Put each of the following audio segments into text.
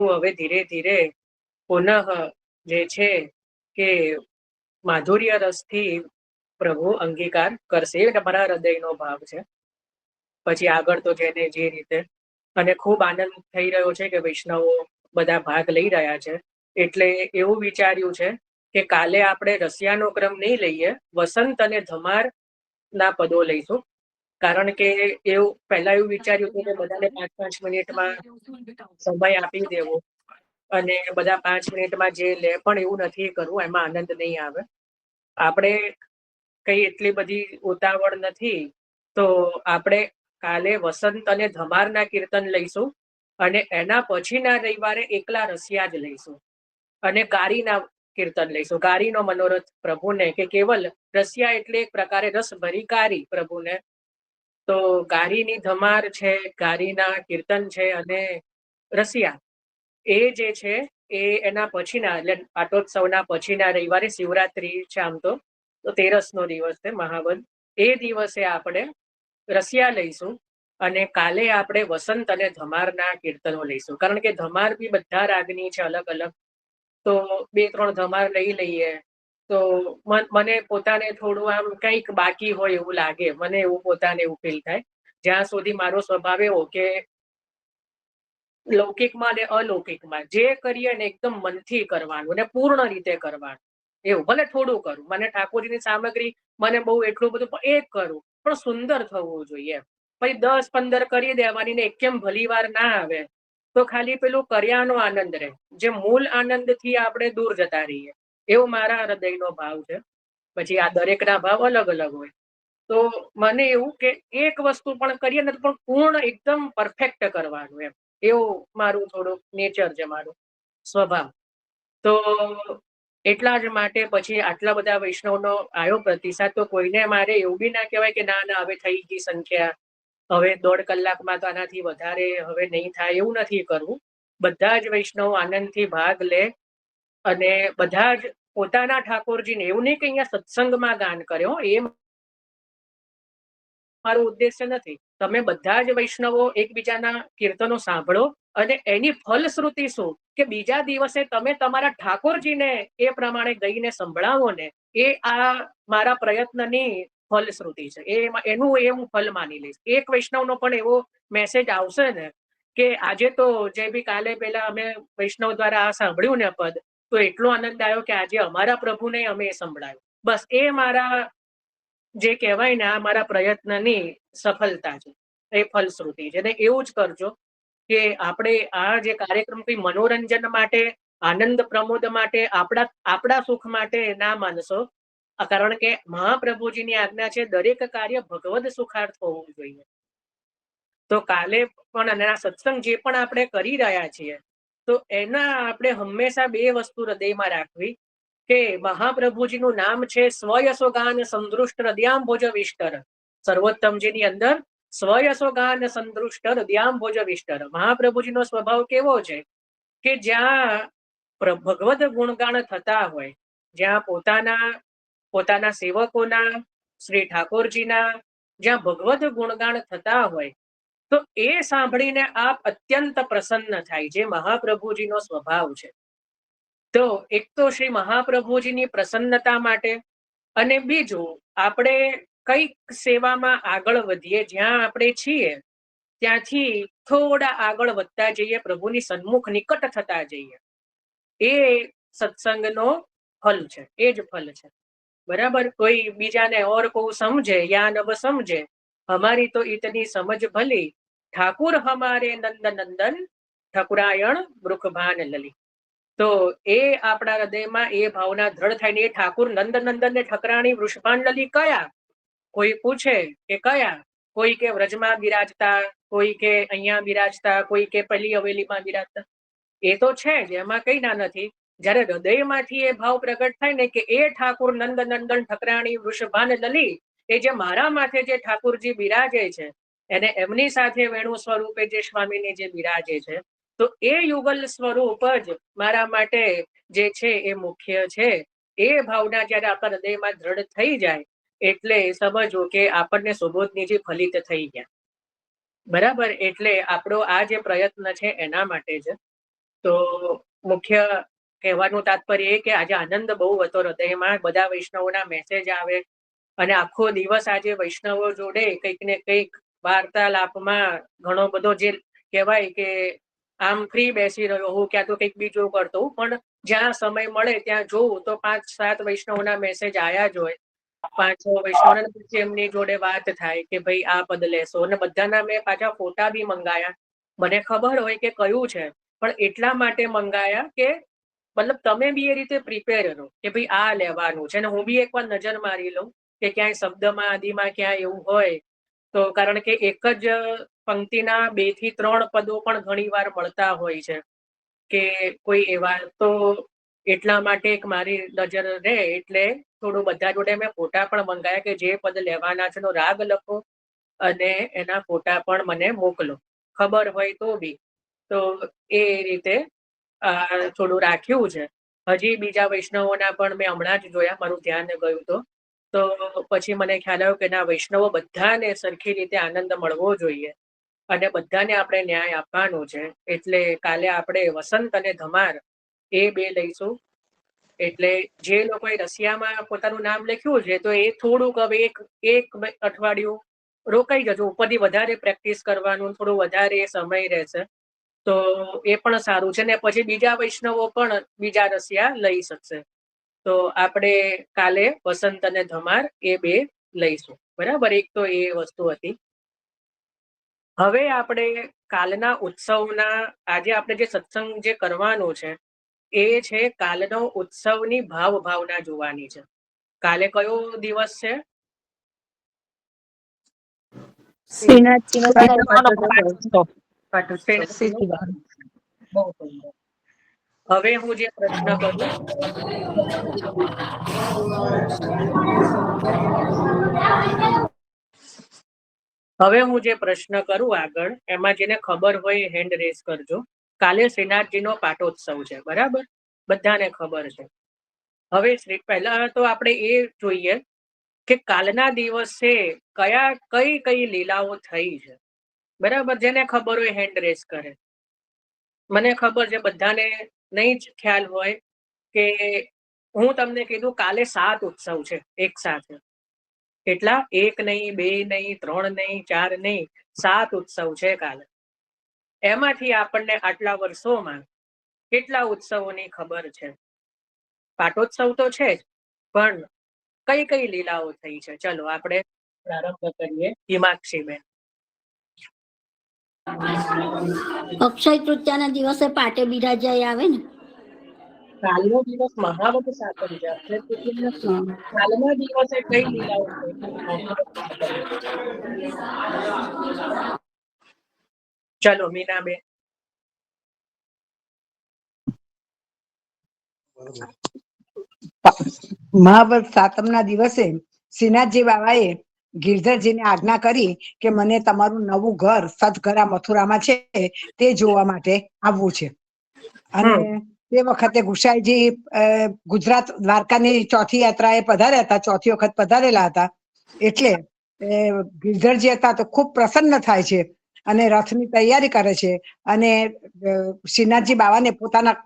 હવે ધીરે ધીરે પુનઃ જે છે કે માધુર્ય રસથી પ્રભુ અંગીકાર કરશે, એ મારા હૃદયનો ભાવ છે. પછી આગળ તો જેને જે રીતે, અને ખૂબ આનંદ થઈ રહ્યો છે કે વૈષ્ણવો બધા ભાગ લઈ રહ્યા છે. એટલે એવું વિચાર્યું છે કે કાલે આપણે રસિયાનો ક્રમ નહીં લઈએ, વસંત અને ધમાર ના પદો લઈશું. કારણ કે એવું પહેલા એવું વિચાર્યું હતું કે બધાને 5-5 મિનિટમાં સમય આપી દેવો અને બધા 5 મિનિટમાં જે લે, પણ એવું નથી કરવું, એમાં આનંદ નહીં આવે. આપણે કઈ એટલી બધી ઉતાવળ નથી, તો આપણે કાલે વસંત અને ધમારના કીર્તન લઈશું અને એના પછીના રવિવારે એકલા રસિયા જ લઈશું અને ગારીના કીર્તન લઈશું. ગારીનો મનોરથ પ્રભુને, કે કેવલ રસિયા એટલે એક પ્રકારે રસભરી ગારી પ્રભુને. તો ગારીની ધમાર છે, ગારીના કીર્તન છે, અને રસિયા એ જે છે એ એના પછીના, એટલે પાટોત્સવના પછીના રવિવારે, શિવરાત્રી છે આમ તો 13નો દિવસ છે મહાવદ, એ દિવસે આપણે રસિયા લઈશું અને કાલે આપણે વસંત અને ધમારના કીર્તનો લઈશું. કારણ કે ધમાર બી બધા રાગની છે અલગ અલગ, તો 2-3 ધમાર લઈ લઈએ તો મને પોતાને થોડું આમ કંઈક બાકી હોય એવું લાગે, મને એવું પોતાને એવું ફીલ થાય. જ્યાં સુધી મારો સ્વભાવ એવો કે લૌકિકમાં અને અલૌકિકમાં જે કરીએ ને એકદમ મનથી કરવાનું અને પૂર્ણ રીતે કરવાનું. એવું ભલે થોડું કરું, મને ઠાકોરજીની સામગ્રી મને બહુ એટલું બધું એ કરું, પણ સુંદર થવું જોઈએ. પછી 10-15 કરી દેવાની ને કેમ ભલી વાર ના આવે તો ખાલી પેલું કર્યાનો આનંદ રહે, જે મૂળ આનંદથી આપણે દૂર જતા રહીએ, એવો મારા હૃદયનો ભાવ છે. પછી આ દરેકના ભાવ અલગ અલગ હોય. તો મને એવું કે એક વસ્તુ પણ કરીએ ને પણ પૂર્ણ એકદમ પરફેક્ટ કરવાનું, એમ એવું મારું થોડું નેચર છે, મારું સ્વભાવ. તો એટલા જ માટે પછી આટલા બધા વૈષ્ણવનો આવ્યો પ્રતિસાદ, તો કોઈને મારે એવું બી ના કહેવાય કે ના ના હવે થઈ ગઈ સંખ્યા, હવે 1.5 કલાકમાં તો આનાથી વધારે હવે નહીં થાય, એવું નથી કરવું. બધા જ વૈષ્ણવ આનંદથી ભાગ લે અને બધા જ પોતાના ઠાકોરજીને, એવું નહીં કે અહીંયા સત્સંગમાં ગાન કર્યો, એ મારો ઉદ્દેશ્ય નથી. તમે બધા જ વૈષ્ણવો એકબીજાના કીર્તનો સાંભળો અને એની ફલશ્રુતિ શું કે બીજા દિવસે તમે તમારા ઠાકોરજીને એ પ્રમાણે ગઈને સંભળાવો ને, એ આ મારા પ્રયત્નની ફલશ્રુતિ છે. એનું એ હું ફલ માની લઈશ. એક વૈષ્ણવનો પણ એવો મેસેજ આવશે ને કે આજે તો જે બી કાલે પેલા અમે વૈષ્ણવ દ્વારા આ સાંભળ્યું ને પદ, તો એટલો આનંદ આવ્યો કે આજે અમારા પ્રભુને અમે સંભળાયું. બસ એ મારા જે કહેવાય ને, આ મારા પ્રયત્નની સફળતા છે, એ ફલશ્રુતિ છે. ને એવું જ કરજો કે આપણે આ જે કાર્યક્રમ કઈ મનોરંજન માટે, આનંદ પ્રમોદ માટે, આપણા સુખ માટે ના માનશો. કારણ કે મહાપ્રભુજીની આજ્ઞા છે દરેક કાર્ય ભગવદ સુખાર્થ હોવું જોઈએ. તો કાલે પણ અને આ સત્સંગ જે પણ આપણે કરી રહ્યા છીએ, તો એના આપણે હંમેશા બે વસ્તુ હૃદયમાં રાખવી કે મહાપ્રભુજીનું નામ છે સ્વયશોગાન સંદૃષ્ટ હૃદયાંભોજ વિષ્ટર. સર્વોત્તમજીની અંદર સ્વયશોગાન સંદૃષ્ટ હૃદયાંભોજ વિષ્ટર. મહાપ્રભુજીનો સ્વભાવ કેવો છે કે જ્યાં ભગવદ ગુણગાન થતા હોય, જ્યાં પોતાના સેવકોના, શ્રી ઠાકોરજીના જ્યાં ભગવદ ગુણગાન થતા હોય, તો એ સાંભળીને આપ અત્યંત પ્રસન્ન થાય, જે મહાપ્રભુજીનો સ્વભાવ છે. તો એક તો શ્રી મહાપ્રભુજીની પ્રસન્નતા માટે, અને બીજું આપણે કઈક સેવામાં આગળ વધીએ, જ્યાં આપણે છીએ ત્યાંથી થોડા આગળ વધતા જઈએ, પ્રભુની સન્મુખ નિકટ થતા જઈએ. એ સત્સંગનો ફલ છે, એ જ ફલ છે. બરાબર. કોઈ બીજાને ઓર કો સમझे या नब समझे, हमारी तो इतनी समझ भली, ઠાકુર હમારે નંદ નંદન, ઠકુરાયણ વૃખભાન લલી. તો એ આપણા હૃદયમાં એ ભાવના દ્રઢ થાય ને, એ ઠાકુર નંદ નંદન ને ઠકરાણી વૃષભાન લલી કયા? કોઈ પૂછે કે કયા? કોઈ કે વ્રજમાં બિરાજતા, કોઈ કે અહીંયા બિરાજતા, કોઈ કે પેલી હવેલીમાં બિરાજતા. એ તો છે જ, એમાં કઈ ના નથી. જયારે હૃદયમાંથી એ ભાવ પ્રગટ થાય ને કે એ ઠાકુર નંદ નંદન ઠકરાણી વૃષભાન લલી, એ જે મારા માથે જે ઠાકુરજી બિરાજે છે, એને એમની સાથે વેણુ સ્વરૂપે જે સ્વામીને જે બિરાજે છે, તો એ યુગલ સ્વરૂપ જ મારા માટે જે છે એ મુખ્ય છે. એ ભાવના જયારે આપણા હૃદયમાં દ્રઢ થઈ જાય એટલે સમજો કે આપણને સુબોધનીજી ફલિત થઈ ગયા. બરાબર. એટલે આપણો આ જે પ્રયત્ન છે એના માટે જ તો મુખ્ય કહેવાનું તાત્પર્ય એ કે આજે આનંદ બહુ હતો હૃદયમાં, બધા વૈષ્ણવોના મેસેજ આવે અને આખો દિવસ આજે વૈષ્ણવો જોડે કંઈક ને કંઈક વાર્તાલાપમાં ઘણો બધો જે કહેવાય કે આમ ફ્રી બેસી રહ્યો હું, ક્યાં તો કંઈક બીજું કરતો હું, પણ જ્યાં સમય મળે ત્યાં જોઉં તો 5-7 વૈષ્ણવના મેસેજ આયા જ હોય. 5-6 વૈષ્ણવના પછી એમની જોડે વાત થાય કે ભાઈ આ પદ લેશો, અને બધાના મેં પાછા ફોટા બી મંગાયા. મને ખબર હોય કે કયું છે, પણ એટલા માટે મંગાયા કે મતલબ તમે બી એ રીતે પ્રિપેર રહો કે ભાઈ આ લેવાનું છે, અને હું બી એકવાર નજર મારી લઉં કે ક્યાંય શબ્દમાં આદિમાં ક્યાંય એવું હોય તો, કારણ કે એક જ પંક્તિના 2 થી 3 પદો પણ ઘણી વાર મળતા હોય છે કે કોઈ એવા, તો એટલા માટે એક મારી નજર રહે એટલે થોડું બધા જોડે મેં ફોટા પણ મંગાયા કે જે પદ લેવાના છે એનો રાગ લખો અને એના ફોટા પણ મને મોકલો, ખબર હોય તો બી. તો એ રીતે થોડું રાખ્યું છે. હજી બીજા વૈષ્ણવોના પણ મેં હમણાં જ જોયા, મારું ધ્યાન ગયું તો પછી મને ખ્યાલ આવ્યો કે ના, વૈષ્ણવો બધાને સરખી રીતે આનંદ મળવો જોઈએ અને બધાને આપણે ન્યાય આપવાનો છે. એટલે કાલે આપણે વસંત અને ધમાર એ 2 લઈશું. એટલે જે લોકોએ રશિયામાં પોતાનું નામ લખ્યું છે તો એ થોડુંક હવે એક અઠવાડિયું રોકાઈ જજો, ઉપરથી વધારે પ્રેક્ટિસ કરવાનું, થોડું વધારે સમય રહેશે તો એ પણ સારું છે. ને પછી બીજા વૈષ્ણવો પણ બીજા રસિયા લઈ શકશે. તો આપણે કાલે વસંત અને ધમાર એ 2 લઈશું, બરાબર. એક તો એ વસ્તુ હતી. હવે આપણે કાલના ઉત્સવના, આજે આપણે જે સત્સંગ જે કરવાનું છે એ છે કાલનો ઉત્સવની ભાવ ભાવના જોવાની છે. કાલે કયો દિવસ છે? શ્રીનાથજીનો બહુ સુંદર. હવે હું જે પ્રશ્ન કરું, આગળ એમાં જેને ખબર હોય હેન્ડ રેઝ કરજો. કાલે શ્રીનાથજીનો પાટોત્સવ છે, બરાબર, બધાને ખબર છે. હવે પહેલા તો આપણે એ જોઈએ કે કાલના દિવસે કઈ લીલાઓ થઈ છે, બરાબર. જેને ખબર હોય હેન્ડ રેઝ કરે. મને ખબર છે બધાને નહીં જ ખ્યાલ હોય કે હું તમને કીધું કાલે 7 ઉત્સવ છે એક સાથે. કેટલા? 1 નહીં, 2 નહીં, 3 નહીં, 4 નહીં, 7 ઉત્સવ છે કાલે. એમાંથી આપણને આટલા વર્ષોમાં કેટલા ઉત્સવોની ખબર છે? પાટોત્સવ તો છે જ, પણ કઈ લીલાઓ થઈ છે? ચલો આપણે પ્રારંભ કરીએ. હિમાક્ષીબેન. અક્ષય તૃતીયાના દિવસે પાટે બિરાજાય આવે ને. કાલનો દિવસ મહાવત સાતમ છે. અક્ષય તૃતીયા કાલના દિવસે કઈ લીલાઓ થઈ? ચલો મીનાબેન. મહાવત સાતમના દિવસે શ્રીનાથજી બાબાએ ગિરધરજીને આજ્ઞા કરી કે મને તમારું નવું ઘર સતઘરા મથુરામાં છે તે જોવા માટે આવવું છે. અને તે વખતે ગુસાઈજી ગુજરાત દ્વારકાની ચોથી યાત્રાએ પધાર્યા હતા, ચોથી વખત પધારેલા હતા. એટલે ગિરધરજી હતા તો ખૂબ પ્રસન્ન થાય છે અને રથની તૈયારી કરે છે અને શ્રીનાથજી બાબાને પોતાના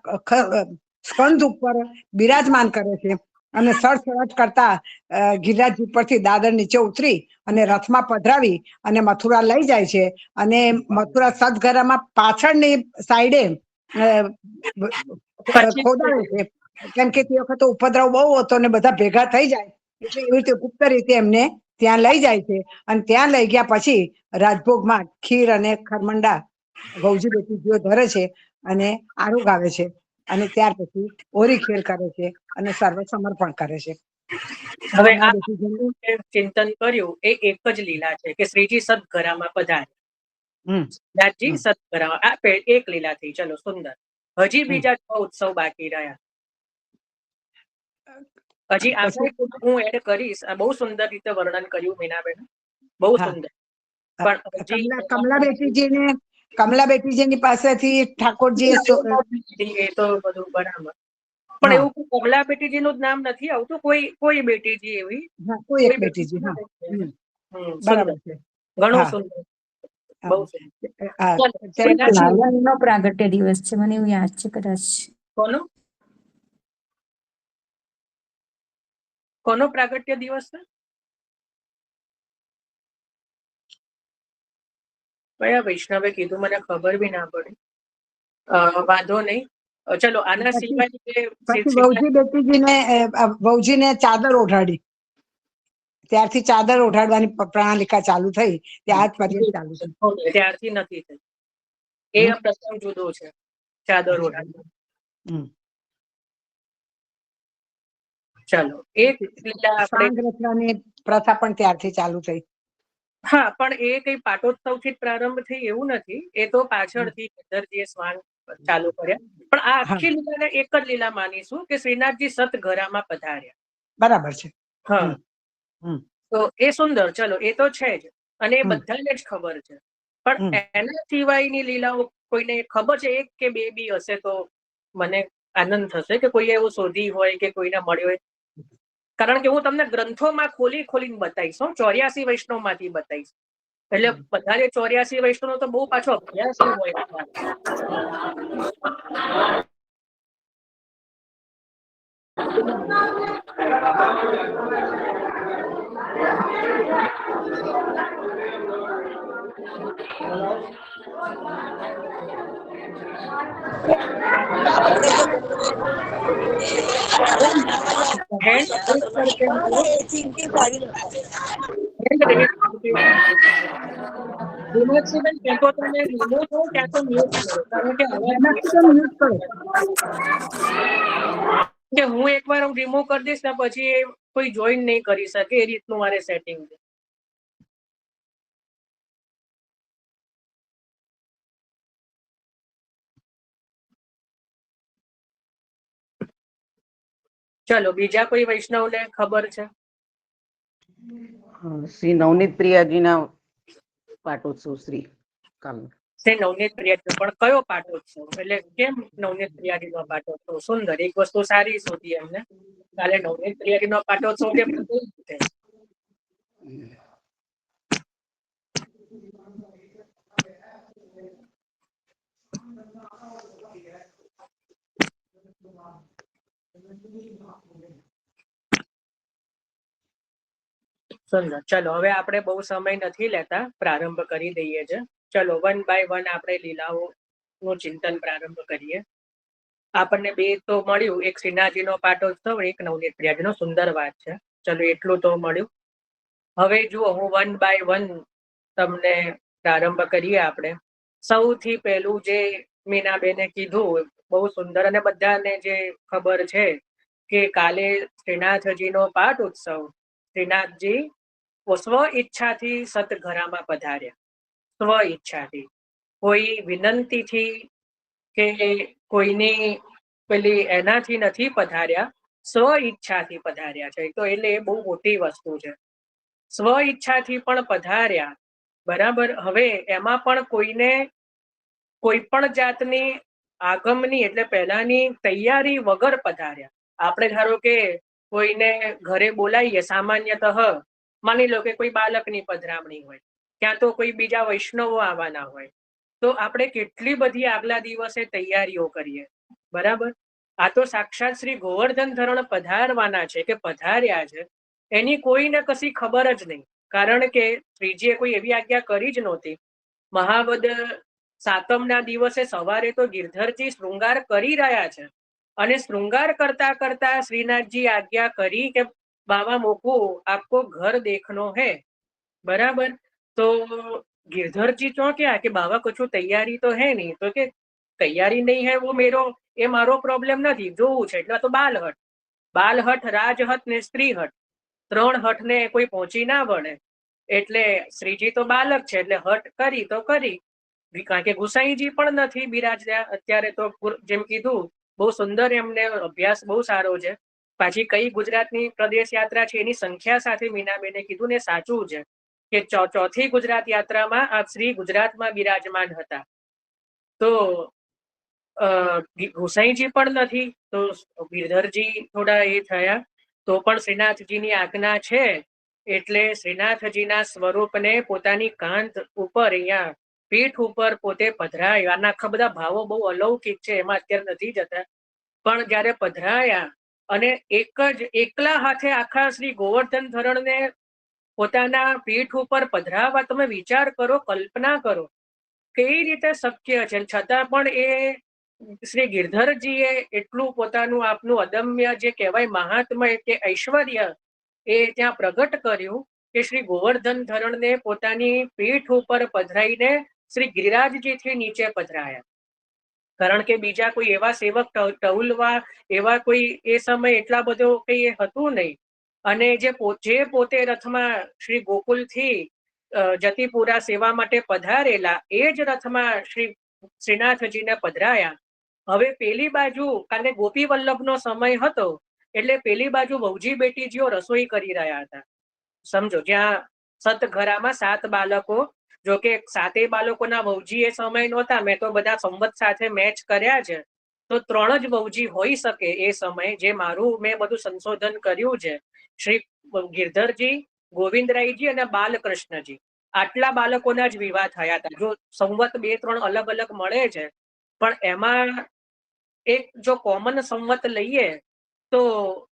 સ્કંદ ઉપર બિરાજમાન કરે છે અને સરસરાટ કરતા ગિરિરાજ ઉપરથી દાદર નીચે ઉતરી અને રથમાં પધરાવી અને મથુરા લઈ જાય છે. અને મથુરા સદગરામાં પાછળની સાઈડે ખોદાય છે, કેમ કે તે વખતે ઉપદ્રવ બહુ હતો અને બધા ભેગા થઈ જાય એટલે એવી રીતે ગુપ્ત રીતે એમને ત્યાં લઈ જાય છે. અને ત્યાં લઈ ગયા પછી રાજભોગમાં ખીર અને ખરમંડા ગૌજી બેટી ધરે છે અને આરૂગ આવે છે અને ત્યાર પછી ઓરી ખેલ કરે છે અને સર્વ સમર્પણ કરે છે. હવે આ ચિંતન કર્યું એ એક જ લીલા છે કે શ્રીજી સદઘરામાં પધારે. શ્રીનાથજી સદઘરામાં, આ એક લીલા થઈ. ચલો સુંદર. હજી બીજા 6 ઉત્સવ બાકી રહ્યા. હજી આપણે હું એડ કરીશ. આ બહુ સુંદર રીતે વર્ણન કર્યું મીનાબેન, બહુ સુંદર. પણ કમલા બેટીજીની પાસેથી ઠાકોરજી એ તો બધું બરાબર, પણ એવું કમલા બેટીજી નું નામ નથી આવતું. કોઈ બેટીજી એવી કોઈ એક બેટીજી. બરાબર છે. ઘણું સુંદર. બહુ સુંદર. આ ચાલો, ત્યારથી લાલનનો પ્રાગટ્ય દિવસ છે, મને એવું યાદ છે કદાચ. કોનો પ્રાગટ્ય દિવસ છે? કયા વૈષ્ણવે કીધું મને ખબર બી ના પડી. વાંધો નહીં. ચલો, આના સિવાય પછી વહુજીને ચાદર ઓઢાડી, ત્યારથી ચાદર ઓઢાડવાની પ્રણાલિકા ચાલુ થઈ, ત્યાર પછી ચાલુ થઈ. ત્યારથી નથી થઈ. એ પ્રસંગ જુદો છે, ચાદર ઓઢાડવાનો. ચાલો, એક લીલા આપણે સાંગ રચવાની પ્રથા પણ ત્યારથી ચાલુ થઈ. હા, પણ એ કઈ પાટોત્સવથી જ પ્રારંભ થઈ એવું નથી. એ તો પાછળથી ગિરધરજીએ સ્વાંગ ચાલુ કર્યા. પણ આ આખી લીલાને એક જ લીલા માનીશું કે શ્રીનાથજી સતઘરામાં પધાર્યા. બરાબર છે. હા, તો એ સુંદર. ચલો, એ તો છે જ, અને એ બધાને જ ખબર છે. પણ એના સિવાયની લીલાઓ કોઈને ખબર છે? એક કે બે બી હશે તો મને આનંદ થશે કે કોઈ એવું શોધી હોય કે કોઈને મળ્યો હોય. કારણ કે હું તમને ગ્રંથોમાં ખોલીને બતાવીશ. 84 વૈષ્ણવમાંથી બતાવીશ. એટલે વધારે 84 વૈષ્ણવ તો બહુ પાછો અભ્યાસ હોય. હું એકવાર રિમૂવ કરી દઈશ ને પછી કોઈ જોઈન નહીં કરી શકે, એ રીતનું મારે સેટિંગ છે. ચલો, બીજા કોઈ વૈષ્ણવને ખબર છે? શ્રી નવનીત પ્રિયાજીના પાટોત્સવ શ્રી નવનીત પ્રિયાજી, પણ કયો પાટોત્સવ? એટલે કેમ નવનીત પ્રિયાજી નો પાટોત્સવ? સુંદર, એક વસ્તુ સારી શોધી એમને. કાલે નવનીત પ્રિયાજી નો પાટોત્સવ કે સુંદર. ચલો, હવે આપણે બહુ સમય નથી લેતા, પ્રારંભ કરી દઈએ છે. ચલો, 1 બાય 1 આપણે લીલાઓ નું ચિંતન પ્રારંભ કરીએ. આપણને બે તો મળ્યું, એક શ્રીનાથજીનો પાટોત્સવ, એક નવનીત પ્રિયાજીનો. સુંદર વાત છે. ચલો, એટલું તો મળ્યું. હવે જુઓ, હું 1 બાય 1 તમને પ્રારંભ કરીએ. આપણે સૌથી પહેલું જે મીનાબેને કીધું બહુ સુંદર, અને બધાને જે ખબર છે કે કાલે શ્રીનાથજીનો પાટોત્સવ, શ્રીનાથજી સ્વ ઈચ્છાથી સતઘરામાં પધાર્યા. સ્વ ઈચ્છાથી, કોઈ વિનંતીથી કે કોઈની પેલી એનાથી નથી પધાર્યા, સ્વ ઈચ્છાથી પધાર્યા છે. તો એટલે એ બહુ મોટી વસ્તુ છે. સ્વ ઈચ્છાથી પણ પધાર્યા, બરાબર. હવે એમાં પણ કોઈને કોઈ પણ જાતની આગમની એટલે પહેલાની તૈયારી વગર પધાર્યા. આપણે ધારો કે કોઈને ઘરે બોલાવીએ, સામાન્યતઃ માની લો કે કોઈ બાળકની પધરામણી હોય, ક્યાં તો કોઈ બીજા વૈષ્ણવો આવવાના હોય, તો આપણે કેટલી બધી આગલા દિવસે તૈયારીઓ કરીએ, બરાબર. આ તો સાક્ષાત શ્રી ગોવર્ધન ધરણ પધારવાના છે કે પધાર્યા છે, એની કોઈને કશી ખબર જ નહીં. કારણ કે શ્રીજીએ કોઈ એવી આજ્ઞા કરી જ નહોતી. મહાવદ સાતમના દિવસે સવારે તો ગિરધરજી શૃંગાર કરી રહ્યા છે, અને શૃંગાર કરતા કરતા શ્રીનાથજી આજ્ઞા કરી કે બાવા મોકું, આપકો ઘર દેખનો હે, બરાબર. તો गिरधर जी ચોંક્યા કે બાવા કશું તૈયારી તો હે નહીં. તો કે તૈયારી નહીં હે वो એ મારો પ્રોબ્લેમ નથી, જોવું છે. એટલે તો બાલહઠ, રાજહઠ ને સ્ત્રીહઠ, 3 હઠને કોઈ પહોંચી ના વળે. એટલે શ્રીજી તો બાલક છે, એટલે હઠ કરી તો કરી. કારણ કે ગુસાઈજી પણ નથી બિરાજ્યા અત્યારે. તો જેમ કીધું, બહુ સુંદર, એમને અભ્યાસ બહુ સારો છે. પાછી કઈ ગુજરાતની પ્રદેશ યાત્રા છે એની સંખ્યા સાથે મીનાબેને કીધું ને સાચું છે કે ચોથી ગુજરાત યાત્રામાં આપ શ્રી ગુજરાતમાં બિરાજમાન હતા. તો ગુસાઈજી પણ નથી, તો ગિરધરજી થોડા એ થયા. તો પણ શ્રીનાથજીની આજ્ઞા છે એટલે શ્રીનાથજીના સ્વરૂપને પોતાની કાંધ ઉપર અહીંયા પીઠ ઉપર પોતે પધરાયા. આના આખા બધા ભાવો બહુ અલૌકિક છે, એમાં અત્યારે નથી જતા. પણ જ્યારે પધરાયા અને એકલા હાથે આખા શ્રી ગોવર્ધન ધરણને પોતાના પીઠ ઉપર પધરાવા, તમે વિચાર કરો, કલ્પના કરો કઈ રીતે શક્ય છે. છતાં પણ એ શ્રી ગિરધરજીએ એટલું પોતાનું આપનું અદમ્ય જે કહેવાય મહાત્મય કે ઐશ્વર્ય એ ત્યાં પ્રગટ કર્યું કે શ્રી ગોવર્ધન ધરણને પોતાની પીઠ ઉપર પધરાઈને શ્રી ગિરિરાજજીથી નીચે પધરાયા. કારણ કે બીજા કોઈ એવા સેવક ટહુલવા એવા કોઈ એ સમય એટલા બધો કઈ હતું નહીં. અને જે પોતે રથમાં શ્રી ગોકુલથી જતીપુરા સેવા માટે પધારેલા એ જ રથમાં શ્રીનાથજીને પધરાયા. હવે પેલી બાજુ, કારણ કે ગોપી વલ્લભનો સમય હતો, એટલે પેલી બાજુ વહુજી બેટીજીઓ રસોઈ કરી રહ્યા હતા. સમજો, જ્યાં સતઘરામાં 7 બાળકો, જો કે 7 બાળકોના વહુજી એ સમય નહોતા, મેં તો બધા સંવત સાથે મેચ કર્યા છે, તો 3 જ વહુજી હોઈ શકે એ સમય, જે મેં બધું સંશોધન કર્યું છે. શ્રી ગિરધરજી, ગોવિંદરાયજી અને બાલકૃષ્ણજી, આટલા બાળકોના જ વિવાહ થયા હતા. જો સંવત 2-3 અલગ અલગ મળે છે, પણ એમાં એક જો કોમન સંવત લઈએ તો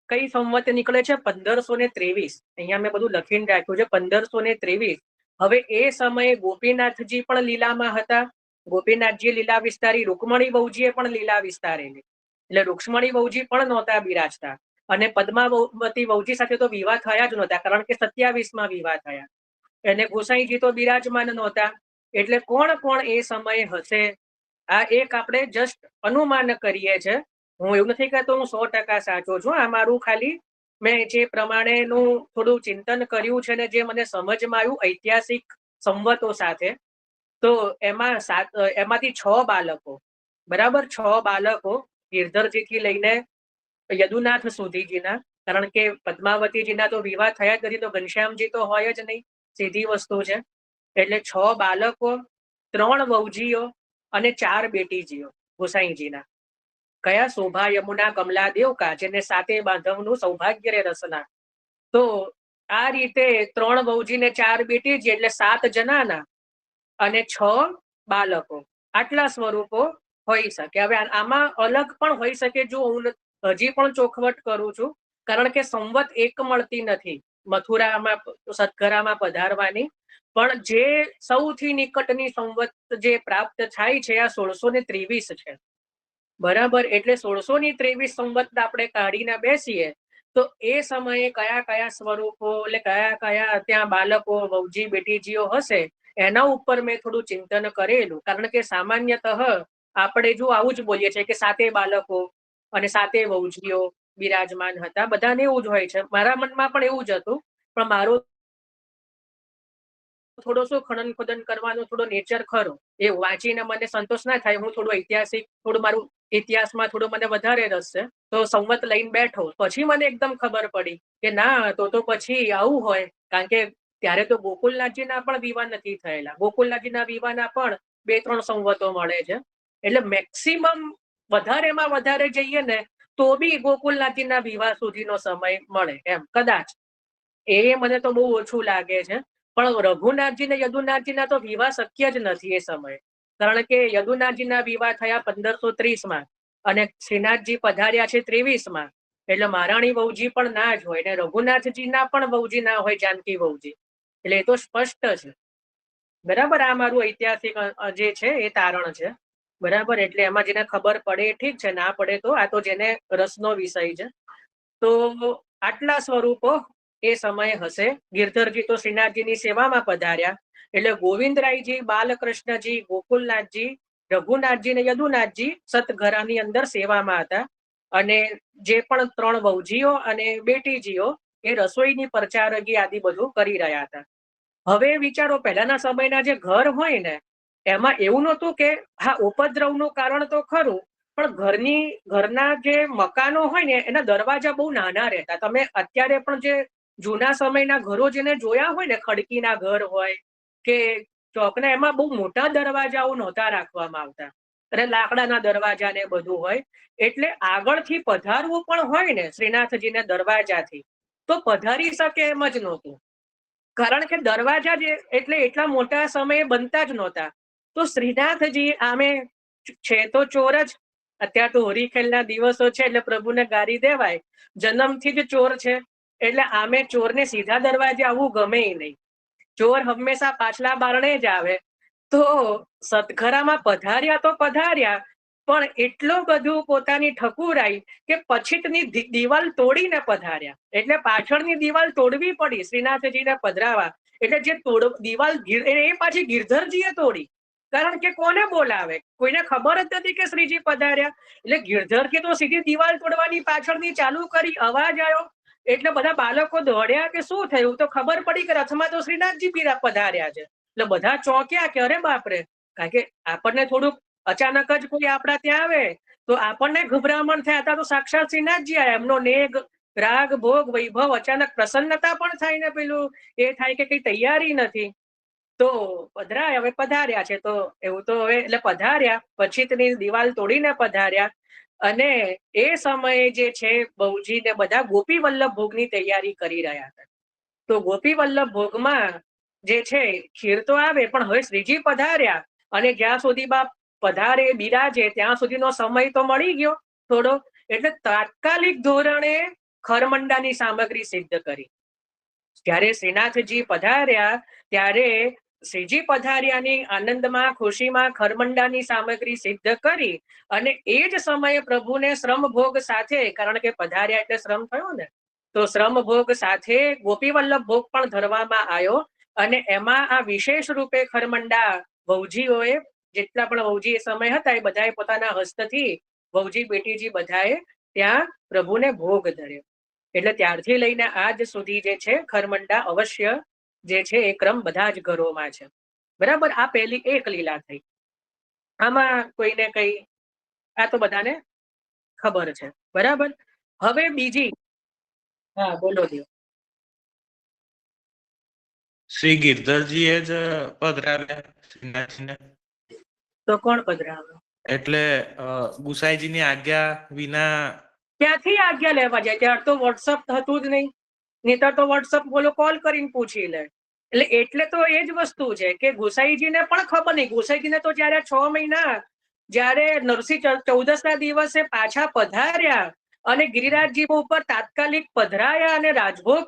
કઈ સંવત નીકળે છે? 1523. અહીંયા મેં બધું લખીને રાખ્યું છે, 1523. હવે એ સમયે ગોપીનાથજી પણ લીલામાં હતા. ગોપીનાથજી લીલા વિસ્તારી, રૂકમણી વહુજીએ પણ લીલા વિસ્તારેલી, એટલે રૂક્ષ્મણી વહુજી પણ નહોતા બિરાજતા. અને પદ્માવતી વહુજી સાથે તો વિવાહ થયા જ નહોતા, કારણ કે 27માં વિવાહ થયા. અને ગોસાઈજી તો બિરાજમાન નહોતા. એટલે કોણ એ સમયે હશે? આ એક આપણે જસ્ટ અનુમાન કરીએ છે. હું એવું નથી કહેતો હું 100% સાચો છું. આ મારું ખાલી મેં જે પ્રમાણેનું થોડું ચિંતન કર્યું છે ને જે મને સમજમાં આવ્યું ઐતિહાસિક સંવતો સાથે, તો એમાંથી 6 બાળકો, બરાબર, 6 બાળકો ગિરધરજીથી લઈને યદુનાથ સુધીજીના, કારણ કે પદ્માવતીજીના તો વિવાહ થયા જ નથી, તો ઘનશ્યામજી તો હોય જ નહીં, સીધી વસ્તુ છે. એટલે 6 બાળકો, 3 વહુજીઓ અને 4 બેટીજીઓ ગોસાઈજીના. કયા? શોભા, યમુના, કમલા, દેવકા, જેને 7 બાંધવનું સૌભાગ્ય રે રસના. તો આ રીતે 3 વહુજી ને 4 બેટીજી, એટલે 7 જણાના અને 6 બાળકો, આટલા સ્વરૂપો હોઈ શકે. હવે આમાં અલગ પણ હોઈ શકે. જો હું હજી પણ ચોખવટ કરું છું, કારણ કે સંવત એક મળતી નથી મથુરામાં સતઘરામાં પધારવાની, પણ જે સૌથી નિકટની સંવત જે પ્રાપ્ત થાય છે આ 1623 છે, બરાબર. એટલે 1623 સંવત આપણે કાઢીને બેસીએ તો એ સમયે કયા સ્વરૂપો, એટલે કયા ત્યાં બાળકો, વહુજી, બેટીજીઓ હશે, એના ઉપર મેં થોડું ચિંતન કરેલું. કારણ કે સામાન્યતઃ આપણે જો આવું જ બોલીએ છીએ કે 7 બાળકો અને 7 વહુજીઓ બિરાજમાન હતા, બધાને એવું જ હોય છે. મારા મનમાં પણ એવું જ હતું, પણ મારું થોડો શું ખનન ખોદન કરવાનો થોડો નેચર ખરો, એ વાંચીને મને સંતોષ ના થાય. હું થોડું ઐતિહાસિક, થોડું મારું ઇતિહાસમાં થોડું મને વધારે રસ છે, તો સંવત લઈને બેઠો. પછી મને એકદમ ખબર પડી કે ના, તો પછી આવું હોય. કારણ કે ત્યારે તો ગોકુલનાથજીના પણ વિવાહ નથી થયેલા. ગોકુલનાથજીના વિવાહના પણ 2-3 સંવતો મળે છે. એટલે મેક્સિમમ વધારેમાં વધારે જઈએ ને તો બી ગોકુલનાથજીના વિવાહ સુધીનો સમય મળે એમ, કદાચ. એ મને તો બહુ ઓછું લાગે છે. પણ રઘુનાથજી ને યદુનાથજીના તો વિવાહ શક્ય જ નથી એ સમયે, કારણ કે યદુનાથજીના વિવાહ થયા 1530માં અને શ્રીનાથજી પધાર્યા છે 23માં. એટલે મહારાણી વહુજી પણ ના જ હોય, ને રઘુનાથજીના પણ વહુજી ના હોય, જાનકી વહુજી. એટલે એ તો સ્પષ્ટ છે, બરાબર. આ મારું ઐતિહાસિક જે છે એ તારણ છે, બરાબર. એટલે એમાં જેને ખબર પડે ઠીક છે, ના પડે તો આ તો જેને રસનો વિષય છે. તો આટલા સ્વરૂપો એ સમય હશે. ગિરધરજી તો શ્રીનાથજીની સેવામાં પધાર્યા, એટલે ગોવિંદરાયજી, બાલકૃષ્ણજી, ગોકુલનાથજી, રઘુનાથજી ને યદુનાથજી સતઘરાની અંદર સેવામાં હતા. અને જે પણ 3 વહુજીઓ અને બેટીજીઓ એ રસોઈની પરચારગી આદિ બધું કરી રહ્યા હતા. હવે વિચારો, પહેલાના સમયના જે ઘર હોય ને, એમાં એવું નહોતું કે હા, ઉપદ્રવનું કારણ તો ખરું, પણ ઘરના જે મકાનો હોય ને એના દરવાજા બહુ નાના રહેતા. તમે અત્યારે પણ જે જૂના સમયના ઘરો જેને જોયા હોય ને, ખડકીના ઘર હોય કે ચોકના, એમાં બહુ મોટા દરવાજાઓ નહોતા રાખવામાં આવતા, અને લાકડાના દરવાજા ને બધું હોય. એટલે આગળથી પધારવું પણ હોય ને શ્રીનાથજીને દરવાજાથી, તો પધારી શકે એમ જ નહોતું, કારણ કે દરવાજા જ એટલે એટલા મોટા સમયે બનતા જ નહોતા. તો તો શ્રીનાથજી આમે છે તો ચોર જ. અત્યારે તો હોળી ખેલના દિવસો છે એટલે પ્રભુને ગારી દેવાય, જન્મથી જ ચોર છે એટલે આમે ચોરને સીધા દરવાજે આવવું ગમે નહીં. ચોર હંમેશા પાછલા બારણે જ આવે. તો સદઘરામાં પધાર્યા તો પધાર્યા, પણ એટલું બધું પોતાની ઠકુરાઈ કે પછીતની દિવાલ તોડીને પધાર્યા. એટલે પાછળની દિવાલ તોડવી પડી શ્રીનાથજીને પધરાવા. એટલે જે દિવાલ એ પાછી ગિરધરજીએ તોડી, કારણ કે કોને બોલાવે, કોઈને ખબર જ નથી કે શ્રીજી પધાર્યા. એટલે ગિરધરજી તો સીધી દિવાલ તોડવાની પાછળની ચાલુ કરી, અવાજ આવ્યો એટલે બધા બાળકો દોડ્યા કે શું થયું. તો ખબર પડી કે રથમાં તો શ્રીનાથજી પીરા પધાર્યા છે. એટલે બધા ચોંક્યા કે અરે બાપરે, કારણ કે આપણને થોડુંક અચાનક જ કોઈ આપણા ત્યાં આવે તો આપણને ગભરામણ થાય. હતા તો સાક્ષાત શ્રીનાથજી આવ્યા, એમનો નેગ રાગ ભોગ વૈભવ અચાનક પ્રસન્નતા પણ થાય ને પેલું એ થાય કે કઈ તૈયારી નથી. તો પધરાય, હવે પધાર્યા છે તો એવું તો હવે એટલે પધાર્યા પછી દિવાલ તોડીને પધાર્યા. અને એ સમયે જે છે બહુજી ને બધા ગોપી વલ્લભ ભોગની તૈયારી કરી રહ્યા હતા. તો ગોપી વલ્લભ ભોગમાં જે છે ખીર તો આવે, પણ હવે શ્રીજી પધાર્યા અને જ્યાં સુધી બાપ પધારે બિરાજે ત્યાં સુધીનો સમય તો મળી ગયો થોડો. એટલે તાત્કાલિક ધોરણે ખરમંડાની સામગ્રી સિદ્ધ કરી. જ્યારે શ્રીનાથજી પધાર્યા ત્યારે શ્રીજી પધાર્યાની આનંદમાં ખુશીમાં ખરમંડાની સામગ્રી સિદ્ધ કરી અને એ જ સમયે પ્રભુને શ્રમ ભોગ સાથે, કારણ કે પધાર્યા એટલે શ્રમ થયો ને, તો શ્રમ ભોગ સાથે ગોપી વલ્લભ ભોગ પણ ધરવામાં આવ્યો. અને એમાં આ વિશેષ રૂપે ખરમંડા વહુજીઓએ, જેટલા પણ વહુજી એ સમય હતા એ બધાએ પોતાના હસ્તથી વહુજી બેટીજી બધાએ ત્યાં પ્રભુને ભોગ ધર્યો. એટલે ત્યારથી લઈને આજ સુધી જે છે ખરમંડા અવશ્ય જે છે એ ક્રમ બધા જ ઘરોમાં છે. બરાબર. આ પહેલી એક લીલા થઈ. આમાં કોઈને કઈ, આ તો બધાને ખબર છે. બરાબર. હવે બીજી, હા બોલો દો. શ્રી ગિરધરજીએ જ પધરાવ્યા શ્રીનાથજીને. તો કોણ પધરાવે? એટલે ગુસાઈજીની આજ્ઞા વિના ક્યાંથી આજ્ઞા લેવા જાય? ત્યાર તો વોટ્સઅપ હતું જ નહીં. નહીતર તો વોટ્સઅપ બોલો કોલ કરીને પૂછી લે. એટલે તો એ જ વસ્તુ છે કે ગુસાઈજીને પણ ખબર નહીં. ગુસાઈજીને તો જયારે 6 મહિના જયારે નરસિંહ ચૌદસના દિવસે પાછા પધાર્યા અને ગિરિરાજજી ઉપર તાત્કાલિક પધરાયા અને રાજભોગ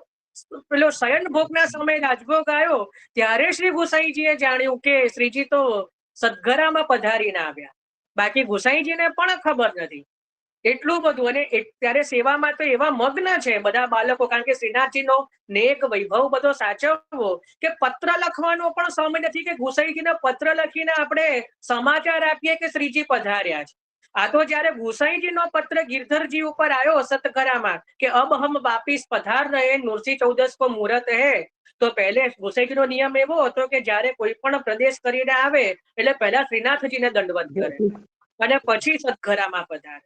પેલો શયન ભોગના સમયે રાજભોગ આવ્યો ત્યારે શ્રી ગુસાઈજીએ જાણ્યું કે શ્રીજી તો સદગરામાં પધારીને આવ્યા. બાકી ગુસાઈજીને પણ ખબર નથી. એટલું બધું. અને ત્યારે સેવામાં તો એવા મગ્ન છે બધા બાળકો, કારણ કે શ્રીનાથજીનો નેક વૈભવ બધો સાચવવો કે પત્ર લખવાનો પણ સમય નથી કે ગુસાઈજીને પત્ર લખીને આપણે સમાચાર આપીએ કે શ્રીજી પધાર્યા છે. આ તો જયારે ગુસાઈજીનો પત્ર ગિરધરજી ઉપર આવ્યો સતગરામાં કે અબ હમ વાપિસ પધાર રહે નૃસિંહ ચૌદસ કો મુહૂર્ત હે, તો પહેલે ગુસાઈજીનો નિયમ એવો હતો કે જયારે કોઈ પણ પ્રદેશ કરીને આવે એટલે પહેલા શ્રીનાથજીને દંડવત કરે અને પછી સતગરામાં પધારે.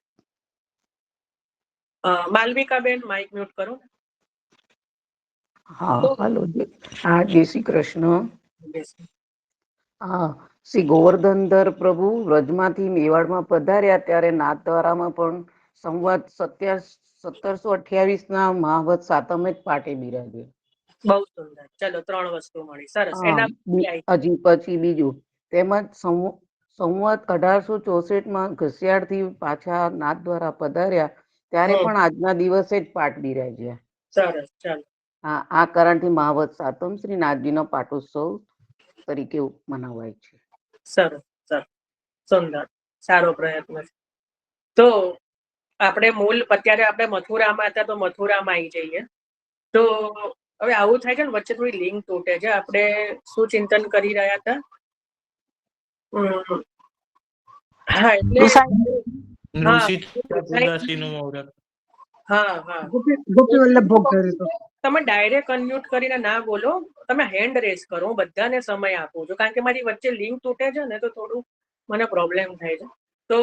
માલવિકાબેન માઇક મ્યુટ કરો. હા, હાલો. હા, જય શ્રી કૃષ્ણ. હા, શ્રી ગોવર્ધનધર પ્રભુ વ્રજમાંથી મેવાડમાં પધાર્યા ત્યારે નાથદ્વારામાં પણ સંવત 1728 ના મહાવત સાતમે જ પાટે બિરાજ્યા. બહુ સુંદર. ચલો 3 વસ્તુ મળી. સરસ. એના હજી પછી બીજું, તેમજ સંવત 1864 માં ઘસિયાળથી પાછા નાથ દ્વારા પધાર્યા ત્યારે પણ આજના દિવસે જ પાટ બિરાજ્યા. સરસ. ચાલો. હા, આ કારણથી મહાવત સાતમ શ્રી નાથજીનો પાટોત્સવ તરીકે મનાવાય છે. સરસ. સરસ. સુંદર. સારો પ્રયત્ન છે. તો આપણે મૂળ અત્યારે આપણે મથુરામાં હતા તો મથુરામાં આવી જઈએ. તો હવે આવું થાય છે ને, વચ્ચે થોડી લિંક તૂટે છે. આપણે શું ચિંતન કરી રહ્યા હતા? હા, એટલે નૃસિંહ ચતુર્દશીનું મુહૂર્ત. હા હા, ગોપી વલ્લભ ભોગ ધર્યો હતો. તમે ડાયરેક્ટ અનમ્યુટ કરીને ના બોલો, તમે હેન્ડ રેઝ કરો. હું બધાને સમય આપું છું, કારણ કે મારી વચ્ચે લિંક તૂટે છે ને તો થોડું મને પ્રોબ્લેમ થાય છે. તો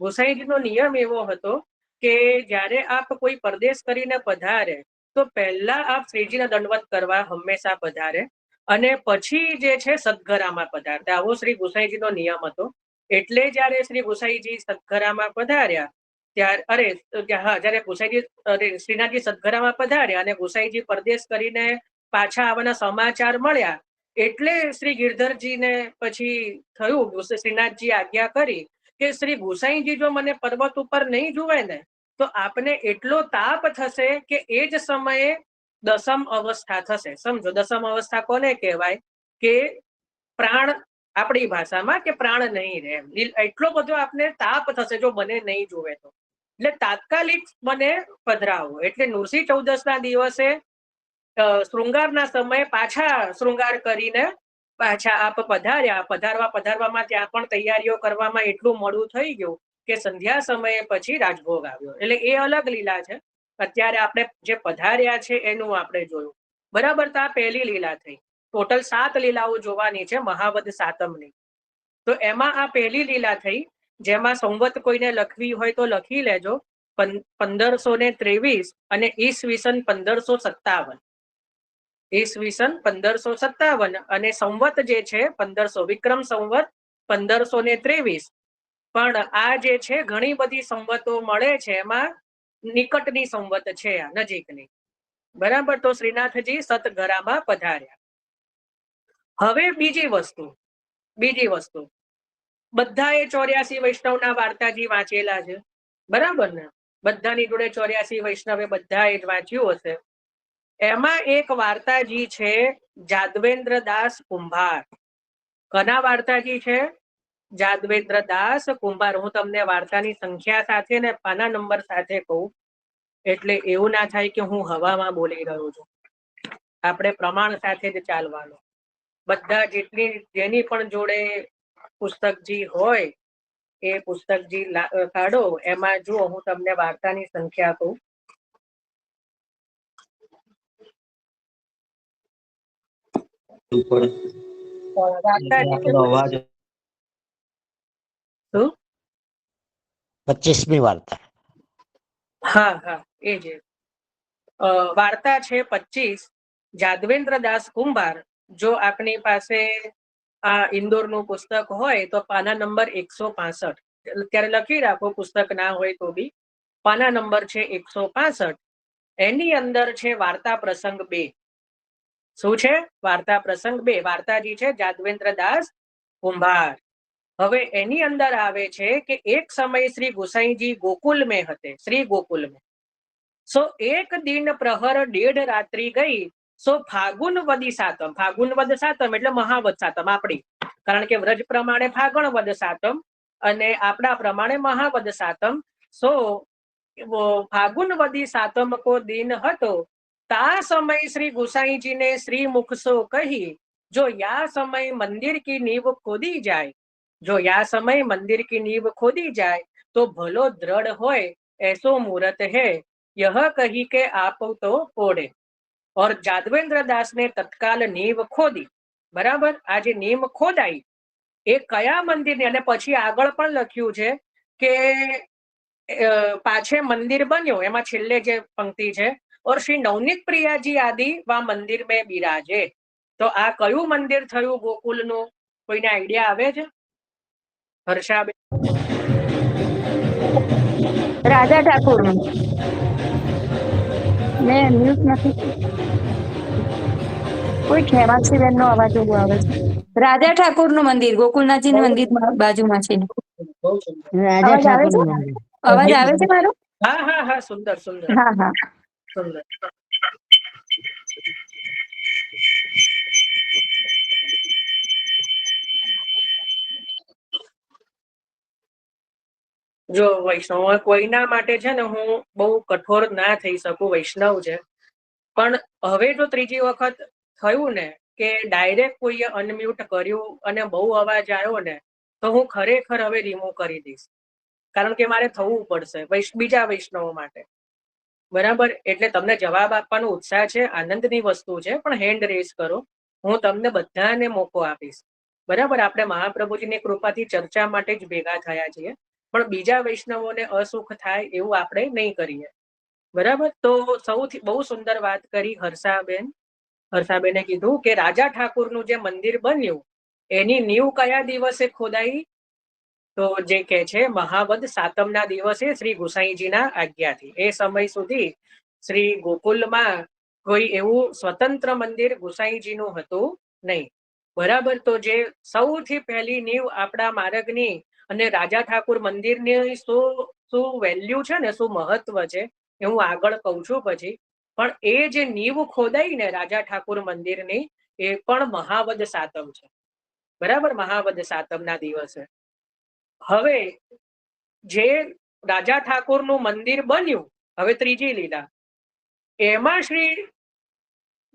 ગુસાઈજીનો નિયમ એવો હતો કે જ્યારે આપ કોઈ પરદેશ કરીને પધારે તો પહેલા આપ શ્રીજીને દંડવત કરવા હંમેશા પધારે અને પછી જે છે સદગરામાં પધારતા. આવો શ્રી ગુસાઈજીનો નિયમ હતો. એટલે જયારે શ્રી ગુસાઈજી સદગરામાં પધાર્યા જયારે ગુસાઈજી શ્રીનાથજી સદગરામાં પધાર્યા અને ગુસાઈજી પરદેશ કરીને પાછા આવવાના સમાચાર મળ્યા એટલે શ્રી ગિરધરજીને પછી થયું, શ્રીનાથજી આજ્ઞા કરી કે શ્રી ગુસાઈજી જો મને પર્વત ઉપર નહીં જુએ ને તો આપને એટલો તાપ થશે કે એ જ સમયે દસમ અવસ્થા થશે. સમજો, દસમ અવસ્થા કોને કહેવાય? કે પ્રાણ, આપણી ભાષામાં કે પ્રાણ નહીં રહે. એટલો બધો આપને તાપ થશે જો મને નહીં જુએ તો. એટલે તાત્કાલિક મને પધરાવો. એટલે નૃસિંહ ચૌદસ ના દિવસે શૃંગારના સમયે પાછા શૃંગાર કરીને પાછા આપ પધાર્યા. પધારવામાં ત્યાં પણ તૈયારીઓ કરવામાં એટલું મોડું થઈ ગયું કે સંધ્યા સમયે પછી રાજભોગ આવ્યો. એટલે એ અલગ લીલા છે. અત્યારે આપણે જે પધાર્યા છે એનું આપણે જોયું, બરાબર. તો આ પહેલી લીલા થઈ. ટોટલ 7 લીલાઓ જોવાની છે મહાવદ સાતમની. તો એમાં આ પહેલી લીલા થઈ, જેમાં સંવત કોઈને લખવી હોય તો લખી લેજો. 1523 અને ઈસવીસન 1557. ઈસવીસન 1557 અને સંવત જે છે 1500, વિક્રમ સંવત 1523. પણ આ જે છે ઘણી બધી સંવતો મળે છે, એમાં નિકટની સંવત છે, આ નજીકની, બરાબર. તો શ્રીનાથજી સતગરામાં પધાર્યા. હવે બીજી વસ્તુ, બધાએ 84 વૈષ્ણવના વાર્તાજી વાંચેલા છે, બરાબર ને? બધાની જોડે 84 વૈષ્ણવે બધાએ જ વાંચ્યું હશે. એમાં એક વાર્તાજી છે જાદવેન્દ્રદાસ કુંભાર. કના વાર્તાજી છે? જાદવેન્દ્રદાસ કુંભાર. હું તમને વાર્તાની સંખ્યા સાથે ને પાના નંબર સાથે કહું, એટલે એવું ના થાય કે હું હવામાં બોલી રહ્યો છું. આપણે પ્રમાણ સાથે જ ચાલવાનું. બધા જેની પણ જોડે પુસ્તકજી હોય એ પુસ્તકજી કાઢો. એમાં જુઓ, હું તમને વાર્તાની સંખ્યા કહું. અવાજ 25મી વાર્તા. હા, એ જે વાર્તા છે 25, જાદવેન્દ્રદાસ કુંભાર. જો આપની પાસે આ ઇન્દોરનું પુસ્તક હોય તો પાના નંબર 165. અત્યારે લખી રાખો, પુસ્તક ના હોય તો બી. પાના નંબર છે 165. એની અંદર છે વાર્તા પ્રસંગ 2. શું છે? વાર્તા પ્રસંગ 2. વાર્તાજી છે જાદવેન્દ્રદાસ કુંભાર. હવે એની અંદર આવે છે કે એક સમય શ્રી ગુસાઈજી ગોકુલ में હતે. શ્રી ગોકુલ में સો એક દિન પ્રહર 1.5 રાત્રિ ગઈ. સો ફાગુન વદી સાતમ. ફાગુન વદ સાતમ એટલે મહાવદ સાતમ આપણી, કારણ કે વ્રજ પ્રમાણે ફાગણ વદ સાતમ અને આપણા પ્રમાણે મહાવદ સાતમ. સો ફાગુન વદી સાતમ કો દિન હતો. તા સમય શ્રી ગુસાईजी ने श्री मुख सो कही, जो या समय मंदिर की नींव खोदी जाए, जो या समय मंदिर की नींव खोदी जाए तो भलो दृढ़ होय ऐसो मुहूर्त है, यह कही के आप तो पोड़े. और जादवेंद्र दास ने तत्काल नींव खोदी. बराबर. आज नींव खोदाई એ કયા મંદિરની, અને પછી આગળ પણ લખ્યું છે કે પાછે મંદિર બન્યો, એમાં છેલ્લે જે પંક્તિ છે, और श्री नवनीत प्रियाजी आदि वा मंदिर में बिराजे. तो आ कયું મંદિર થયું ગોકુલનું? કોઈને આઈડિયા આવે છે? હર્ષાબેન? રાજા ઠાકોરનું. મેં મ્યુટ નથી. કોઈ ખેમાક્ષી બેન નો અવાજ એવો આવે છે. રાજા ઠાકોરનું મંદિર, ગોકુલનાથજીનું મંદિર બાજુમાં છે. બહુ સુંદર. રાજા અવાજ આવે છે? ઠાકોરનું મંદિર. અવાજ આવે છે મારો? હા, સુંદર સુંદર હા. સુંદર. જો વૈષ્ણવ કોઈના માટે છે ને, હું બહુ કઠોર ના થઈ શકું, વૈષ્ણવ છે, પણ હવે જો ત્રીજી વખત થયું ને કે ડાયરેક્ટ કોઈએ અનમ્યુટ કર્યું અને બહુ અવાજ આવ્યો ને, તો હું ખરેખર હવે રિમૂવ કરી દઈશ, કારણ કે મારે થવું પડશે બીજા વૈષ્ણવો માટે. બરાબર. એટલે તમને જવાબ આપવાનો ઉત્સાહ છે, આનંદની વસ્તુ છે, પણ હેન્ડ રેઝ કરો, હું તમને બધાને મોકો આપીશ. બરાબર. આપણે મહાપ્રભુજીની કૃપાથી ચર્ચા માટે જ ભેગા થયા છીએ, પણ બીજા વૈષ્ણવોને અસુખ થાય એવું આપણે નહીં કરીએ. બરાબર. તો સૌથી બહુ સુંદર વાત કરી હર્ષાબેને કીધું કે રાજા ઠાકુરનું જે મંદિર બન્યું એની નીવ કયા દિવસે ખોદાઈ? તો જે કે છે મહાવદ સાતમના દિવસે શ્રી ગુસાઈજીના આજ્ઞાથી. એ સમય સુધી શ્રી ગોકુલમાં કોઈ એવું સ્વતંત્ર મંદિર ગુસાઈજીનું હતું નહીં. બરાબર. તો જે સૌથી પહેલી નીવ આપણા માર્ગની અને રાજા ઠાકુર મંદિરની શું વેલ્યુ છે ને, શું મહત્વ છે એ હું આગળ કહું છું પછી. પણ એ જે નીવ ખોદાઈ ને રાજા ઠાકુર મંદિરની, એ પણ મહાવદ સાતમ છે. બરાબર, મહાવદ સાતમના દિવસે. હવે જે રાજા ઠાકુરનું મંદિર બન્યું, હવે ત્રીજી લીલા, એમાં શ્રી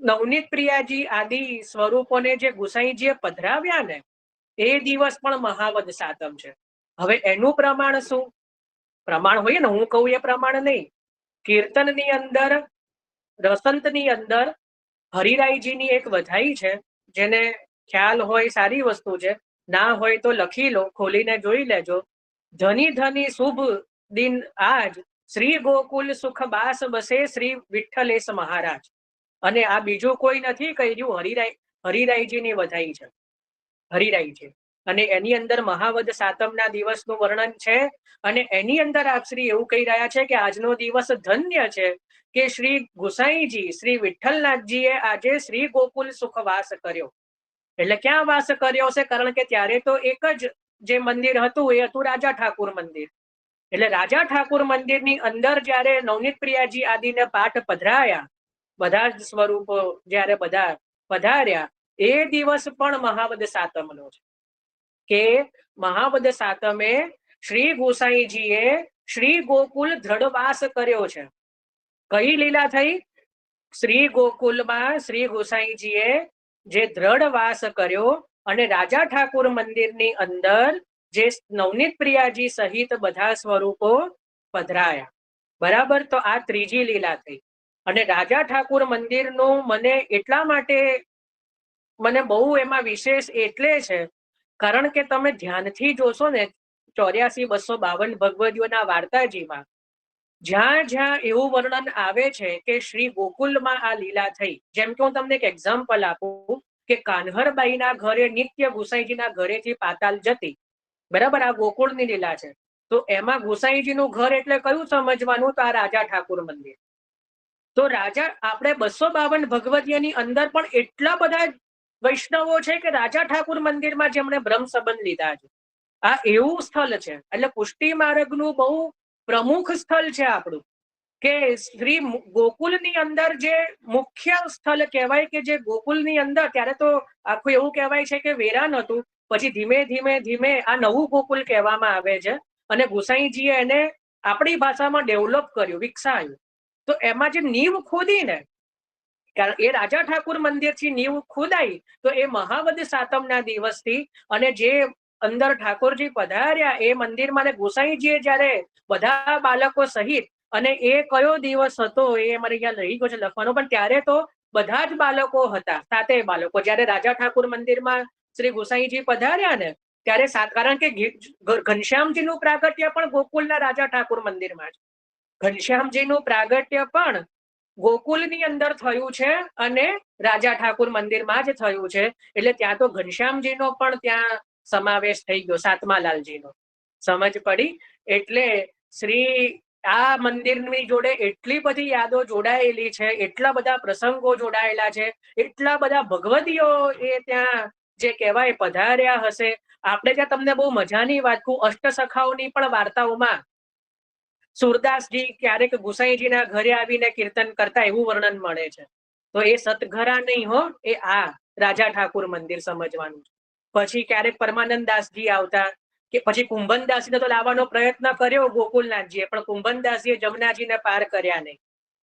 નવનીત પ્રિયાજી આદિ સ્વરૂપોને જે ગુસાઈજીએ પધરાવ્યા ને, એ દિવસ પણ મહાવદ સાતમ છે. હવે એનું પ્રમાણ શું? પ્રમાણ હોય ને, હું કહું એ પ્રમાણ નહીં. કીર્તનની અંદર, રસંતની અંદર હરિરાયજીની એક વધાઈ છે, જેને ખ્યાલ હોય સારી વસ્તુ છે, ના હોય તો લખી લો, ખોલીને જોઈ લેજો. ધની ધની શુભ દિન આજ, શ્રી ગોકુલ સુખ બાસ બસે શ્રી વિઠ્ઠલેશ મહારાજ. અને આ બીજું કોઈ નથી કહ્યું, હરિરાયજીની વધાઈ છે, હરિરાયજી. અને એની અંદર મહાવદ સાતમના દિવસનું વર્ણન છે. અને એની અંદર આપ શ્રી એવું કહી રહ્યા છે કે આજનો દિવસ ધન્ય છે કે શ્રી ગુસાઈજી શ્રી વિઠ્ઠલનાથજીએ આજે શ્રી ગોકુલ સુખ વાસ કર્યો. એટલે ક્યાં વાસ કર્યો છે? કારણ કે ત્યારે તો એક જ જે મંદિર હતું એ હતું રાજા ઠાકુર મંદિર. એટલે રાજા ઠાકુર મંદિરની અંદર જયારે નવનીત પ્રિયાજી આદિને પાઠ પધરાયા, બધા જ સ્વરૂપો જયારે બધા પધાર્યા, એ દિવસ પણ મહાવદ સાતમનો છે. કે મહાવદ સાતમે શ્રી ગોસાઈજીએ શ્રી ગોકુલ દ્રઢવાસ કર્યો છે. કઈ લીલા થઈ? શ્રી ગોકુલમાં શ્રી ગોસાઈજીએ જે દ્રઢ વાસ કર્યો અને રાજા ઠાકુર મંદિરની અંદર જે નવનીત પ્રિયાજી સહિત બધા સ્વરૂપો પધરાયા. બરાબર. તો આ ત્રીજી લીલા થઈ. અને રાજા ઠાકુર મંદિરનું મને એટલા માટે મને બહુ એમાં વિશેષ એટલે છે કારણ કે તમે ધ્યાનથી જોશો ને 84-252 ભગવદીઓના વાર્તાજીમાં જ્યાં જ્યાં એવું વર્ણન આવે છે કે શ્રી ગોકુલમાં આ લીલા થઈ, જેમ કે હું તમને એક એક્ઝામ્પલ આપું કે કાન્હરબાઈના ઘરે નિત્ય ગુસાઈજીના ઘરેથી પાતાલ જતી, બરાબર, આ ગોકુળની લીલા છે. તો એમાં ગુસાઈજીનું ઘર એટલે કયું સમજવાનું? તો આ રાજા ઠાકુર મંદિર. તો રાજા આપણે 252 ભગવદીયની અંદર પણ એટલા બધા વૈષ્ણવો છે કે રાજા ઠાકુર મંદિરમાં જેમણે બ્રહ્મ સંબંધ લીધા છે. આ એવું સ્થળ છે. એટલે પુષ્ટિ માર્ગનું બહુ પ્રમુખ સ્થળ છે આપણું, કે શ્રી ગોકુલની અંદર જે મુખ્ય સ્થળ કહેવાય કે જે ગોકુલની અંદર ત્યારે તો આખું એવું કહેવાય છે કે વેરાન હતું, પછી ધીમે ધીમે ધીમે આ નવું ગોકુલ કહેવામાં આવે છે. અને ગુસાઈજીએ એને આપણી ભાષામાં ડેવલપ કર્યું, વિકસાવ્યું. તો એમાં જે નીવ ખોદી ને, કારણ એ રાજા ઠાકુર મંદિરથી નીવ ખોદાઈ, તો એ મહાવદ સાતમના દિવસથી અને જે અંદર ઠાકોરજી પધાર્યા એ મંદિરમાં ગોસાઈજીએ જયારે બધા બાળકો સહિત, અને એ કયો દિવસ હતો એ અમારે અહીંયા રહી ગયો છે લખવાનો, પણ ત્યારે તો બધા જ બાળકો હતા, 7 બાળકો. જયારે રાજા ઠાકુર મંદિરમાં શ્રી ગોસાઈજી પધાર્યા ને ત્યારે કારણ કે ઘનશ્યામજીનું પ્રાગટ્ય પણ ગોકુલના રાજા ઠાકુર મંદિરમાં છે. ઘનશ્યામજીનું પ્રાગટ્ય પણ ગોકુલની અંદર થયું છે અને રાજા ઠાકુર મંદિરમાં જ થયું છે. એટલે ત્યાં તો ઘનશ્યામજીનો પણ ત્યાં સમાવેશ થઈ ગયો, સાતમા લાલજીનો. સમજ પડી? એટલે શ્રી આ મંદિરની જોડે એટલી બધી યાદો જોડાયેલી છે, એટલા બધા પ્રસંગો જોડાયેલા છે, એટલા બધા ભગવદીઓ એ ત્યાં જે કહેવાય પધાર્યા હશે. આપણે ત્યાં તમને બહુ મજાની વાત કહું, અષ્ટસખાઓની પણ વાર્તાઓમાં સુરદાસજી ક્યારેક ગુસાઈજીના ઘરે આવીને કીર્તન કરતા એવું વર્ણન મળે છે. તો એ સતઘરા નહીં હો, એ આ રાજા ઠાકુર મંદિર સમજવાનું. પછી ક્યારેક પરમાનંદદાસજી આવતા, કે પછી કુંભનદાસજીને તો લાવવાનો પ્રયત્ન કર્યો ગોકુલનાથજીએ, પણ કુંભનદાસજીએ જમનાજીને પાર કર્યા નહીં.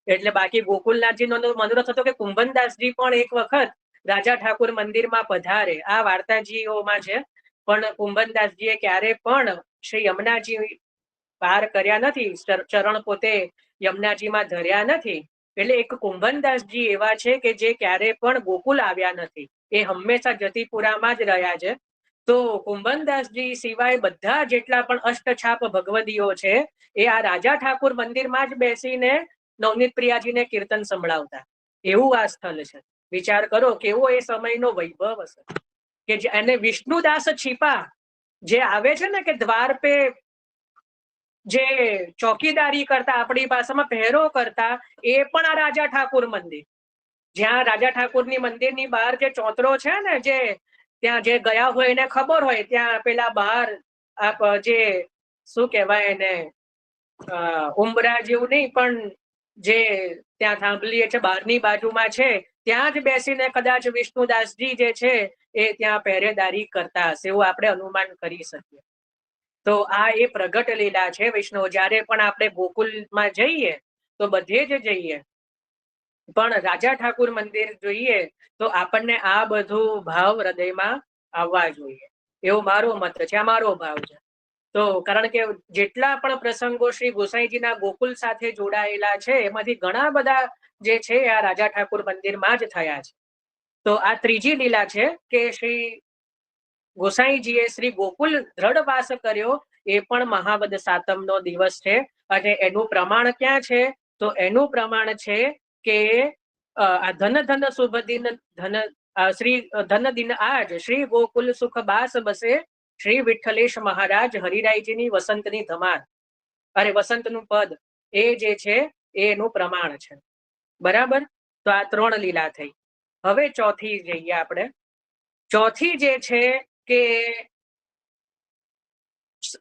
એટલે બાકી ગોકુલનાથજીનો મનોરથ હતો કે કુંભનદાસજી પણ એક વખત રાજા ઠાકુર મંદિરમાં પધારે. આ વાર્તાજીઓમાં છે. પણ કુંભનદાસજીએ ક્યારે પણ શ્રી યમુનાજી પાર કર્યા નથી, ચરણ પોતે યમુનાજીમાં ધર્યા નથી. એટલે એક કુંભનદાસજી એવા છે કે જે ક્યારે પણ ગોકુલ આવ્યા નથી, એ હંમેશા જતીપુરામાં જ રહ્યા છે. તો કુંભનદાસજી સિવાય બધા જેટલા પણ અષ્ટછાપ ભગવદીઓ છે એ આ રાજા ઠાકુર મંદિરમાં જ બેસીને નવનીત પ્રિયાજીને કીર્તન સંભળાવતા. એવું આ સ્થળ છે. વિચાર કરો કેવો એ સમયનો વૈભવ હશે. કે એને વિષ્ણુદાસ છીપા જે આવે છે ને કે દ્વાર પે જે ચોકીદારી કરતા, આપણી ભાષામાં પહેરો કરતા, એ પણ આ રાજા ઠાકુર મંદિર, જ્યાં રાજા ઠાકુરની મંદિરની બહાર જે ચોતરો છે ને, જે ત્યાં જે ગયા હોય એને ખબર હોય ત્યાં પેલા બહાર આપ જે શું કહેવાય એને ઉંબરા જેવું નહીં પણ જે ત્યાં થાંભલીએ છે બહારની બાજુમાં છે ત્યાં જ બેસીને કદાચ વિષ્ણુદાસજી જે છે એ ત્યાં પહેરેદારી કરતા હશે એવું આપણે અનુમાન કરી શકીએ. તો આ એ પ્રગટ લીલા છે વૈષ્ણવ. જ્યારે પણ આપણે ગોકુલમાં જઈએ તો બધે જ જઈએ પણ રાજા ઠાકુર મંદિર જોઈએ તો આપણને આ બધું ભાવ હૃદયમાં આવવા જોઈએ એવો મારો મત છે, આ મારો ભાવ છે. તો કારણ કે જેટલા પણ પ્રસંગો શ્રી ગોસાઈજીના ગોકુલ સાથે જોડાયેલા છે એમાંથી ઘણા બધા જે છે આ રાજા ઠાકુર મંદિરમાં જ થયા છે. તો આ ત્રીજી લીલા છે કે શ્રી ગોસાઈજીએ શ્રી ગોકુલ દ્રઢ વાસ કર્યો એ પણ મહાવદ સાતમનો દિવસ છે. અને એનું પ્રમાણ ક્યાં છે? તો એનું પ્રમાણ છે કે આ ધન ધન શુભ દિન ધન શ્રી ધન દિન આજ શ્રી ગોકુલ સુખ બાસ બસે શ્રી વિઠ્ઠલેશ મહારાજ હરિરાયજીની વસંતની ધમાર. અરે વસંતનું પદ એ જે છે એનું પ્રમાણ છે. બરાબર. તો આ 3 લીલા થઈ. હવે ચોથી જઈએ આપણે. ચોથી જે છે કે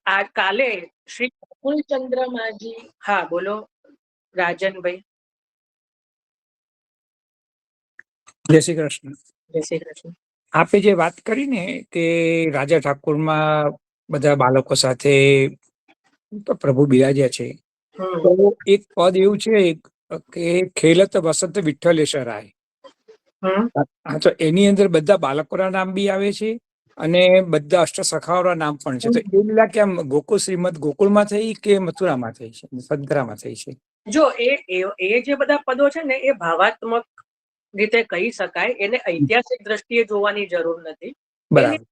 આ કાલે શ્રી ગોકુલચંદ્રમાજી. હા બોલો રાજનભાઈ. જય શ્રી કૃષ્ણ. જય શ્રી કૃષ્ણ. આપે જે વાત કરી ને કે રાજા ઠાકોરમાં બધા બાળકો સાથે પ્રભુ બિરાજ્યા છે, તો એક પદ એવું છે કે ખેલત વસંત વિઠ્ઠલેશ્વરાય. હા, તો એની અંદર બધા બાળકોના નામ બી આવે છે અને બધા અષ્ટસખાઓના નામ પણ છે. તો એ લીલા કેમ ગોકુળ શ્રીમદ ગોકુળમાં થઈ કે મથુરામાં થઈ છે, સદગરામાં થઈ છે? જો એ જે બધા પદો છે ને એ ભાવાત્મક રીતે કહી શકાય, એને ઐતિહાસિક દ્રષ્ટિએ જોવાની જરૂર નથી. બરાબર.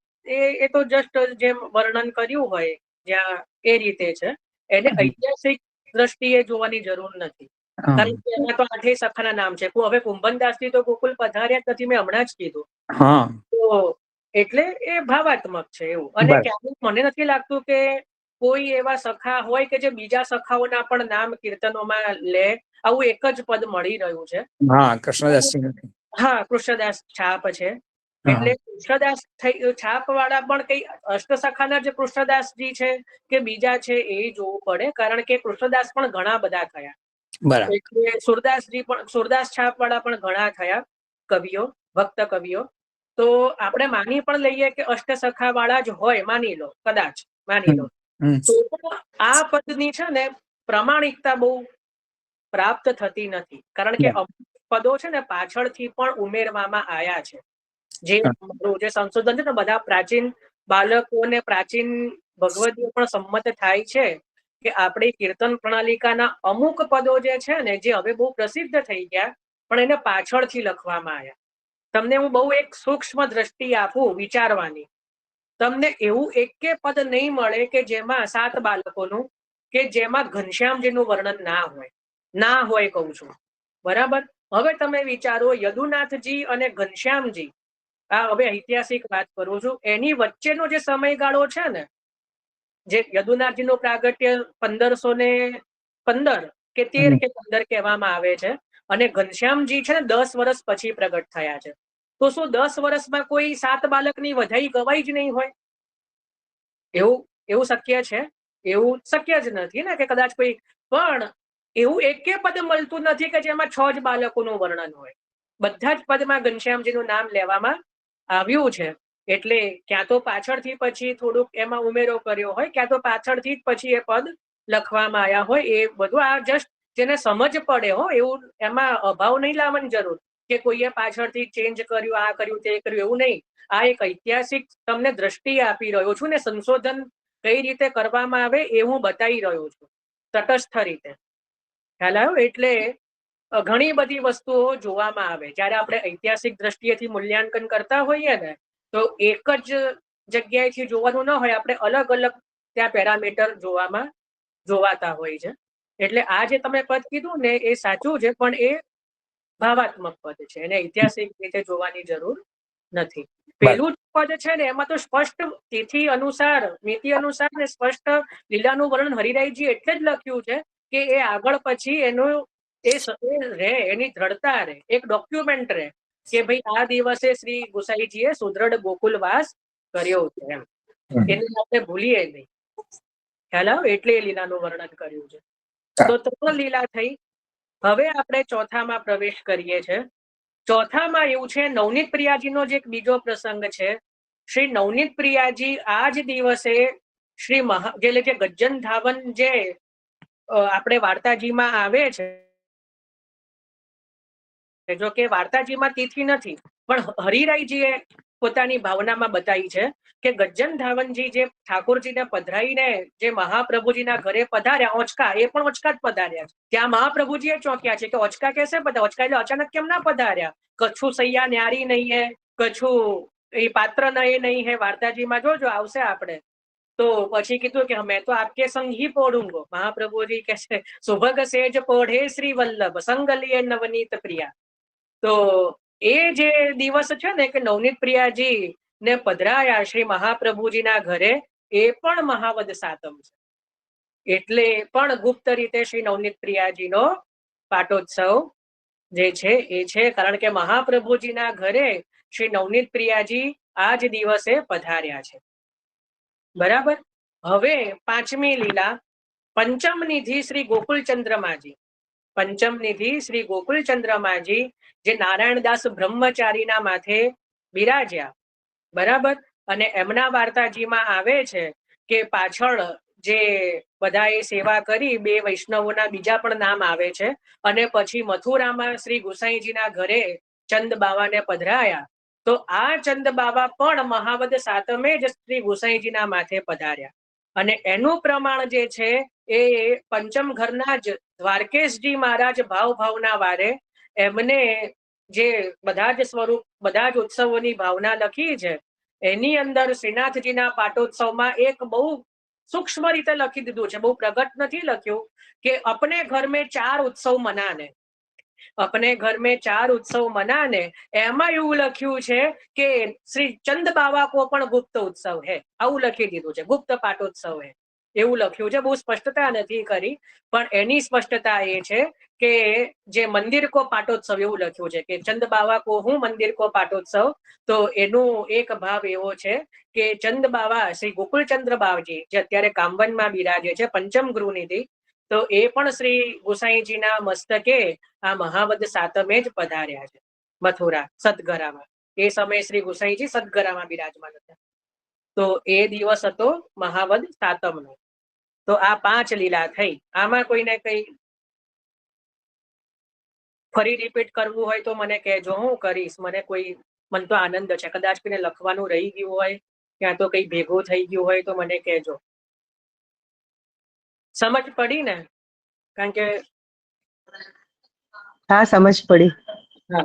એ તો જસ્ટ જેમ વર્ણન કર્યું હોય જ્યાં એ રીતે છે, એને ઐતિહાસિક દ્રષ્ટિએ જોવાની જરૂર નથી. કારણ કે એમાં તો 8 સખાના નામ છે. હવે કુંભનદાસજી તો ગોકુલ પધાર્યા જ નથી, મેં હમણાં જ કીધું. તો એટલે એ ભાવાત્મક છે એવું. અને ક્યારેક મને નથી લાગતું કે કોઈ એવા સખા હોય કે જે બીજા સખાઓના પણ નામ કીર્તનોમાં લે. આવું એક જ પદ મળી રહ્યું છે. હા, કૃષ્ણદાસ. હા, કૃષ્ણદાસ છાપ છે. એટલે કૃષ્ણદાસ છાપ વાળા પણ કઈ અષ્ટસખાના જે કૃષ્ણદાસજી છે કે બીજા છે એ જોવું પડે. કારણ કે કૃષ્ણદાસ પણ ઘણા બધા થયા. એટલે સુરદાસજી પણ, સુરદાસ છાપ વાળા પણ ઘણા થયા કવિઓ, ભક્ત કવિઓ. તો આપણે માની પણ લઈએ કે અષ્ટસખા વાળા જ હોય, માની લો, કદાચ માની લો. તો આ પદની છે ને પ્રમાણિકતા બહુ પ્રાપ્ત થતી નથી. કારણ કે અમુક પદો છે ને પાછળથી પણ ઉમેરવામાં આવ્યા છે. જે સંશોધન છે ને બધા પ્રાચીન બાળકોને પ્રાચીન ભગવદીઓ પણ સંમત થાય છે કે આપણી કીર્તન પ્રણાલિકાના અમુક પદો જે છે ને જે હવે બહુ પ્રસિદ્ધ થઈ ગયા પણ એને પાછળથી લખવામાં આવ્યા. તમને હું બહુ એક સૂક્ષ્મ દ્રષ્ટિ આપું વિચારવાની. તમને એવું એકે પદ નહીં મળે કે જેમાં 7 બાળકોનું કે જેમાં ઘનશ્યામજીનું વર્ણન ના હોય કહું છું. બરાબર. હવે તમે વિચારો યદુનાથજી અને ઘનશ્યામજી, આ હવે ઐતિહાસિક વાત કરું છું, એની વચ્ચેનો જે સમયગાળો છે ને, જે યદુનાથજીનું પ્રાગટ્ય 1515 કે 13 કે 15 કહેવામાં આવે છે અને ઘનશ્યામજી છે ને 10 વર્ષ પછી પ્રગટ થયા છે. તો શું 10 વર્ષમાં કોઈ 7 બાળકની વધાઈ ગવાઈ જ નહીં હોય? એવું શક્ય છે? એવું શક્ય જ નથી ને કે કદાચ કોઈ પણ એવું એકે પદ મળતું નથી કે જેમાં 6 જ બાળકોનું વર્ણન હોય. બધા જ પદમાં ઘનશ્યામજીનું નામ લેવામાં આવ્યું છે. એટલે ક્યાં તો પાછળથી પછી થોડુંક એમાં ઉમેરો કર્યો હોય, ક્યાં તો પાછળથી જ પછી એ પદ લખવામાં આવ્યા હોય. એ બધું આ જસ્ટ જેને સમજ પડે હો, એવું એમાં અભાવ નહીં લાવવાની જરૂર કે કોઈએ પાછળથી ચેન્જ કર્યું, આ કર્યું, તે કર્યું, એવું નહીં. આ એક ઐતિહાસિક તમને દ્રષ્ટિ આપી રહ્યો છું ને સંશોધન કઈ રીતે કરવામાં આવે એ હું બતાવી રહ્યો છું તટસ્થ રીતે. ખ્યાલ આવ્યો? એટલે ઘણી બધી વસ્તુઓ જોવામાં આવે. જ્યારે આપણે ઐતિહાસિક દ્રષ્ટિએથી મૂલ્યાંકન કરતા હોઈએ ને તો એક જ જગ્યાએથી જોવાનું ન હોય, આપણે અલગ અલગ ત્યાં પેરામીટર જોવાતા હોય છે. એટલે આ જે તમે પદ કીધું ને એ સાચું છે, પણ એ ભાવાત્મક પદ છે, એને ઐતિહાસિક રીતે જોવાની જરૂર નથી. પેલું પદ છે ને એમાં તો સ્પષ્ટ તિથિ અનુસાર, નીતિ અનુસાર ને સ્પષ્ટ લીલાનું વર્ણન હરિરાયજી એટલે જ લખ્યું છે કે એ આગળ પછી એનું એ રહે, એની દ્રઢતા રહે, એક ડોક્યુમેન્ટ રહે. કે ભાઈ આ દિવસે શ્રી ગુસાઈજીએ સુદ્રઢ ગોકુલવાસ કર્યો છે એમ. એને આપણે ભૂલીએ નહીં. ખ્યાલ આવે? એટલે એ લીલાનું વર્ણન કર્યું છે. તો 3 લીલા થઈ. હવે આપણે ચોથામાં પ્રવેશ કરીએ છીએ. ચોથામાં એવું છે, નવનીત પ્રિયાજીનો જે એક બીજો પ્રસંગ છે. શ્રી નવનીત પ્રિયાજી આ જ દિવસે શ્રી એટલે કે ગજ્જન ધાવન જે આપણે વાર્તાજીમાં આવે છે, જો કે વાર્તાજીમાં તિથિ નથી, પણ હરિરાયજીએ પોતાની ભાવનામાં બતાવી છે કે ગજ્જન ધાવનજી જે ઠાકોરજીને પધરાઈને જે મહાપ્રભુજીના ઘરે પધાર્યા, ઓચકા, એ પણ ઓચકા જ પધાર્યા છે. ત્યાં મહાપ્રભુજી એ ચોંક્યા છે કે ઓચકા કેસે પધાર્યા, ઓચકા એટલે અચાનક કેમ ના પધાર્યા? કચ્છું સૈયા ન્યારી નહીં હે, કચ્છું એ પાત્ર નહીં હે, વાર્તાજીમાં જોજો આવશે આપણે. તો પછી કીધું કે મેં તો આપકે સંગ ही પોઢુંગો. મહાપ્રભુજી કે છે સુભગ સેજ પોઢે શ્રી વલ્લભ સંગ લીએ નવનીત પ્રિયા. તો એ જે દિવસ છે ને કે નવનીત પ્રિયાજી ને પધરાયા શ્રી મહાપ્રભુજીના ઘરે, એ પણ મહાવદ સાતમ છે. એટલે પણ ગુપ્ત રીતે શ્રી નવનીત પ્રિયાજીનો પાટોત્સવ જે છે એ છે, કારણ કે મહાપ્રભુજીના ઘરે શ્રી નવનીત પ્રિયાજી આ જ દિવસે પધાર્યા છે. બરાબર. હવે 5મી લીલા, પંચમ નિધિ શ્રી ગોકુલચંદ્રમાજી. પંચમ નિધિ શ્રી ગોકુલચંદ્રમાજી જે નારાયણદાસ બ્રહ્મચારીના માથે બિરાજ્યા. બરાબર. અને એમના વાર્તાજીમાં આવે છે કે પાછળ જે બધાએ સેવા કરી, 2 વૈષ્ણવોના બીજા પણ નામ આવે છે. અને પછી મથુરામાં શ્રી ગુસાઈજીના ઘરે ચંદ બાવાને પધરાયા. તો આ ચંદ બાવા પણ મહાવદ સાતમે જ શ્રી ગુસાઈજીના માથે પધાર્યા. અને એનું પ્રમાણ જે છે એ પંચમ ઘરના જ દ્વારકેશજી મહારાજ ભાવના વારે એમને જે બધા જ સ્વરૂપ, બધા જ ઉત્સવોની ભાવના લખી છે, એની અંદર શ્રીનાથજીના પાટોત્સવમાં એક બહુ સૂક્ષ્મ રીતે લખી દીધું છે, બહુ પ્રગટ નથી લખ્યું, કે અપને ઘર મેં 4 ઉત્સવ મનાને. अपने घर में 4 उत्सव मनाने, એમાં એવું લખ્યું છે કે શ્રી ચંદ બાવા કો પણ ગુપ્ત ઉત્સવ હે, આવું લખી દીધું છે, ગુપ્ત પાટોત્સવ હે એવું લખ્યું છે. બહુ સ્પષ્ટતા નથી કરી, પણ એની સ્પષ્ટતા એ છે કે જે મંદિર કો પાટોત્સવ એવું લખ્યું છે કે ચંદ બાવા કો હું મંદિર કો પાટોત્સવ. તો એનું એક ભાવ એવો છે કે ચંદ બાવા શ્રી ગોકુલચંદ્ર બાવજી જે અત્યારે કામવનમાં બિરાજે છે, પંચમ ગૃહનિધિ, તો એ પણ શ્રી ગુસાઈજીના મસ્તકે આ મહાવદ સાતમે જ પધાર્યા છે મથુરા સદગરામાં. એ સમયે શ્રી ગુસાઈજી સદગરામાં બિરાજમાન હતા. તો એ દિવસ હતો મહાવદ સાતમનો. તો આ 5 લીલા થઈ. આમાં કોઈને કઈ ફરી રિપીટ કરવું હોય તો મને કહેજો, હું કરીશ. મને તો આનંદ છે. કદાચ કોઈને લખવાનું રહી ગયું હોય, ક્યાં તો કઈ ભેગું થઈ ગયું હોય તો મને કહેજો. સમજ પડી ને? કારણ કે હા, સમજ પડી. હા,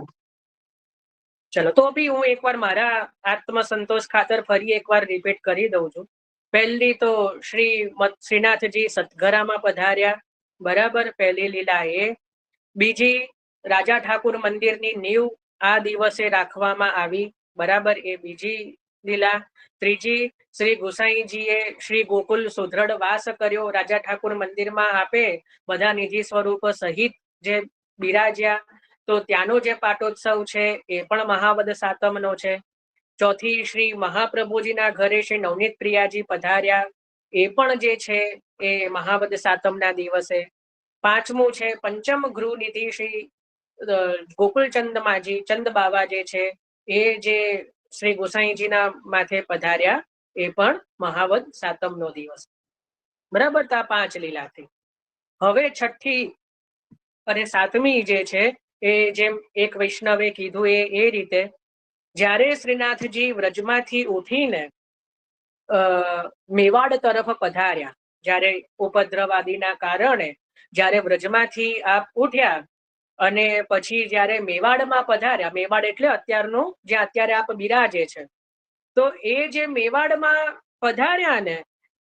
ચલો તો બી હું એકવાર મારા આત્મસંતોષ ખાતર ફરી એકવાર રિપીટ કરી દઉં છું. પહેલી તો શ્રીનાથજી સતગરામાં પધાર્યા. બરાબર, પહેલી લીલા એ. બીજી, રાજા ઠાકુર મંદિરની નીંવ આ દિવસે રાખવામાં આવી. બરાબર, એ બીજી લીલા. ત્રીજી, શ્રી ગુસાઈજીએ શ્રી ગોકુલ સુદ્રઢ વાસ કર્યો. રાજા ઠાકુર મંદિરમાં આપે બધા નિધિ સ્વરૂપ સહિત જે બિરાજ્યા, તો ત્યાંનો જે પાટોત્સવ છે એ પણ મહાવદ સાતમનો છે. ચોથી, શ્રી મહાપ્રભુજીના ઘરે શ્રી નવનીત પ્રિયાજી પધાર્યા, એ પણ જે છે એ મહાવદ સાતમના દિવસે. પાંચમું છે પંચમ ગૃહનિધિ શ્રી ગોકુલચંદમાજી ચંદ બાવા જે છે એ જે શ્રી ગુસાઈજીના માથે પધાર્યા, એ પણ મહાવદ સાતમનો દિવસ. બરાબર, તો આ 5 લીલાથી. હવે છઠ્ઠી અને 7મી જે છે એ જેમ એક વૈષ્ણવે કીધું એ રીતે, જ્યારે શ્રીનાથજી વ્રજમાંથી ઉઠીને મેવાડ તરફ પધાર્યા, જ્યારે ઉપદ્રવાદીના કારણે જ્યારે વ્રજમાંથી આપ ઉઠ્યા અને પછી જ્યારે મેવાડમાં પધાર્યા, મેવાડ એટલે અત્યારનું જ્યાં અત્યારે આપ બિરાજે છે, તો એ જે મેવાડમાં પધાર્યા ને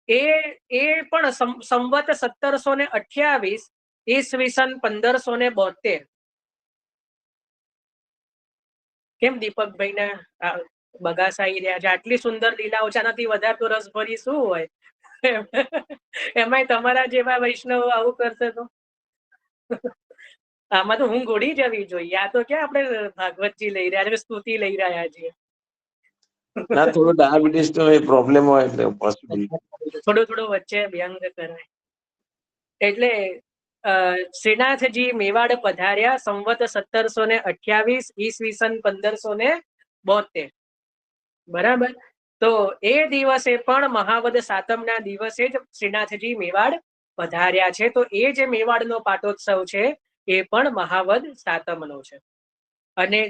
એ પણ સંવત 1728 ઈસવીસન 1572. કેમ દીપકભાઈ ને બગાસાઈ રહ્યા છે? આટલી સુંદર લીલાઓ છે, આનાથી વધારે તો રસભરી શું હોય? એમાંય તમારા જેવા વૈષ્ણવ આવું કરશે તો આમાં તો હું ગોળી જવી જોઈએ. આ તો ક્યાં આપણે ભાગવતજી લઈ રહ્યા છે, સ્તુતિ લઈ રહ્યા છીએ. ના થોડો ડાયાબિટીસ નો પ્રોબ્લેમ હોય એટલે પોસિબલ. થોડું વચ્ચે વ્યંગ કરાય. એટલે શ્રીનાથજી મેવાડ પધાર્યા સંવત 1728 ઈસવીસન 1572. બરાબર. તો એ દિવસે પણ મહાવદ સાતમના દિવસે જ શ્રીનાથજી મેવાડ પધાર્યા છે. તો એ જે મેવાડનો પાટોત્સવ છે એ પણ મહાવદ સાતમનો છે. અને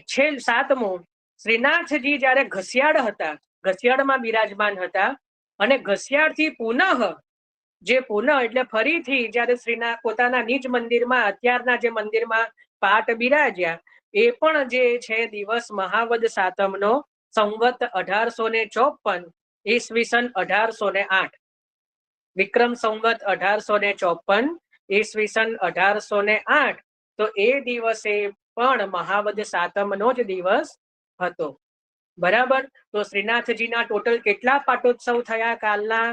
સાતમું, શ્રીનાથજી જયારે ઘસિયાળ હતા, ઘસિયાળમાં બિરાજમાન હતા, અને ઘસિયાળથી પુનઃ એટલે ફરીથી જયારે શ્રીનાથ પોતાના નિજ મંદિરમાં, અત્યારના જે મંદિરમાં પાટ બિરાજ્યા, એ પણ જે છે દિવસ મહાવદ સાતમનો સંવત 1854 ઈસવીસન 1808. વિક્રમ સંવત 1854 ઈસવીસન 1808. તો એ દિવસે પણ મહાવદ સાતમનો જ દિવસ હતો. બરાબર. તો શ્રીનાથજીના ટોટલ કેટલા પાટોત્સવ થયા કાલના?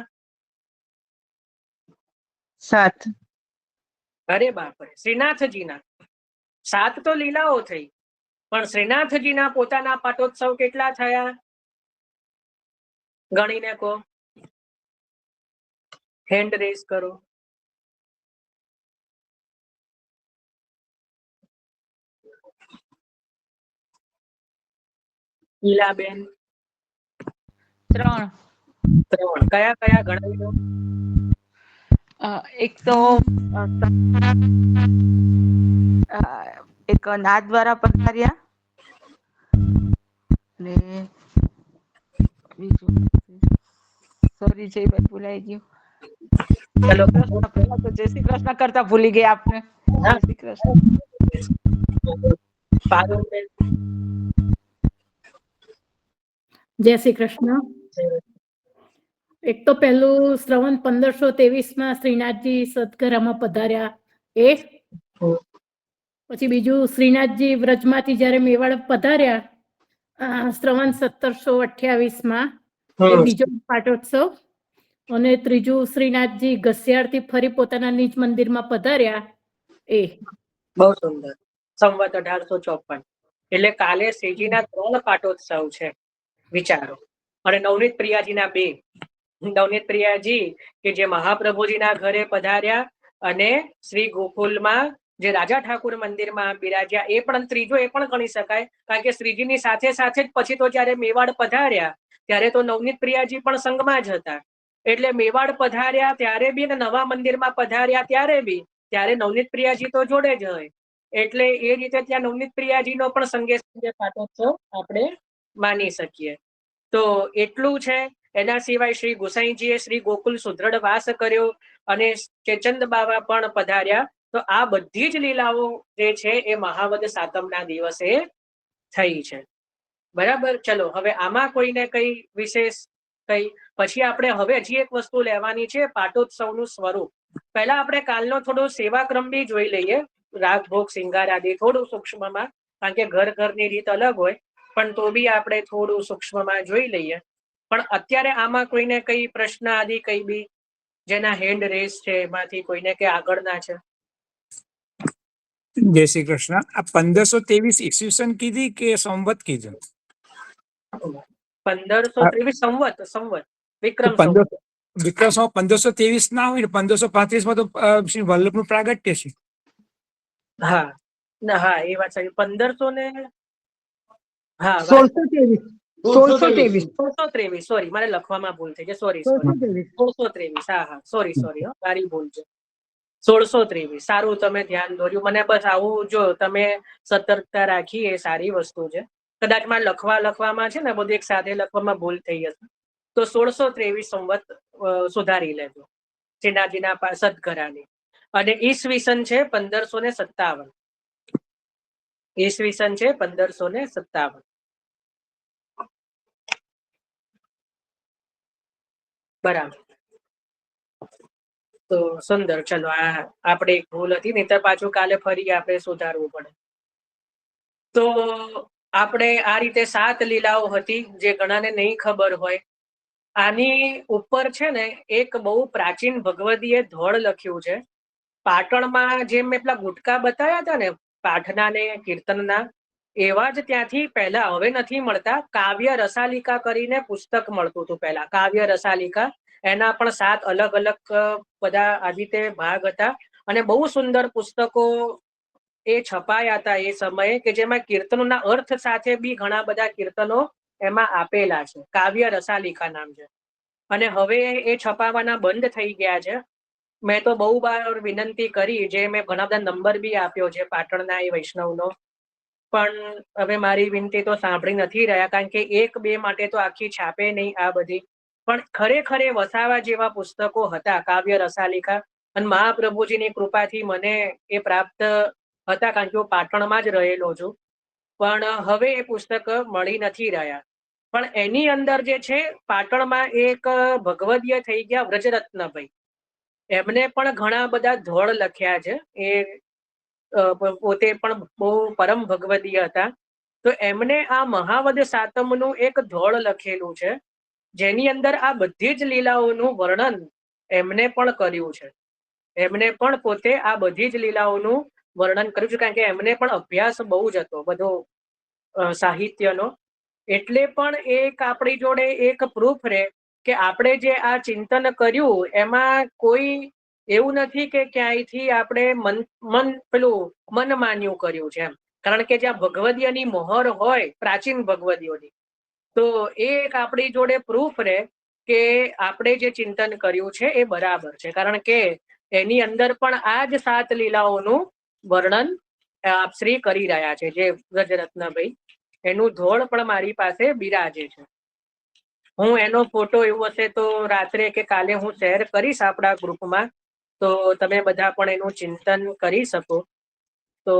7. અરે બાપરે, શ્રીનાથજીના 7 તો લીલાઓ થઈ, પણ શ્રીનાથજીના પોતાના પાટોત્સવ કેટલા થયા ગણીને કહો, હેન્ડ રેઝ કરો. ઈલાબેન? 3. કયા કયા ગણાવી દો? એક તો એક નાથ દ્વારા પધાર્યા, ને બીજું સોરી જય ભાઈ ભૂલાઈ ગયું. ચલો પહેલા તો જય શ્રી કૃષ્ણ કરતા ભૂલી ગયા આપને. જય શ્રી કૃષ્ણ. પારુલબેન? જય શ્રી કૃષ્ણ. એક તો પહેલું શ્રવણ 1523 શ્રીનાથજી સદગરામાં પધાર્યા એ. પછી બીજું શ્રીનાથજી વ્રજમાંથી જયારે મેવાડ પધાર્યા શ્રવણ 1728 એ બીજો પાટોત્સવ. અને ત્રીજું શ્રીનાથજી ઘસિયાળથી ફરી પોતાના નિજ મંદિરમાં પધાર્યા એ. બહુ સુંદર. સંવત 1854. એટલે કાલે શ્રીજીના 3 પાટોત્સવ છે, વિચારો. અને નવનીત પ્રિયાજીના 2. નવનીત પ્રિયાજી કે જે મહાપ્રભુજીના ઘરે પધાર્યા, અને શ્રી ગોકુલમાં જે રાજા ઠાકુર મંદિરમાં બિરાજ્યા, એ પણ ત્રીજો એ પણ ગણી શકાય. કારણ કે શ્રીજીની સાથે સાથે જ પછી તો જયારે મેવાડ પધાર્યા ત્યારે તો નવનીત પ્રિયાજી પણ સંઘમાં જ હતા. એટલે મેવાડ પધાર્યા ત્યારે બી, અને નવા મંદિરમાં પધાર્યા ત્યારે બી, ત્યારે નવનીત પ્રિયાજી તો જોડે જ હોય. એટલે એ રીતે ત્યાં નવનીત પ્રિયાજીનો પણ સંગે સંગે પાટોત્સવ આપણે માની શકીએ. તો એટલું છે. એના સિવાય શ્રી ગુસાઈજીએ શ્રી ગોકુલ સુદ્રઢ વાસ કર્યો, અને ચેચંદ બાવા પણ પધાર્યા. તો આ બધી જ લીલાઓ જે છે એ મહાવદ સાતમના દિવસે થઈ છે. બરાબર. ચલો હવે આમાં કોઈને કઈ વિશેષ કઈ? પછી આપણે હવે હજી એક વસ્તુ લેવાની છે, પાટોત્સવનું સ્વરૂપ. પહેલા આપણે કાલનો થોડો સેવાક્રમ બી જોઈ લઈએ, રાગ ભોગ સિંગાર આદિ થોડું સૂક્ષ્મમાં, કારણ કે ઘરની રીત અલગ હોય, પણ તો બી આપણે થોડું સૂક્ષ્મમાં જોઈ લઈએ. પણ અત્યારે આમાં કોઈને કઈ પ્રશ્ન આદિ કઈ બી જેના હેન્ડ રેસ છે એમાંથી કોઈને કઈ આગળના છે? જય શ્રી કૃષ્ણ. આ 1523 ઈસવીસન કીધી કે સંવત કીધું? 1523 સંવત વિક્રમ સંવત. વિક્રમ સંવત 1523 ના હોય ને, 1535 તો શ્રી વલ્લભનું પ્રાગટ્ય છે. હા હા, એ વાત સાચી. 1500 ને 1623. સોરી, મારે લખવામાં ભૂલ થઈ ગઈ. સોરી 1623. હા સોરી મારી ભૂલ છે. 1623. સારું, તમે ધ્યાન દોર્યું. મને બસ આવું, જો તમે સતર્કતા રાખી એ સારી વસ્તુ છે. કદાચ માં લખવામાં છે ને બધું એક સાથે લખવામાં ભૂલ થઈ હશે. તો 1623 સંવત સુધારી લેજો શ્રીનાથજીના સદગરાની. અને ઈસવીસન છે 1557. ઈસવીસન છે 1557. બરાબર. તો સુંદર. ચલો, આ આપણે એક ભૂલ હતી, નહીં તો પાછું કાલે ફરી આપણે સુધારવું પડે. તો આપણે આ રીતે 7 લીલાઓ હતી, જે ઘણાને નહીં ખબર હોય. આની ઉપર છે ને એક બહુ પ્રાચીન ભગવદીએ ધોળ લખ્યું છે. પાટણમાં જેમ મેં પેલા ગુટકા બતાવ્યા હતા ને, પાઠના ને કીર્તનના, એવા જ ત્યાંથી પહેલા, હવે નથી મળતા, કાવ્ય રસાલિકા કરીને પુસ્તક મળતું હતું પહેલા, કાવ્ય રસાલિકા. એના પણ 7 અલગ અલગ બધા આવી રીતે ભાગ હતા અને બહુ સુંદર પુસ્તકો એ છપાયા હતા એ સમયે, કે જેમાં કીર્તનોના અર્થ સાથે બી ઘણા બધા કીર્તનો એમાં આપેલા છે. કાવ્ય રસાલિકા નામ છે. અને હવે એ છપાવાના બંધ થઈ ગયા છે. મેં તો બહુ વાર વિનંતી કરી, જે મેં ઘણા બધા નંબર બી આપ્યો છે પાટણના એ વૈષ્ણવનો, પણ હવે મારી વિનંતી તો સાંભળી નથી રહ્યા, કારણ કે 1-2 માટે તો આખી છાપે નહીં આ બધી. પણ ખરેખર એ વસાવા જેવા પુસ્તકો હતા કાવ્ય રસાલિકા, અને મહાપ્રભુજીની કૃપાથી મને એ પ્રાપ્ત હતા, કારણ કે હું પાટણમાં જ રહેલો છું. પણ હવે એ પુસ્તક મળી નથી રહ્યા. પણ એની અંદર જે છે, પાટણમાં એક ભગવદીય થઈ ગયા વ્રજરત્નભાઈ, એમને પણ ઘણા બધા ધોળ લખ્યા છે. એ પોતે પણ બહુ પરમ ભગવદીય હતા. તો એમને આ મહાવદ સાતમનું એક ધોળ લખેલું છે, જેની અંદર આ બધી જ લીલાઓનું વર્ણન એમને પણ કર્યું છે. એમને પણ પોતે આ બધી જ લીલાઓનું વર્ણન કર્યું છે, કારણ કે એમને પણ અભ્યાસ બહુ જ હતો બધો સાહિત્યનો. એટલે પણ એક આપણી જોડે એક પ્રૂફ રહે કે આપણે જે આ ચિંતન કર્યું એમાં કોઈ એવું નથી કે ક્યાંયથી આપણે મન માન્યું કર્યું છે એમ. કારણ કે જ્યાં ભગવદીયની મોહર હોય, પ્રાચીન ભગવદીઓની, તો એ એક આપણી જોડે પ્રૂફ રહે કે આપણે જે ચિંતન કર્યું છે એ બરાબર છે. કારણ કે એની અંદર પણ આ જ 7 લીલાઓનું વર્ણન આપ શ્રી કરી રહ્યા છે, જે વ્રજરત્નભાઈ. એનું ધોળ પણ મારી પાસે બિરાજે છે. હું એનો ફોટો એવું હશે તો રાત્રે કે કાલે હું શેર કરીશ આપણા ગ્રુપમાં, તો તમે બધા પણ એનું ચિંતન કરી શકો. તો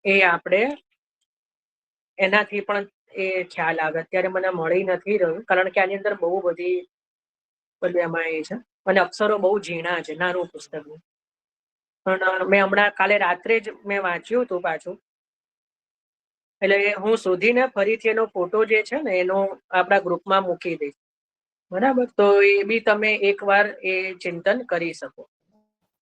એ આપણે એનાથી પણ એ ખ્યાલ આવે. અત્યારે મને મળી નથી રહ્યું, કારણ કે આની અંદર બહુ બધી એમાં એ છે, અને અક્ષરો બહુ ઝીણા છે, નાનું પુસ્તક. પણ મેં હમણાં કાલે રાત્રે જ મેં વાંચ્યું હતું પાછું, એટલે હું શોધીને ફરીથી એનો ફોટો જે છે ને એનો આપણા ગ્રુપમાં મૂકી દઈશ. બરાબર? તો એ બી તમે એકવાર એ ચિંતન કરી શકો.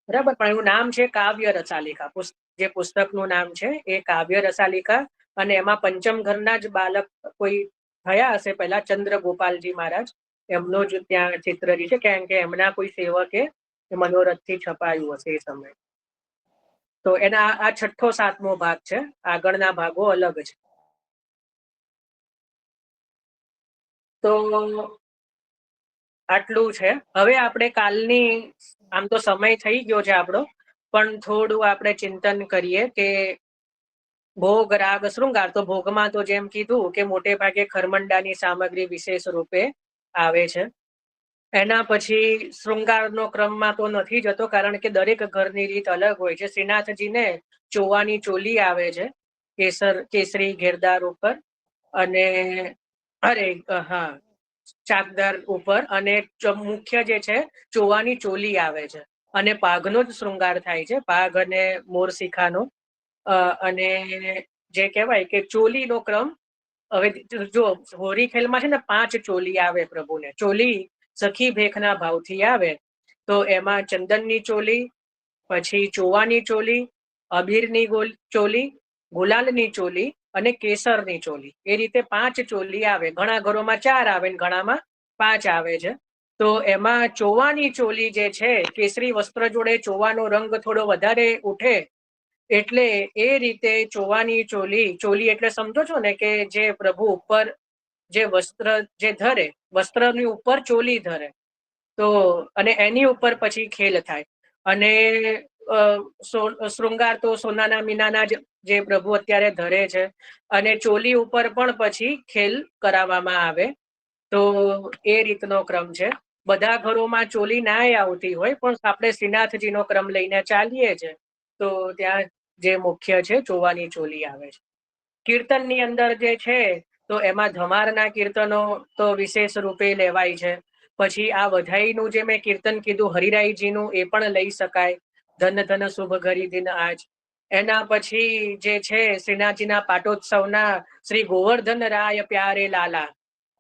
બરાબર? પણ એનું નામ છે કાવ્ય રસાલિકા. જે પુસ્તકનું નામ છે એ કાવ્ય રસાલિકા. અને એમાં પંચમ ઘરના જ બાલક કોઈ થયા હશે પહેલા, ચંદ્ર ગોપાલજી મહારાજ, એમનો જ ત્યાં ચિત્ર છે, કારણ કે એમના કોઈ સેવકે મનોરથથી છપાયું હશે એ સમય. તો એના આ 6ઠ્ઠો 7મો ભાગ છે, આગળના ભાગો અલગ છે. તો આટલું છે. હવે આપણે કાલની, આમ તો સમય થઈ ગયો છે આપણો, પણ થોડું આપણે ચિંતન કરીએ કે ભોગ રાગ શૃંગાર. તો ભોગમાં તો જેમ કીધું કે મોટે ભાગે ખરમંડાની સામગ્રી વિશેષ રૂપે આવે છે. એના પછી શૃંગારનો ક્રમમાં તો નથી જતો, કારણ કે દરેક ઘરની રીત અલગ હોય છે. શ્રીનાથજીને ચોવાની ચોલી આવે છે કેસરી ઘેરદાર ઉપર, અને ચાકદાર ઉપર, અને મુખ્ય જે છે ચોવાની ચોલી આવે છે. અને પાઘનો જ શૃંગાર થાય છે, પાઘ અને મોરશિખાનો. અને જે કહેવાય કે ચોલીનો ક્રમ, હવે જો હોરી ખેલમાં છે ને 5 ચોલી આવે પ્રભુને. ચોલી સખી ભેખના ભાવથી આવે, તો એમાં ચંદનની ચોલી, પછી ચોવાની ચોલી, અબીરની ચોલી, ગુલાલની ચોલી અને કેસરની ચોલી. એ રીતે 5 ચોલી આવે. ઘણા ઘરોમાં 4 આવે, ઘણામાં 5 આવે છે. તો એમાં ચોવાની ચોલી જે છે, કેસરી વસ્ત્ર જોડે ચોવાનો રંગ થોડો વધારે ઉઠે, એટલે એ રીતે ચોવાની ચોલી એટલે સમજો છો ને કે જે પ્રભુ ઉપર જે વસ્ત્ર જે ધરે, વસ્ત્રની ઉપર ચોલી ધરે, તો અને એની ઉપર પછી ખેલ થાય. અને શૃંગાર તો સોનાના મીનાના જે પ્રભુ અત્યારે ધરે છે, અને ચોલી ઉપર પણ પછી ખેલ કરાવવામાં આવે. તો એ રીતનો ક્રમ છે. બધા ઘરોમાં ચોલી ના આવતી હોય, પણ આપણે શ્રીનાથજીનો ક્રમ લઈને ચાલીએ છીએ, તો ત્યાં જે મુખ્ય છે ચોવાની ચોલી આવે છે. કીર્તનની અંદર જે છે, તો એમાં ધમારના કીર્તનો તો વિશેષ રૂપે લેવાય છે. પછી આ વધાઈનું જે મેં કીર્તન કીધું હરિરાયજીનું, એ પણ લઈ શકાય, ધન ધન શુભ ઘરી દિન આજ. એના પછી જે છે શ્રીનાથજીના પાટોત્સવના શ્રી ગોવર્ધન રાય પ્યારે લાલા,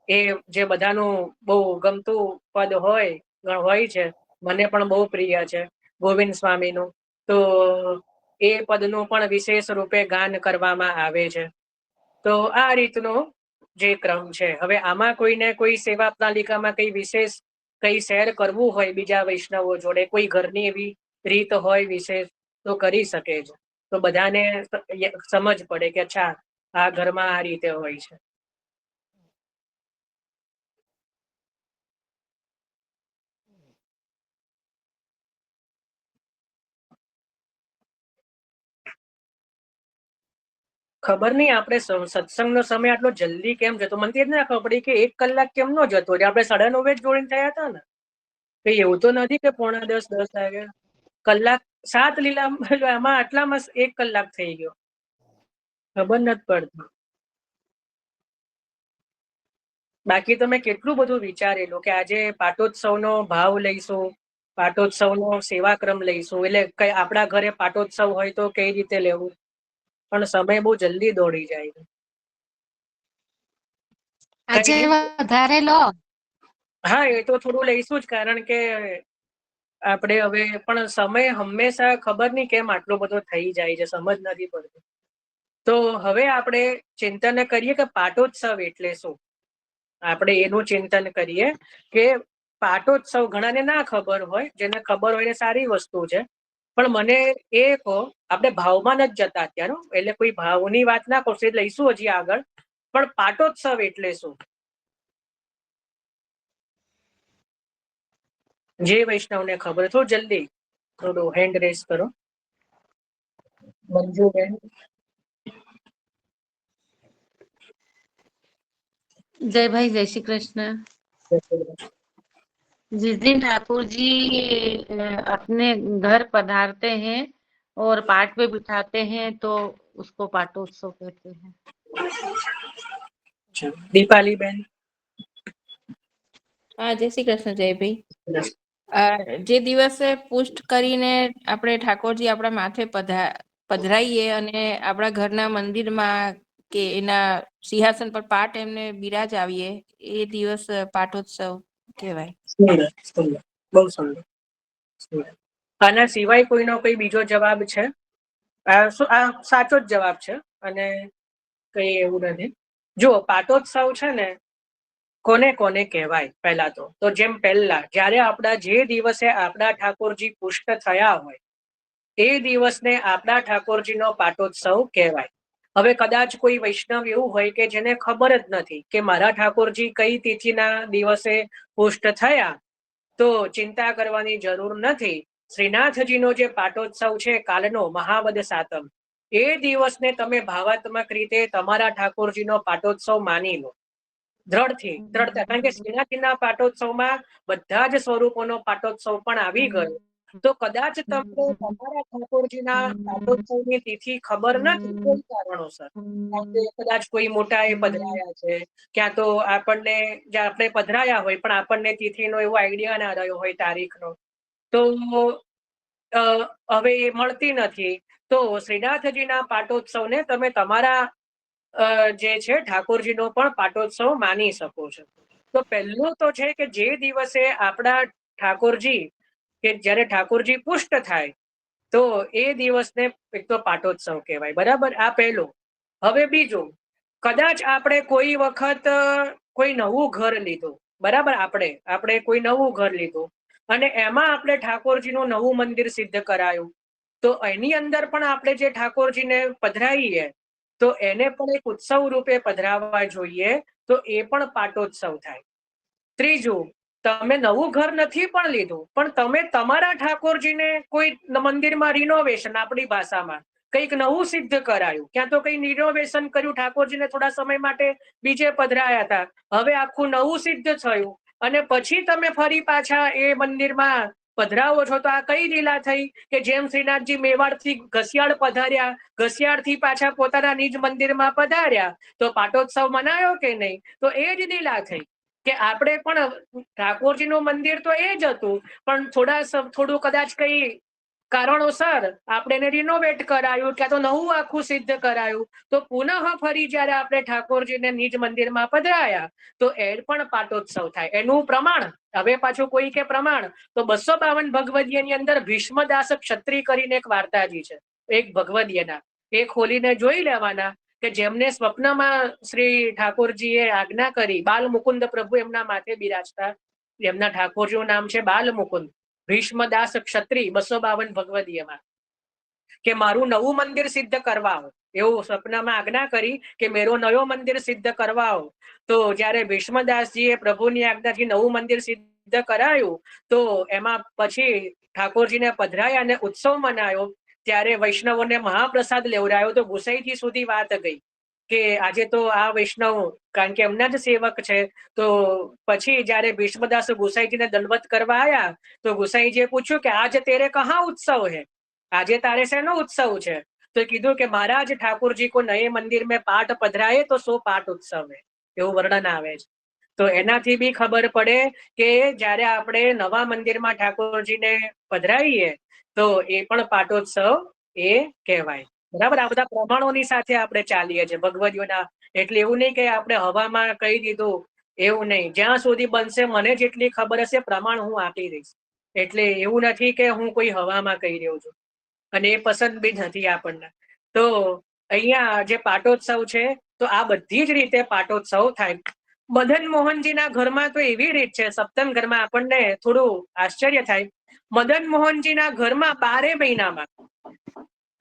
એ જે બધાનું બહુ ગમતું પદ હોય છે, મને પણ બહુ પ્રિય છે, ગોવિંદ સ્વામીનું. તો એ પદનું પણ વિશેષ રૂપે ગાન કરવામાં આવે છે. તો આ રીતનો જે ક્રમ છે. હવે આમાં કોઈને કોઈ સેવા તાલિકામાં કઈ વિશેષ કઈ શેર કરવું હોય બીજા વૈષ્ણવો જોડે, કોઈ ઘરની એવી રીત હોય વિશેષ, તો કરી શકે છે. તો બધાને સમજ પડે કે અચ્છા આ ઘરમાં આ રીતે હોય છે. ખબર નહીં આપણે સત્સંગનો સમય આટલો જલ્દી કેમ જતો, મને તે જ ના ખબર પડી કે 1 કલાક કેમ નો જતો રહે. આપણે 9:30 જોઈન થયા હતા ને, કઈ એવું તો નથી કે 9:45 10 વાગ્યા. કલાક 7 લીલા આમાં આટલામાં 1 કલાક થઈ ગયો, ખબર નથી પડતી. બાકી તમે કેટલું બધું વિચારેલું કે આજે પાટોત્સવનો ભાવ લઈશું, પાટોત્સવનો સેવાક્રમ લઈશું, એટલે કઈ આપણા ઘરે પાટોત્સવ હોય તો કઈ રીતે લેવું, પણ સમય બહુ જલ્દી દોડી જાય. આજે વધારે લો. હા, એ તો થોડું લઈશું જ, કારણ કે આપણે હવે પણ સમય હંમેશા ખબર નહીં કેમ આટલો બધો થઈ જાય છે, સમજ નથી પડતી. તો હવે આપણે ચિંતન કરીએ કે પાટોત્સવ એટલે શું. આપણે એનું ચિંતન કરીએ કે પાટોત્સવ ઘણાને ના ખબર હોય, જેને ખબર હોય એ સારી વસ્તુ છે. પણ મને એ કહો, આપણે ભાવમાં નથી જતા અત્યારે, એટલે કોઈ ભાવની વાત ના કરશે, લઈશું હજી આગળ. પણ પાટોત્સવ એટલે શું? જે વૈષ્ણવને ખબર, થોડું જલ્દી થોડું હેન્ડ રેસ કરો. મંજુબેન. जय भाई, जय श्री कृष्ण। जिस दिन ठाकुर जी अपने घर पधारते हैं और पाठ पे बिठाते हैं तो उसको पाटोत्सव कहते हैं। दीपाली बेन. હા, જય શ્રી કૃષ્ણ જયભાઈ. જે દિવસે પુષ્ટ કરીને આપણે ઠાકોરજી આપણા માથે પધરાઈએ અને આપણા ઘરના મંદિરમાં કે એના સિંહાસન પર પાટ એમને બિરાજાવીએ, એ દિવસ પાટોત્સવ કહેવાય. બહુ સુંદર. આના સિવાય કોઈનો કોઈ બીજો જવાબ છે? આ સાચો જ જવાબ છે અને કઈ એવું નથી. જો પાટોત્સવ છે ને, કોને કોને કહેવાય? પહેલા તો જેમ પહેલા જ્યારે આપણા જે દિવસે આપણા ઠાકોરજી પુષ્ટ થયા હોય એ દિવસને આપણા ઠાકોરજીનો પાટોત્સવ કહેવાય. હવે કદાચ કોઈ વૈષ્ણવ એવું હોય કે જેને ખબર જ નથી કે મારા ઠાકોરજી કઈ તિથિના દિવસે પુષ્ટ થયા, તો ચિંતા કરવાની જરૂર નથી. શ્રીનાથજીનો જે પાટોત્સવ છે કાલનો મહાવદ સાતમ, એ દિવસને તમે ભાવાત્મક રીતે તમારા ઠાકોરજીનો પાટોત્સવ માની લો. દ્રઢતા, કારણ કે શ્રીનાથજીના પાટોત્સવમાં બધા જ સ્વરૂપોનો પાટોત્સવ પણ આવી ગયો. તો કદાચ તમને તમારા ઠાકોરજીના પાટોત્સવની તિથિ ખબર નથી કોઈ કારણોસર, કદાચ કોઈ મોટા એ પધરાયા છે, ક્યાં તો આપણને આપણે પધરાયા હોય પણ આપણને તિથિનો એવો આઈડિયા ના રહ્યો હોય તારીખનો, તો હવે એ મળતી નથી. તો શ્રીનાથજીના પાટોત્સવને તમે તમારા જે છે ઠાકોરજીનો પણ પાટોત્સવ માની શકો છો. તો પહેલું તો છે કે જે દિવસે આપણા ઠાકોરજી કે જ્યારે ઠાકોરજી પુષ્ટ થાય તો એ દિવસને એક તો પાટોત્સવ કહેવાય. બરાબર, આ પહેલું. હવે બીજું, કદાચ આપણે કોઈ વખત કોઈ નવું ઘર લીધું, બરાબર, આપણે કોઈ નવું ઘર લીધું અને એમાં આપણે ઠાકોરજીનું નવું મંદિર સિદ્ધ કરાયું, તો એની અંદર પણ આપણે જે ઠાકોરજીને પધરાઈએ તો એને પણ એક ઉત્સવ રૂપે પધરાવવા જોઈએ, તો એ પણ પાટોત્સવ થાય. ત્રીજું, તમે નવું ઘર નથી પણ લીધું, પણ તમે તમારા ઠાકોરજીને કોઈ મંદિરમાં રિનોવેશન, આપણી ભાષામાં કંઈક નવું સિદ્ધ કરાયું, ક્યાં તો કઈ રિનોવેશન કર્યું, ઠાકોરજીને થોડા સમય માટે બીજે પધરાયા હતા, હવે આખું નવું સિદ્ધ થયું અને પછી તમે ફરી પાછા એ મંદિરમાં પધરાવો છો, તો આ કઈ લીલા થઈ કે જેમ શ્રીનાથજી મેવાડથી ઘસિયાળ પધાર્યા, ઘસિયાળથી પાછા પોતાના નિજ મંદિરમાં પધાર્યા, તો પાટોત્સવ મનાયો કે નહીં? તો એ જ લીલા થઈ કે આપણે પણ ઠાકોરજીનું મંદિર તો એ જ હતું, પણ થોડું કદાચ કઈ કારણોસર આપણે એને રિનોવેટ કરાયું, ક્યાં તો નવું આખું સિદ્ધ કરાયું, તો પુનઃ ફરી જયારે આપણે ઠાકોરજીને નિજ મંદિરમાં પધરાયા તો એ પણ પાટોત્સવ થાય. એનું પ્રમાણ, હવે પાછું કોઈ કે પ્રમાણ, તો 252 ભગવદીયની અંદર ભીષ્મદાસ ક્ષત્રિય કરીને એક વાર્તાજી છે, એક ભગવદીયના, એ ખોલીને જોઈ લેવાના કે જેમને સ્વપ્નમાં શ્રી ઠાકોરજીએ આજ્ઞા કરી, બાલ મુકુંદ પ્રભુ એમના માથે બિરાજતા, એમના ઠાકોરજીનું નામ છે બાલ મુકુંદ, ભીષ્મદાસ ક્ષત્રિય 252 ભગવદીયમાં, કે મારું નવું મંદિર સિદ્ધ કરવાઓ, એવું સ્વપ્નમાં આજ્ઞા કરી કે મેરો નયો મંદિર સિદ્ધ કરવાઓ. તો જયારે ભીષ્મદાસજીએ પ્રભુની આજ્ઞાથી નવું મંદિર સિદ્ધ કરાયું, તો એમાં પછી ઠાકોરજીને પધરાયા અને ઉત્સવ મનાયો. ત્યારે વૈષ્ણવોને મહાપ્રસાદ લેવડાયો. તો ગુસાઈજી સુધી વાત ગઈ કે આજે તો આ વૈષ્ણવ, કારણ કે એમના જ સેવક છે, તો પછી જયારે ભીષ્મદાસ ગુસાઈજીને દંડવત કરવા આવ્યા, તો ગુસાઈજીએ પૂછ્યું કે આજ તેરે કહા ઉત્સવ હે, આજે તારે શેનો ઉત્સવ છે? તો કીધું કે મહારાજ ઠાकुर को नए मंदिर में पाठ पधराए तो सो पाठ उत्सव है, એવું વર્ણન આવે છે. તો એનાથી બી ખબર પડે કે જયારે આપણે નવા મંદિરમાં ઠાકોરજીને પધરાઈએ તો એ પણ પાટોત્સવ એ કહેવાય. બરાબર, આ બધા પ્રમાણોની સાથે આપણે ચાલીએ છીએ ભગવદીઓના. એટલે એવું નહીં કે આપણે હવામાં કહી દીધું, એવું નહીં. જ્યાં સુધી બનશે, મને જેટલી ખબર હશે પ્રમાણ હું આપી દઈશ. એટલે એવું નથી કે હું કોઈ હવામાં કહી રહ્યો છું, અને એ પસંદ બી નથી આપણને. તો અહીંયા જે પાટોત્સવ છે, તો આ બધી જ રીતે પાટોત્સવ થાય. મદન મોહનજીના ઘરમાં તો એવી રીત છે, સપ્તમ ઘરમાં આપણને થોડું આશ્ચર્ય થાય. મદન મોહનજીના ઘરમાં 12 મહિનામાં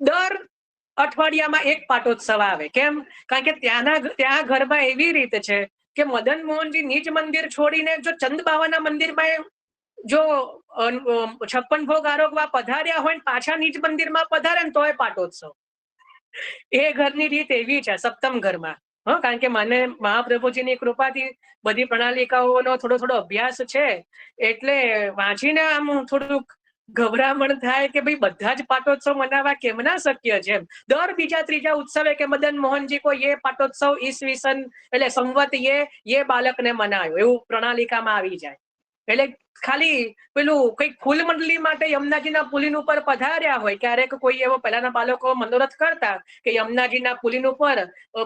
દર અઠવાડિયામાં એક પાટોત્સવ આવે. કેમ? કારણ કે ત્યાં ઘરમાં એવી રીત છે કે મદન મોહનજી નિજ મંદિર છોડીને જો ચંદબાવાના મંદિરમાં જો 56 ભોગ આરોગવા પધાર્યા હોય, પાછા નિજ મંદિરમાં પધારે ને તોય પાટોત્સવ. એ ઘરની રીત એવી છે સપ્તમ ઘરમાં. કારણ કે મને મહાપ્રભુજીની કૃપાથી બધી પ્રણાલિકાઓનો થોડો અભ્યાસ છે, એટલે વાંચીને આમ થોડુંક ગભરામણ થાય કે ભાઈ બધા જ પાટોત્સવ મનાવવા કેમ ના શક્ય છે. દર બીજા ત્રીજા ઉત્સવે કે મદન મોહનજી કો ये પાટોત્સવ ईस्वीसन એટલે સંવત ये બાલકને મનાયો, એવું પ્રણાલિકામાં આવી જાય. એટલે ખાલી પેલું કઈક ફૂલ મંડળી માટે યમુનાજીના પુલિન ઉપર પધાર્યા હોય, ક્યારેક કોઈ એવો પહેલાના બાળકો મનોરથ કરતા કે યમુનાજીના પુલિન ઉપર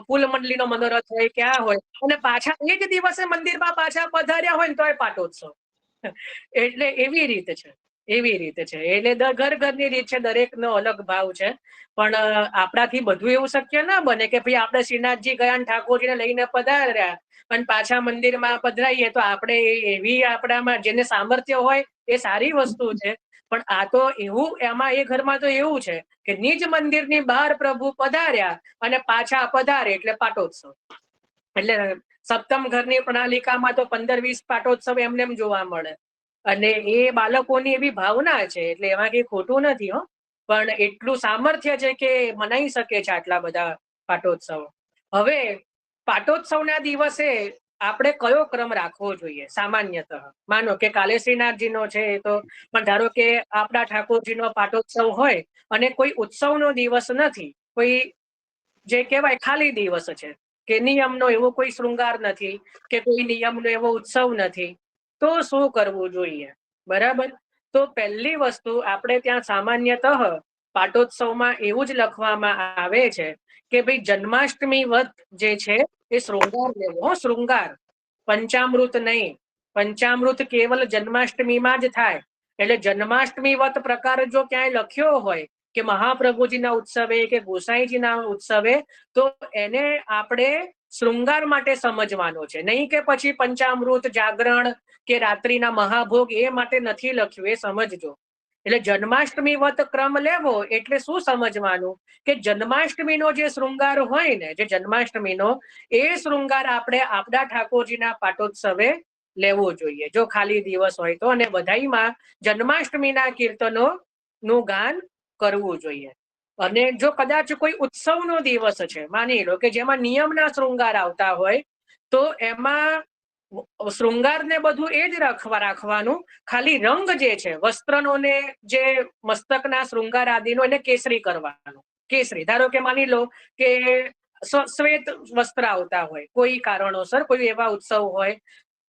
ફૂલ મંડળીનો મનોરથ હોય, ક્યાં હોય, અને પાછા એ જ દિવસે મંદિરમાં પાછા પધાર્યા હોય ને તોય પાટોત્સવ. એટલે એવી રીત છે, એવી રીતે છે. એટલે ઘરની રીત છે, દરેકનો અલગ ભાવ છે. પણ આપણાથી બધું એવું શક્ય ના બને કે ભાઈ આપણે શ્રીનાથજી ગયા ને ઠાકોરજીને લઈને પધાર્યા અને પાછા મંદિરમાં પધરાઈએ. તો આપણે એવી આપણામાં જેને સામર્થ્ય હોય એ સારી વસ્તુ છે. પણ આ તો એવું, એમાં એ ઘરમાં તો એવું છે કે નિજ મંદિરની બહાર પ્રભુ પધાર્યા અને પાછા પધારે એટલે પાટોત્સવ. એટલે સપ્તમ ઘરની પ્રણાલિકામાં તો 15-20 પાટોત્સવ એમને એમ જોવા મળે. અને એ બાળકોની એવી ભાવના છે, એટલે એમાં કઈ ખોટું નથી. પણ એટલું સામર્થ્ય છે કે મનાઈ શકે છે આટલા બધા પાટોત્સવ. હવે પાટોત્સવના દિવસે આપણે કયો ક્રમ રાખવો જોઈએ? સામાન્યતઃ માનો કે કાલે શ્રીનાથજીનો છે, તો પણ ધારો કે આપણા ઠાકોરજીનો પાટોત્સવ હોય અને કોઈ ઉત્સવનો દિવસ નથી, કોઈ જે કહેવાય ખાલી દિવસ છે, કે નિયમનો એવો કોઈ શૃંગાર નથી, કે કોઈ નિયમનો એવો ઉત્સવ નથી, તો શું કરવું જોઈએ? બરાબર. તો પહેલી વસ્તુ આપણે ત્યાં સામાન્યતઃ પાટોત્સવમાં એવું જ લખવામાં આવે છે કે ભાઈ જન્માષ્ટમી વત જે છે એ શૃંગાર લેવો. શૃંગાર, પંચામૃત નહીં. પંચામૃત કેવલ જન્માષ્ટમીમાં જ થાય. એટલે જન્માષ્ટમી વત પ્રકાર જો ક્યાંય લખ્યો હોય કે મહાપ્રભુજીના ઉત્સવે કે ગોસાઈજીના ઉત્સવે, તો એને આપણે શૃંગાર માટે સમજવાનો છે, નહીં કે પછી પંચામૃત, જાગરણ કે રાત્રિના મહાભોગ એ માટે નથી લખ્યું, એ સમજજો. એટલે જન્માષ્ટમી વત ક્રમ લેવો એટલે શું સમજવાનું કે જન્માષ્ટમીનો જે શૃંગાર હોય ને, જે જન્માષ્ટમીનો એ શૃંગાર આપણે આપણા ઠાકોરજીના પાટોત્સવે લેવો જોઈએ, જો ખાલી દિવસ હોય તો. અને બધાઈમાં જન્માષ્ટમીના કીર્તનો નું ગાન કરવું જોઈએ. અને જો કદાચ કોઈ ઉત્સવનો દિવસ છે, માની લો કે જેમાં નિયમના શૃંગાર આવતા હોય, તો એમાં શૃંગારને બધું એ જ રાખવાનું, ખાલી રંગ જે છે વસ્ત્રનો ને જે મસ્તકના શૃંગાર આદિનો એને કેસરી કરવાનો. કેસરી, ધારો કે માની લો કે શ્વેત વસ્ત્ર આવતા હોય કોઈ કારણોસર, કોઈ એવા ઉત્સવ હોય,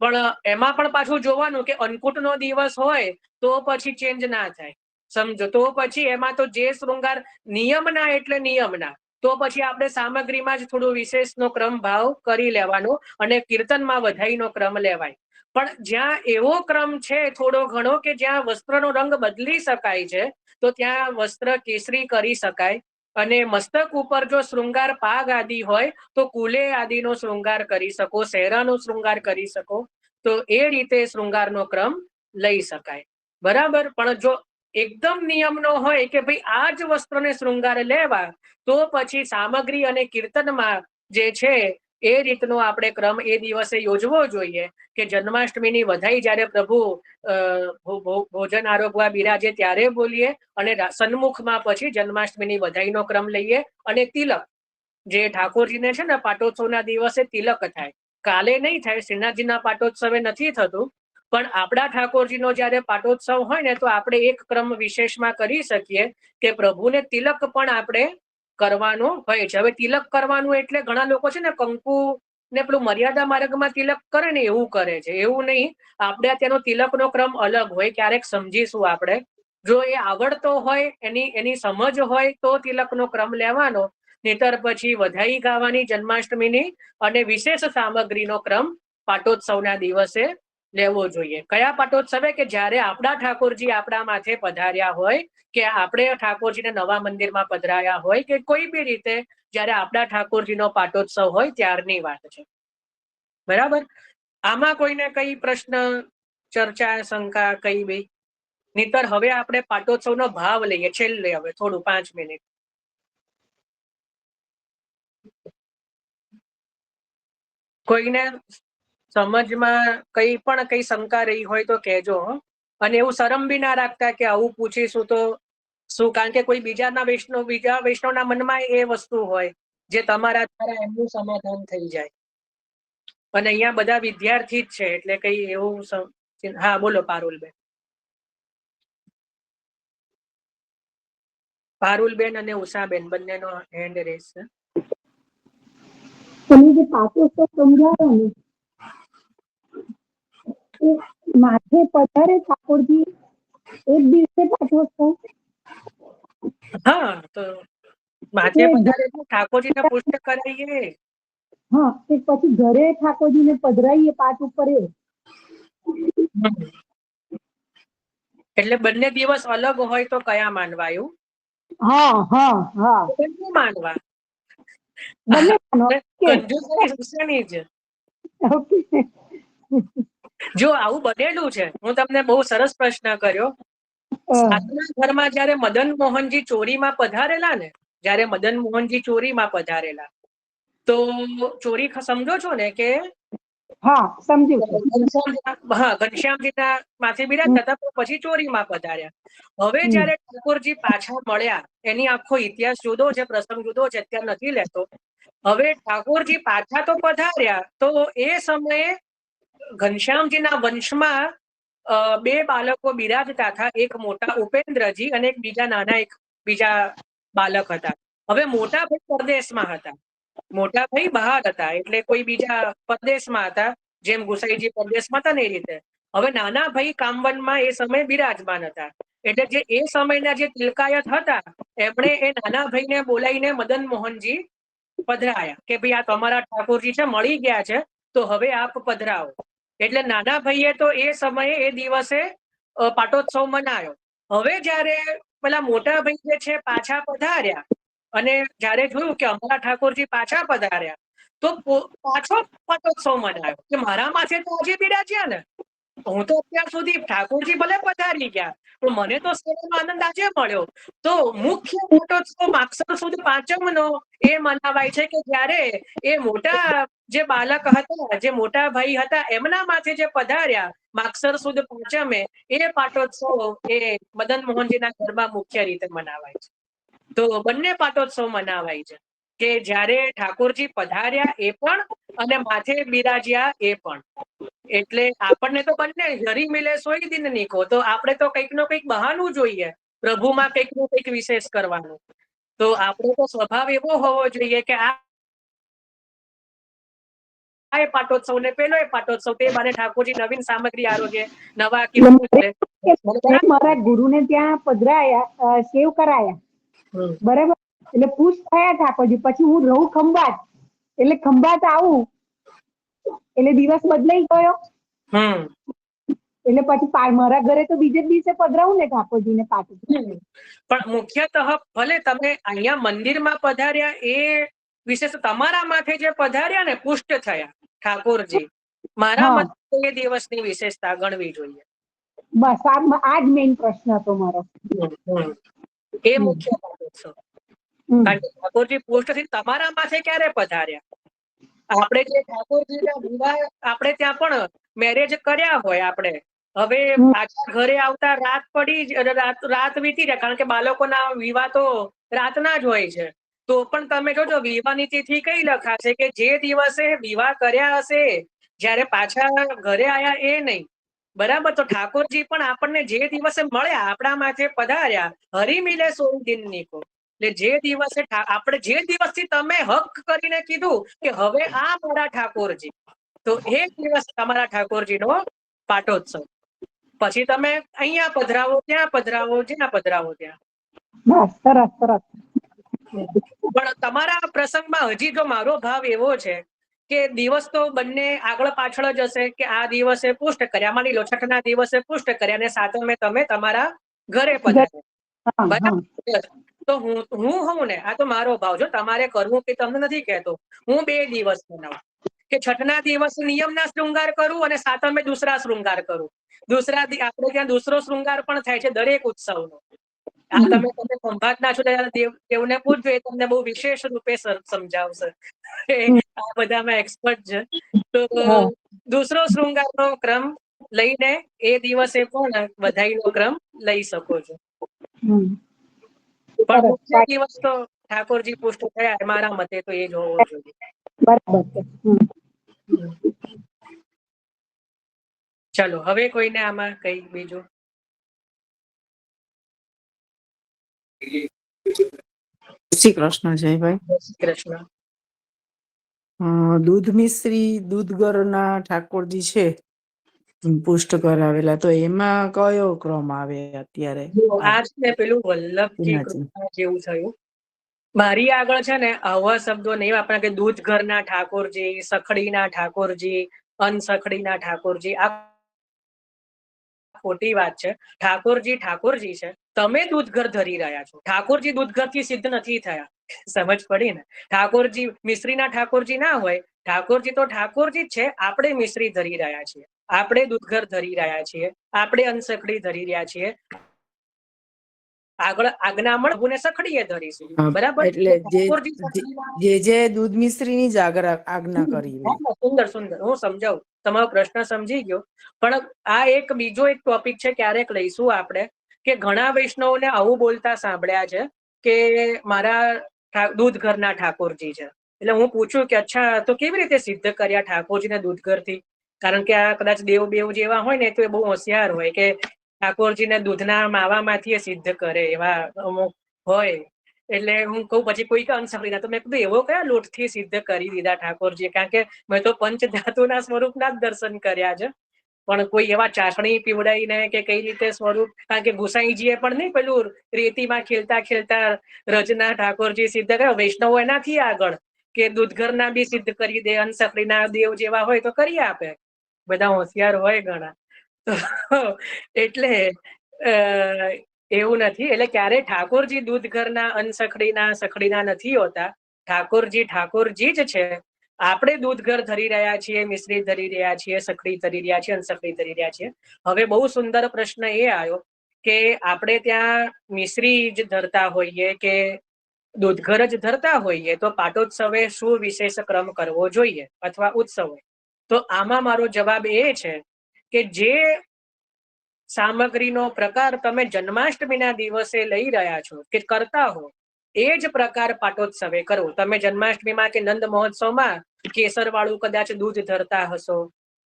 પણ એમાં પણ પાછું જોવાનું કે અન્નકૂટનો દિવસ હોય તો પછી ચેન્જ ના થાય, સમજો. તો પછી એમાં તો જે શૃંગાર નિયમના એટલે નિયમના, તો પછી આપણે સામગ્રીમાં જ થોડું વિશેષનો ક્રમ ભાવ કરી લેવાનો અને કીર્તનમાં વધાઈનો ક્રમ લેવાય. પણ જ્યાં એવો ક્રમ છે થોડો ઘણો કે જ્યાં વસ્ત્રનો રંગ બદલી શકાય છે, તો ત્યાં વસ્ત્ર કેસરી કરી શકાય, અને મસ્તક ઉપર જો શૃંગાર પાગ આદિ હોય તો કુલે આદિનો શૃંગાર કરી શકો, શહેરાનો શૃંગાર કરી શકો, તો એ રીતે શૃંગારનો ક્રમ લઈ શકાય. બરાબર. પણ જો એકદમ નિયમનો હોય કે ભાઈ આ જ વસ્ત્રોને શૃંગાર લેવા, તો પછી સામગ્રી અને કીર્તનમાં જે છે એ રીતનો આપણે ક્રમ એ દિવસે યોજવો જોઈએ કે જન્માષ્ટમીની વધાઈ જ્યારે પ્રભુ ભોજન આરોગવા બિરાજે ત્યારે બોલીએ, અને સન્મુખમાં પછી જન્માષ્ટમીની વધાઈનો ક્રમ લઈએ. અને તિલક જે ઠાકોરજીને છે ને પાટોત્સવના દિવસે તિલક થાય, કાલે નહીં થાય, શ્રીનાથજીના પાટોત્સવે નથી થતું, પણ આપણા ઠાકોરજીનો જયારે પાટોત્સવ હોય ને તો આપણે એક ક્રમ વિશેષમાં કરી શકીએ કે પ્રભુને તિલક પણ આપણે કરવાનું હોય છે. હવે તિલક કરવાનું એટલે ઘણા લોકો છે ને કંકુ ને પેલું મર્યાદા માર્ગમાં તિલક કરે ને એવું કરે છે. એવું નહીં, આપણે ત્યાંનો તિલકનો ક્રમ અલગ હોય, ક્યારેક સમજીશું આપણે. જો એ આવડતો હોય, એની સમજ હોય તો તિલકનો ક્રમ લેવાનો, નહીતર પછી વધાઈ ગાવાની જન્માષ્ટમીની અને વિશેષ સામગ્રીનો ક્રમ પાટોત્સવના દિવસે લેવો જોઈએ. કયા પાટોત્સવે? કે જ્યારે આપણા ઠાકોરજી આપણા માથે પધાર્યા હોય, કે આપણે ઠાકોરજીને નવા મંદિરમાં પધરાયા હોય, કે કોઈ બી રીતે જ્યારે આપણા ઠાકોરજીનો પાટોત્સવ હોય ત્યારની વાત છે. બરાબર. આમાં કોઈને કઈ પ્રશ્ન, ચર્ચા, શંકા કઈ બી? નહીતર હવે આપણે પાટોત્સવનો ભાવ લઈએ છેલ્લે, હવે થોડું 5 મિનિટ. કોઈને સમજમાં કઈ પણ કઈ શંકા રહી હોય તો કહેજો. અને એવું શરમ બી ના રાખતા કે આવું પૂછીશું તો શું, કારણ કે કોઈ બીજા વૈષ્ણવના મનમાં એ વસ્તુ હોય જે તમારા દ્વારા એમનું સમાધાન થઈ જાય. અને અહીંયા બધા વિદ્યાર્થી જ છે એટલે કઈ એવું. હા બોલો પારુલબેન. પારુલબેન અને ઉષાબેન બંનેનો હેન્ડ રેસ છે. તમે જે પાટોત્સવ સમજાવો ને, માથે પધારે ઠાકોરજી એક દિવસે પાટોત્સવ? હા, તો માથે પધારે ઠાકોરજીને પુષ્ટ કરાવીએ. હા, પછી ઘરે ઠાકોરજીને પધરાઈએ પાટ ઉપર એ. એટલે બંને દિવસ અલગ હોય તો કયા માનવાયું? હા હા હા, બંને માનવા. બંને કંજૂસની જ. જો આવું બનેલું છે, હું તમને બહુ સરસ પ્રશ્ન કર્યો. સાધના ઘરમાં જયારે મદન મોહનજી ચોરીમાં પધારેલા ને, જયારે મદન મોહનજી ચોરીમાં પધારેલા, તો ચોરી સમજો છો ને કે હા સમજ્યું. હા, ઘનશ્યામજીના માથે બિરાજતા હતા, પછી ચોરીમાં પધાર્યા. હવે જયારે ઠાકોરજી પાછા મળ્યા, એની આખો ઇતિહાસ જુદો છે, પ્રસંગ જુદો છે, અત્યારે નથી લેતો. હવે ઠાકોરજી પાછા તો પધાર્યા, તો એ સમયે ઘનશ્યામજીના વંશમાં 2 બાળકો બિરાજતા હતા. એક મોટા ઉપેન્દ્રજી અને એક બીજા નાના બીજા બાળક હતા. હવે મોટા ભાઈ પરદેશમાં હતા, મોટા ભાઈ બહાર હતા, એટલે કોઈ બીજા પરદેશમાં હતા, જેમ ગુસાઈજી પરદેશમાં હતા ને એ રીતે. હવે નાના ભાઈ કામવનમાં એ સમયે બિરાજમાન હતા. એટલે જે એ સમયના જે તિલકાયત હતા, એમણે એ નાના ભાઈને બોલાવીને મદન મોહનજી પધરાયા કે ભાઈ આ તમારા ઠાકોરજી છે, મળી ગયા છે, તો હવે આપ પધરાવો. એટલે નાના ભાઈએ તો એ સમયે એ દિવસે પાટોત્સવ મનાયો. હવે જયારે પેલા મોટા ભાઈ જે છે પાછા પધાર્યા, અને જયારે જોયું કે અમારા ઠાકોરજી પાછા પધાર્યા, તો પાછો પાટોત્સવ મનાયો કે મારા માથે તો આજે બિરાજ્યા ને. હું તો અત્યાર સુધી ઠાકોરજી ભલે પધારી ગયા, પણ મને તો સેવાનો આનંદ આજે મળ્યો. તો મુખ્ય પાટોત્સવ માગસર સુદ પાંચમનો એ મનાવાય છે કે જ્યારે એ મોટા જે બાળક હતા, જે મોટા ભાઈ હતા, એમના માથે જે પધાર્યા માગસર સુદ પાંચમે, એ પાટોત્સવ એ મદન મોહનજીના ઘરમાં મુખ્ય રીતે મનાવાય છે. તો બંને પાટોત્સવ મનાવાય છે કે જ્યારે ઠાકોરજી પધાર્યા એ પણ, અને માથે બિરાજ્યા એ પણ. એટલે આપણને તો બંને હરી મિલે સોઈ દિન નીકો, તો આપણે તો કંઈક નો કંઈક બહાનું જોઈએ પ્રભુમાં કંઈક નું કંઈક વિશેષ કરવાનું. તો આપણો તો સ્વભાવ એવો હોવો જોઈએ કે આ પાટોત્સવ ને પેલો એ પાટોત્સવ, તે બાને ઠાકોરજી નવીન સામગ્રી આરોગ્ય, નવા મારા ગુરુને ત્યાં પધરાયા, સેવ કરાયા, બરાબર. એટલે પુષ્ટ થયા ઠાકોરજી. પછી હું રહું ખંભાત, એટલે ખંભાત આવું એટલે દિવસ બદલાઈ ગયો. એટલે પછી મારા ઘરે તો બીજે દિવસે પધરાવું ને ઠાકોરજીને પાટું. પણ મુખ્યતઃ ભલે તમે અહીંયા મંદિરમાં પધાર્યા એ વિશેષ તમારા માથે જે પધાર્યા ને પુષ્ટ થયા ઠાકોરજી, મારા મતે એ દિવસની વિશેષતા ગણવી જોઈએ. બસ આ જ મેઇન પ્રશ્ન હતો મારો. એ મુખ્ય બાબત છે. કારણ કે ઠાકોરજી પુષ્ટ થી તમારા માથે ક્યારે પધાર્યા? આપણે જે ઠાકોરજીના વિવાહ આપણે ત્યાં પણ મેરેજ કર્યા હોય, આપણે હવે પાછા ઘરે આવતા રાત પડી રાત વીતી જાય, કારણ કે બાળકોના વિવાહ તો રાતના જ હોય છે. તો પણ તમે જોજો વિવાહની તિથિ કઈ લખાશે કે જે દિવસે વિવાહ કર્યા હશે જયારે પાછા ઘરે આયા એ નહીં. બરાબર? તો ઠાકોરજી પણ આપણને જે દિવસે મળ્યા આપણા માથે પધાર્યા, હરી મિલે સોળ દિનની કો, એટલે જે દિવસે આપણે જે દિવસથી તમે હક કરીને કીધું કે હવે આ મારા ઠાકોરજી, તો એ દિવસ તમારા ઠાકોરજીનો પાટોત્સવ. પછી તમે અહીંયા પધરાવો, ત્યાં પધરાવો, જ્યાં પધરાવો ત્યાં. બસ સરસ સરસ. પણ તમારા પ્રસંગમાં હજી જો મારો ભાવ એવો છે કે દિવસ તો બંને આગળ પાછળ જ હશે કે આ દિવસે પુષ્ટ કર્યા, માની લો છઠના દિવસે પુષ્ટ કર્યા અને સાતમે તમે તમારા ઘરે પધાર્યા. બરાબર? તો હું હોઉં ને, આ તો મારો ભાવ, જો તમારે કરવું કે તમને નથી કહેતો, હું 2 દિવસ બનાવું કે છઠના દિવસ નિયમના શૃંગાર કરું અને સાતમે દૂસરા શૃંગાર કરું. આપણે ત્યાં દૂસરો શૃંગાર પણ થાય છે દરેક ઉત્સવનો. આ તમે ખંભાતના છો દેવને પૂછજો, એ તમને બહુ વિશેષ રૂપે સમજાવશે. આ બધામાં એક્સપર્ટ છે. તો દૂસરો શૃંગારનો ક્રમ લઈને એ દિવસે પણ વધાઈનો ક્રમ લઈ શકો છો. પણ મુખ્ય દિવસ તો ઠાકોરજી પુષ્ટ થયા મારા મતે તો એ જ હોવો જોઈએ. બરાબર. ચલો, હવે કોઈને આમાં કઈ બીજું? શ્રી કૃષ્ણ જયભાઈ. શ્રી કૃષ્ણ. દૂધ મિશ્રી દૂધગરના ઠાકોરજી છે પુષ્ટ કરાવેલા, તો એમાં કયો ક્રમ આવે અત્યારે? આ છે ને પેલું વલ્લભજી કૃપા જેવું થયું. મારી આગળ છે ને આવા શબ્દો નહીં વાપરા કે દૂધ ઘરના ઠાકોરજી, સખડીના ઠાકોરજી, અનસખડીના ઠાકોરજી. આ ખોટી વાત છે. ઠાકોરજી ઠાકોરજી છે, તમે દૂધઘર ધરી રહ્યા છો. ઠાકોરજી દૂધઘર થી સિદ્ધ નથી થયા. સમજ પડી ને? ઠાકોરજી મિશ્રીના ઠાકોરજી ના હોય. ઠાકોરજી તો ઠાકોરજી જ છે, આપણે મિશ્રી ધરી રહ્યા છીએ, આપણે દૂધઘર ધરી રહ્યા છીએ, આપણે અનસખડી ધરી રહ્યા છીએ. આગળ આજ્ઞામણ ભૂને સખડીએ ધરીશું. બરાબર? એટલે જે દૂધ મિશ્રીની જ આજ્ઞા કરી. સુંદર સુંદર, હું સમજાવું, તમારો પ્રશ્ન સમજી ગયો. પણ આ એક બીજો એક ટોપિક છે, ક્યારેક લઈશું આપણે, કે ઘણા વૈષ્ણવોને આવું બોલતા સાંભળ્યા છે કે મારા દૂધ ઘરના ઠાકોરજી છે. એટલે હું પૂછું કે અચ્છા, તો કેવી રીતે સિદ્ધ કર્યા ઠાકોરજીને દૂધઘર થી? કારણ કે આ કદાચ દેવ જેવા હોય ને તો એ બહુ હોશિયાર હોય કે ઠાકોરજીને દૂધના માવામાંથી સિદ્ધ કરે, એવા અમુક હોય. એટલે હું કહું પછી કોઈ અનસખડીના, તો મેં કીધું એવો કયા લોટથી સિદ્ધ કરી દીધા ઠાકોરજી? કારણ કે મેં તો પંચધાતુના સ્વરૂપના જ દર્શન કર્યા છે, પણ કોઈ એવા ચાસણી પીવડાવીને કે કઈ રીતે સ્વરૂપ, કારણ કે ગુસાઈજીએ પણ નહીં પેલું રેતીમાં ખેલતા ખેલતા રજના ઠાકોરજી સિદ્ધ કર્યા. વૈષ્ણવો એનાથી આગળ કે દૂધઘરના બી સિદ્ધ કરી દે, અનસખડીના દેવ જેવા હોય તો કરી આપે. બધા હોશિયાર હોય ઘણા. એટલે એવું નથી. એટલે ક્યારે ઠાકોરજી દૂધઘરના અનસખડીના સખડીના નથી હોતા. ઠાકોરજી ઠાકોરજી જ છે. આપણે દૂધઘર ધરી રહ્યા છીએ, મિશ્રી ધરી રહ્યા છીએ, સખડી ધરી રહ્યા છીએ, અનસખડી ધરી રહ્યા છીએ. હવે બહુ સુંદર પ્રશ્ન એ આવ્યો કે આપણે ત્યાં મિશ્રી જ ધરતા હોઈએ કે દૂધઘર જ ધરતા હોઈએ તો પાટોત્સવે શું વિશેષ ક્રમ કરવો જોઈએ અથવા ઉત્સવે? તો આમાં મારો જવાબ એ છે કે જે સામગ્રીનો પ્રકાર તમે જન્માષ્ટમીના દિવસે લઈ રહ્યા છો કે કરતા હો, એ જ પ્રકાર પાટોત્સવે કરો. તમે જન્માષ્ટમીમાં કે નંદ મહોત્સવમાં કેસર વાળું કદાચ દૂધ ધરતા હશો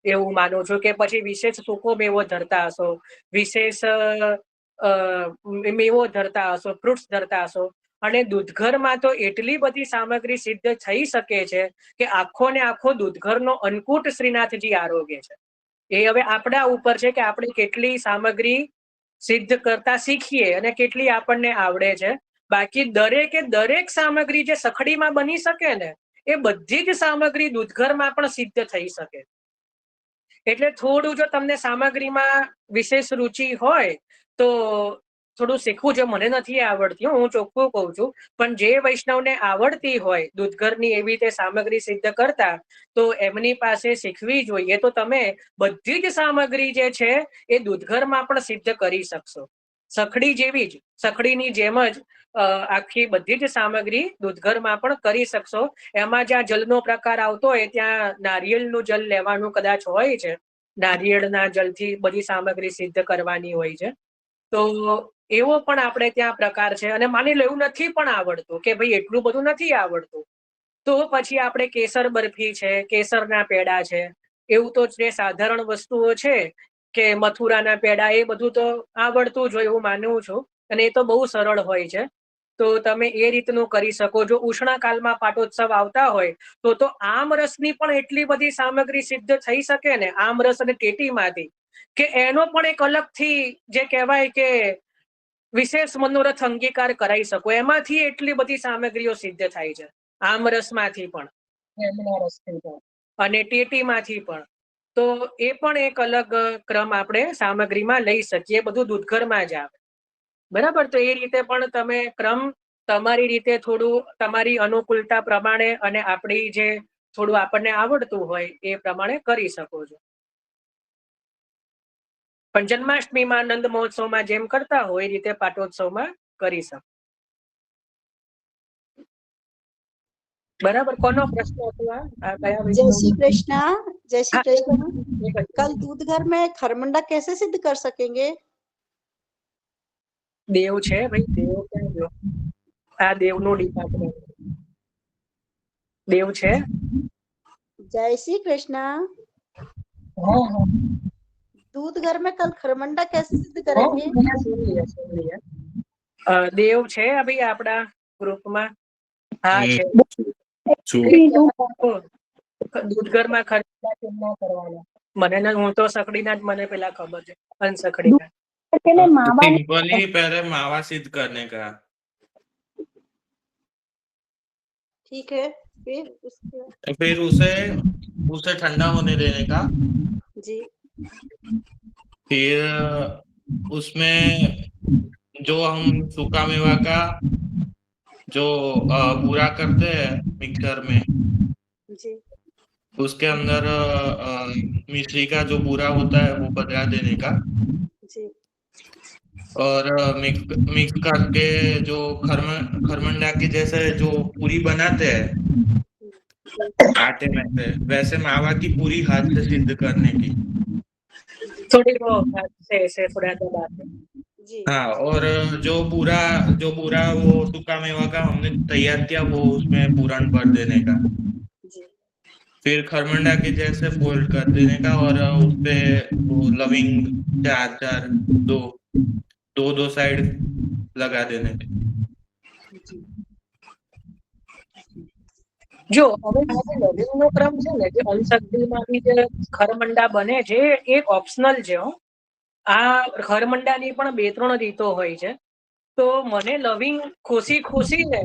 એવું માનું છું, કે પછી વિશેષ સૂકો મેવો ધરતા હશો, વિશેષ મેવો ધરતા હશો, ફ્રૂટ્સ ધરતા હશો. અને દૂધઘરમાં તો એટલી બધી સામગ્રી સિદ્ધ થઈ શકે છે કે આખો ને આખો દૂધઘરનો અન્નકૂટ શ્રીનાથજી આરોગ્ય છે. એ હવે આપણા ઉપર છે કે આપણે કેટલી સામગ્રી સિદ્ધ કરતા શીખીએ અને કેટલી આપણને આવડે છે. બાકી દરેક સામગ્રી જે સખડીમાં બની શકે ને, એ બધી જ સામગ્રી દૂધઘરમાં પણ સિદ્ધ થઈ શકે. એટલે થોડું જો તમને સામગ્રીમાં વિશેષ રુચિ હોય તો થોડું શીખવું. જો મને નથી આવડતી, હું ચોખ્ખું કહું છું, પણ જે વૈષ્ણવને આવડતી હોય દૂધઘરની એવી રીતે સામગ્રી સિદ્ધ કરતા, તો એમની પાસે શીખવી જોઈએ. તો તમે બધી જ સામગ્રી જે છે એ દૂધઘરમાં પણ સિદ્ધ કરી શકશો. સખડી જેવી જ, સખડીની જેમ જ આખી બધી જ સામગ્રી દૂધઘરમાં પણ કરી શકશો. એમાં જ્યાં જલનો પ્રકાર આવતો હોય ત્યાં નારિયેળનું જલ લેવાનું કદાચ હોય છે. નારિયેળના જલથી બધી સામગ્રી સિદ્ધ કરવાની હોય છે. તો એવો પણ આપણે ત્યાં પ્રકાર છે. અને માની લો એવું નથી પણ આવડતું કે ભાઈ એટલું બધું નથી આવડતું, તો પછી આપણે કેસર બરફી છે, કેસરના પેડા છે, એવું તો જે સાધારણ વસ્તુઓ છે કે મથુરાના પેડા, એ બધું તો આવડતું જ હોય એવું માનું છું. અને એ તો બહુ સરળ હોય છે. તો તમે એ રીતનું કરી શકો. જો ઉષ્ણકાલમાં પાટોત્સવ આવતા હોય તો આમરસની પણ એટલી બધી સામગ્રી સિદ્ધ થઈ શકે ને, આમરસ અને ટેટીમાંથી, કે એનો પણ એક અલગથી જે કહેવાય કે વિશેષ મનોરથ અંગીકાર કરાઈ શકો. એમાંથી એટલી બધી સામગ્રીઓ સિદ્ધ થાય છે, આમરસમાંથી પણ, એમના રસથી પણ, અને ટેટીમાંથી પણ. તો એ પણ એક અલગ ક્રમ આપણે સામગ્રીમાં લઈ શકીએ. બધું દૂધઘરમાં જ આવે. બરાબર? તો એ રીતે પણ તમે ક્રમ તમારી રીતે થોડું તમારી અનુકૂળતા પ્રમાણે અને આપણી જે થોડું આપણને આવડતું હોય એ પ્રમાણે કરી શકો છો. પણ જન્માષ્ટમીમાં, નંદ મહોત્સવમાં જેમ કરતા હોય એ રીતે પાટોત્સવમાં કરી શકો. બરાબર? કોનો પ્રશ્ન હતો આ કયા जय વિષય? श्री कृष्णा। जय श्री कृष्णा। હા, कल दूध घर में खरमंडा कैसे सिद्ध कर सकेंगे? દેવ છે ભાઈ, દેવ ક્યાં ગયો? આ દેવનું ડિપાર્ટમેન્ટ, દેવ છે. जय श्री कृष्णा। हाँ हाँ, दूध घर में कल खरमंडा कैसे सिद्ध हाँ, करेंगे? सुन लिया। દેવ છે ભાઈ આપણા ગ્રુપમાં? હા છે. દૂધઘરમાં ખર્ચા કેમ ના કરવાના? મને હું તો સકડીના જ મને પેલા ખબર છે, અનસકડીના. सिंपली पहले मावा सिद्ध करने का। ठीक है, फिर उसे उसे ठंडा होने देने का। जी। फिर उसमें जो हम सूखा मेवा का जो बूरा करते हैं मिक्सर में, जी। उसके अंदर मिश्री का जो बूरा होता है वो बदला देने का। जी। और मिक्स करके जो खरमंडा की जैसे जो पूरी बनाते हैं आटे में से, वैसे मावा की पूरी हाथ से सिद्ध करने की। थोड़ी वो ऐसे थोड़ा दबाते। हाँ, और जो पूरा वो सूखा मेवा का हमने तैयार किया वो उसमें पूरण भर देने का। फिर खरमंडा के जैसे फोल्ड कर देने का और उसपे वो लविंग चार दो साइड लगा देने के। જો હવે આ જે લવિંગનો ક્રમ છે ને, જે અનસકડીમાંથી જે ખરમંડા બને છે, એ ઓપ્શનલ છે. આ ખરમંડાની પણ 2-3 રીતો હોય છે. તો મને લવિંગ ખોસીને,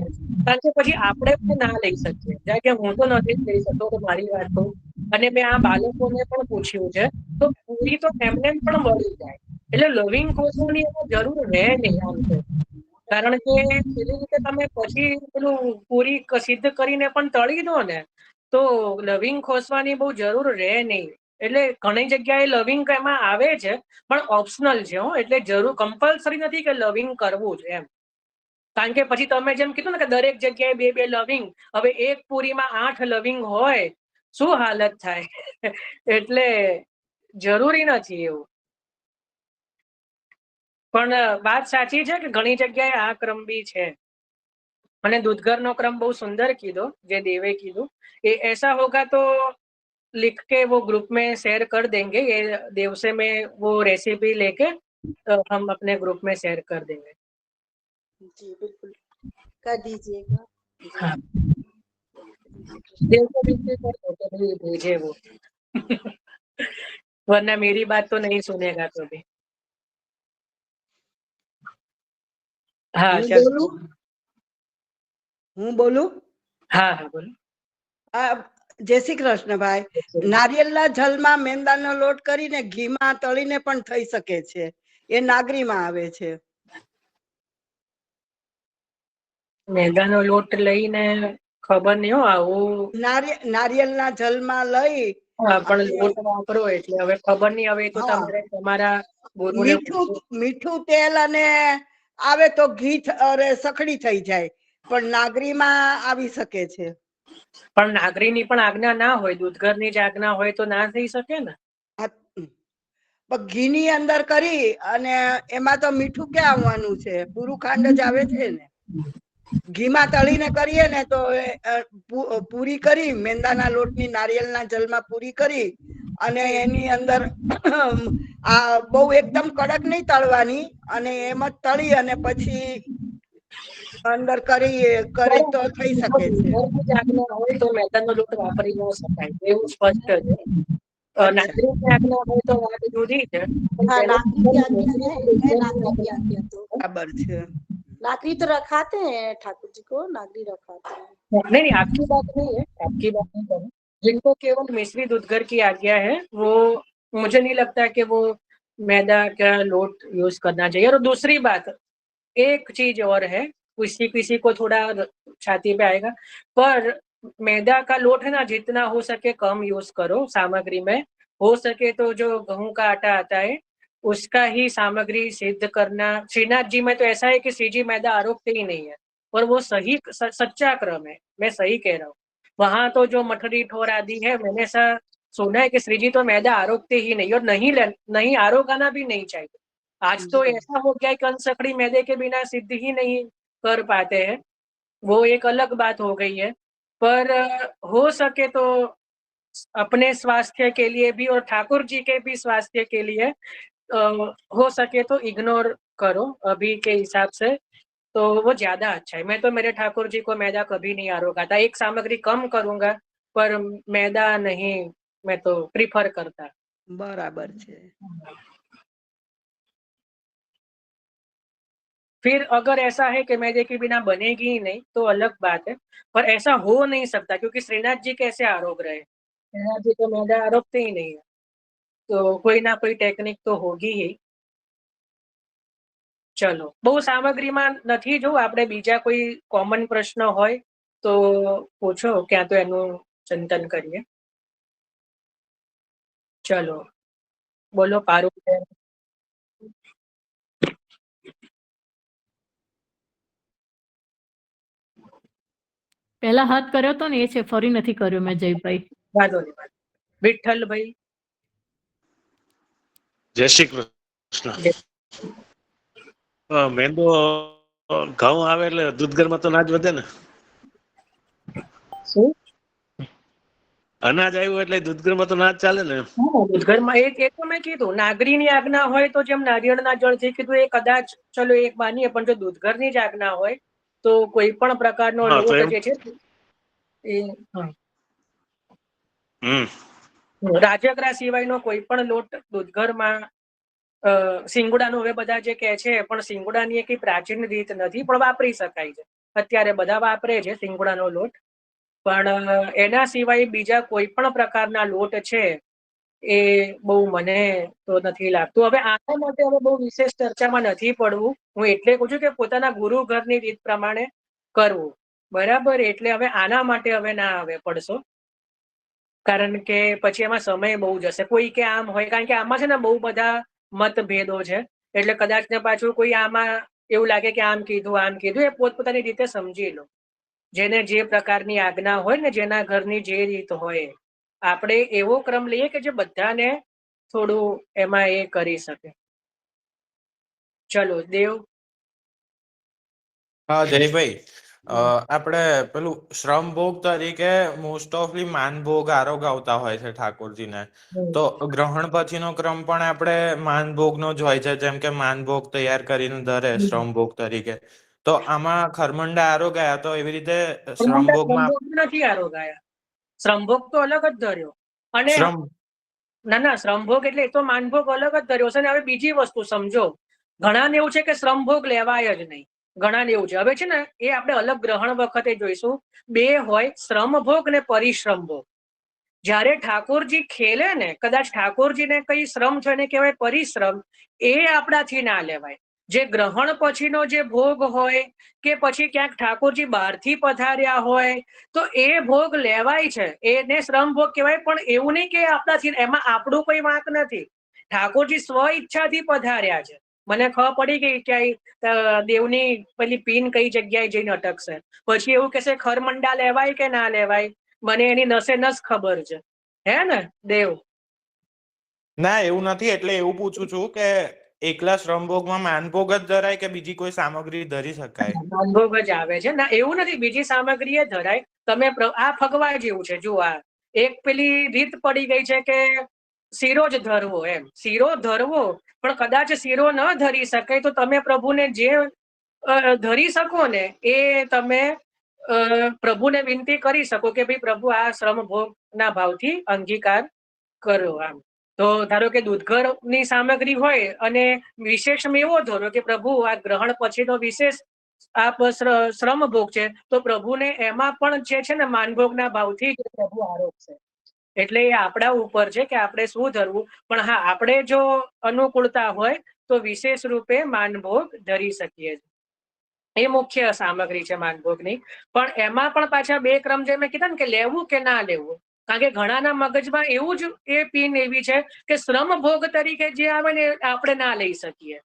કારણ કે પછી આપણે પણ ના લઈ શકીએ. કારણ કે હું તો નથી લઈ શકતો, તો મારી વાત કહું. અને મેં આ બાળકોને પણ પૂછ્યું છે, તો પૂરી તો એમને પણ મળી જાય. એટલે લવિંગ ખોસવાની જરૂર રહે નહીં આમ તો. કારણ કે એવી રીતે તમે પછી પેલું પૂરી સિદ્ધ કરીને પણ તળી દો ને, તો લવિંગ ખોસવાની બહુ જરૂર રહે નહીં. એટલે ઘણી જગ્યાએ લવિંગ એમાં આવે છે, પણ ઓપ્શનલ છે. એટલે જરૂર કમ્પલસરી નથી કે લવિંગ કરવું જ એમ. કારણ કે પછી તમે જેમ કીધું ને કે દરેક જગ્યાએ 2 લવિંગ, હવે એક પૂરીમાં 8 લવિંગ હોય, શું હાલત થાય? એટલે જરૂરી નથી એવું. પણ વાત સાચી છે કે ઘણી જગ્યાએ આ ક્રમ બી છે. અને દૂધઘરનો ક્રમ બહુ સુંદર કીધો જે દેવે કીધું. એ ऐसा होगा तो लिख के वो ग्रुप में शेयर कर देंगे. ये देव से मैं वो रेसिपी लेके हम अपने ग्रुप में शेयर कर देंगे. जी बिल्कुल कर दीजिएगा। हाँ, देव को बिल्कुल कर दो तो भी भेजे वो। वरना मेरी बात तो नहीं सुनेगा तो भी। हाँ चल, હું બોલું? हाँ हाँ बोलो. આ જય શ્રી કૃષ્ણ ભાઈ. નારિયેળના જલમાં મેંદાનો લોટ કરીને ઘીમાં તળીને પણ થઈ શકે છે. એ નાગરીમાં આવે છે. મેંદાનો લોટ લઈને ખબર નહીં હો આવું. નારિયેળના જલમાં લઈ પણ લોટ વાપરો એટલે હવે ખબર નહીં. હવે તો તમારે તમારા ગુરુને મીઠું તેલ અને આવે તો ઘી સખડી થઈ જાય, પણ નાગરીમાં આવી શકે છે. પણ નાગરીની પણ આજ્ઞા ના હોય, દૂધઘરની જ આજ્ઞા હોય તો ના થઈ શકે ને. ઘીની અંદર કરી અને એમાં તો મીઠું ક્યાં આવવાનું છે, પૂરું ખાંડ જ આવે છે ને. ઘીમાં તળીને કરીએ ને તો પૂરી કરી મેંદાના લોટની નારિયેળના જલમાં પૂરી કરી અને એની અંદર આ બહુ એકદમ કડક નહીં તળવાની, અને એમ જ તળી અને પછી અંદર કરી તો થઈ શકે છે. હોય તો મેંદાનો લોટ વાપરી ન શકાય એવું સ્પષ્ટ છે. નાગરિકની આજ્ઞા હોય તો વાત જુદી છે. બરાબર છે. नागरी तो रखाते हैं ठाकुर जी को, नागरी रखाते हैं। नहीं आपकी बात नहीं है, आपकी बात नहीं करूँ। जिनको केवल मिश्री दूधगर की आज्ञा है वो मुझे नहीं लगता कि वो मैदा का लोट यूज करना चाहिए। और दूसरी बात एक चीज और है, किसी किसी को थोड़ा छाती पे आएगा, पर मैदा का लोट है ना, जितना हो सके कम यूज करो सामग्री में। हो सके तो जो गेहूं का आटा आता है उसका ही सामग्री सिद्ध करना। श्रीनाथ जी में तो ऐसा है कि श्री जी मैदा आरोपते ही नहीं है, और वो सही सच्चा क्रम है, मैं सही कह रहा हूँ। वहां तो जो मठरी ठोर आदि है, मैंने ऐसा सुना है कि श्री जी तो मैदा आरोपते ही नहीं, और नहीं आरोगाना भी नहीं चाहिए। आज तो ऐसा हो गया है कि कंसकड़ी मैदे के बिना सिद्ध ही नहीं कर पाते हैं, वो एक अलग बात हो गई है। पर हो सके तो अपने स्वास्थ्य के लिए भी और ठाकुर जी के भी स्वास्थ्य के लिए हो सके तो इग्नोर करो अभी के हिसाब से, तो वो ज्यादा अच्छा है। मैं तो मेरे ठाकुर जी को मैदा कभी नहीं आरोगाता, एक सामग्री कम करूंगा पर मैदा नहीं, मैं तो प्रिफर करता। बराबर છે। फिर अगर ऐसा है कि मैदे के बिना बनेगी ही नहीं तो अलग बात है, पर ऐसा हो नहीं सकता क्योंकि श्रीनाथ जी कैसे आरोग रहे? श्रीनाथ जी तो मैदा आरोपते ही नहीं है, तो कोई ना कोई टेक्निक तो होगी ही। चलो बहु सामग्रीમાં નથી, જો આપણે બીજા કોઈ કોમન પ્રશ્ન હોય તો પૂછો, ક્યાં તો એનું ચિંતન કરીએ। ચલો બોલો પારુ। પહેલા હાથ કર્યો તો ને એ છે, ફરી નથી કર્યો મેં જયભાઈ। વાંધો નહીં। વિઠ્ઠલભાઈ। જય શ્રી કૃષ્ણ। મેંદો ઘઉં આવે એટલે દૂધઘરમાં તો ના જ વધે ને? શું? અનાજ આવ્યું એટલે દૂધઘરમાં તો ના જ ચાલે ને? દૂધઘરમાં એ તો મેં કીધું, નાગરીની આજ્ઞા હોય તો જેમ નારિયેળના જળથી કીધું એ કદાચ ચલો એક માનીએ, પણ જો દૂધઘરની જ આજ્ઞા હોય તો કોઈ પણ પ્રકારનો લોટ જે છે એ રાજગરા સિવાયનો કોઈ પણ લોટ દૂધઘરમાં સિંગુડાનું હવે બધા જે કહે છે, પણ સિંગુડાની એક પ્રાચીન રીત નથી, પણ વાપરી શકાય છે। અત્યારે બધા વાપરે છે સિંગુડાનો લોટ, પણ એના સિવાય બીજા કોઈ પણ પ્રકારના લોટ છે એ બહુ મને તો નથી લાગતું। હવે આના માટે હવે બહુ વિશેષ ચર્ચામાં નથી પડવું, હું એટલે કહું છું કે પોતાના ગુરુ ઘરની રીત પ્રમાણે કરવું, બરાબર? એટલે હવે આના માટે હવે ના હવે પડશો, કારણ કે પછી એમાં સમય બહુ જશે। કોઈ કે આમ હોય, કારણ કે આમાં છે ને બહુ બધા મતભેદો છે, એટલે કદાચ ને પાછું કોઈ આમાં એવું લાગે કે આમ કીધું, એ પોતપોતાની રીતે સમજી લો, જેને જે પ્રકારની આજ્ઞા હોય ને, જેના ઘરની જે રીત હોય। આપણે એવો ક્રમ લઈએ કે જે બધાને થોડું એમાં એ કરી શકે। ચલો દેવ। હા જયભાઈ, આપણે પેલું શ્રમ ભોગ તરીકે મોસ્ટ ઓફલી માનભોગ આરોગાવતા હોય છે ઠાકોરજીને, તો ગ્રહણ પછીનો ક્રમ પણ આપણે માનભોગનો જ હોય છે, જેમ કે માનભોગ તૈયાર કરીને ધરે શ્રમ ભોગ તરીકે, તો આમાં ખરમંડા આરોગાયા તો એવી રીતે શ્રમભોગમાં નથી આરોગાયા, શ્રમભોગ તો અલગ જ ધર્યો। અને ના શ્રમભોગ એટલે એ તો માનભોગ અલગ જ ધર્યો છે ને। હવે બીજી વસ્તુ સમજો, ઘણાને એવું છે કે શ્રમભોગ લેવાય જ નહીં, ઘણાને એવું છે। હવે છે ને એ આપણે અલગ ગ્રહણ વખતે જોઈશું, બે હોય, શ્રમભોગ ને પરિશ્રમ ભોગ। જ્યારે ઠાકોરજી ખેલે ને, કદાચ ઠાકોરજીને કઈ શ્રમ છે એને કહેવાય પરિશ્રમ, એ આપણાથી ના લેવાય. જે ગ્રહણ પછીનો જે ભોગ હોય કે પછી ક્યાંક ઠાકોરજી બહારથી પધાર્યા હોય તો એ ભોગ લેવાય છે, એને શ્રમ ભોગ કહેવાય. પણ એવું નહીં કે આપણાથી, એમાં આપણું કોઈ વાંક નથી. ઠાકોરજી સ્વ ઈચ્છાથી પધાર્યા છે. મને ખબર પડી ગઈ ક્યાંય દેવની પેલી પીન કઈ જગ્યાએ જઈને અટકશે, પછી એવું કહેશે ખરમંડા લેવાય કે ના લેવાય, મને એની નસે નસ ખબર છે. હે ને દેવ? ના એવું નથી, એટલે એવું પૂછું છું કે એકલા શ્રમભોગમાં માનભોગ જ ધરાય કે બીજી કોઈ સામગ્રી ધરી શકાય? માનભોગ જ આવે છે. ના એવું નથી, બીજી સામગ્રી એ ધરાય. તમે આ ફગવા જેવું છે. જો આ એક પેલી રીત પડી ગઈ છે કે શીરો જ ધરવો, એમ શીરો ધરવો, પણ કદાચ શીરો ન ધરી શકે તો તમે પ્રભુને જે ધરી શકો ને એ તમે પ્રભુને વિનંતી કરી શકો કે ભાઈ પ્રભુ આ શ્રમ ભોગ ના ભાવથી અંગીકાર કરો. આમ તો ધારો કે દૂધઘરની સામગ્રી હોય અને વિશેષ મેવો ધરો કે પ્રભુ આ ગ્રહણ પછીનો વિશેષ આ શ્રમ ભોગ છે, તો પ્રભુને એમાં પણ જે છે ને માનભોગના ભાવથી પ્રભુ આરોપશે. એટલે એ આપણા ઉપર છે કે આપણે શું ધરવું. પણ હા, આપણે જો અનુકૂળતા હોય તો વિશેષ રૂપે માનભોગ ધરી શકીએ. એ મુખ્ય સામગ્રી છે માનભોગની. પણ એમાં પણ પાછા બે ક્રમ જે મેં કીધા ને કે લેવું કે ના લેવું, કારણ કે ઘણાના મગજમાં એવું જ એ પીન એવી છે કે શ્રમ ભોગ તરીકે જે આવે ને આપણે ના લઈ શકીએ.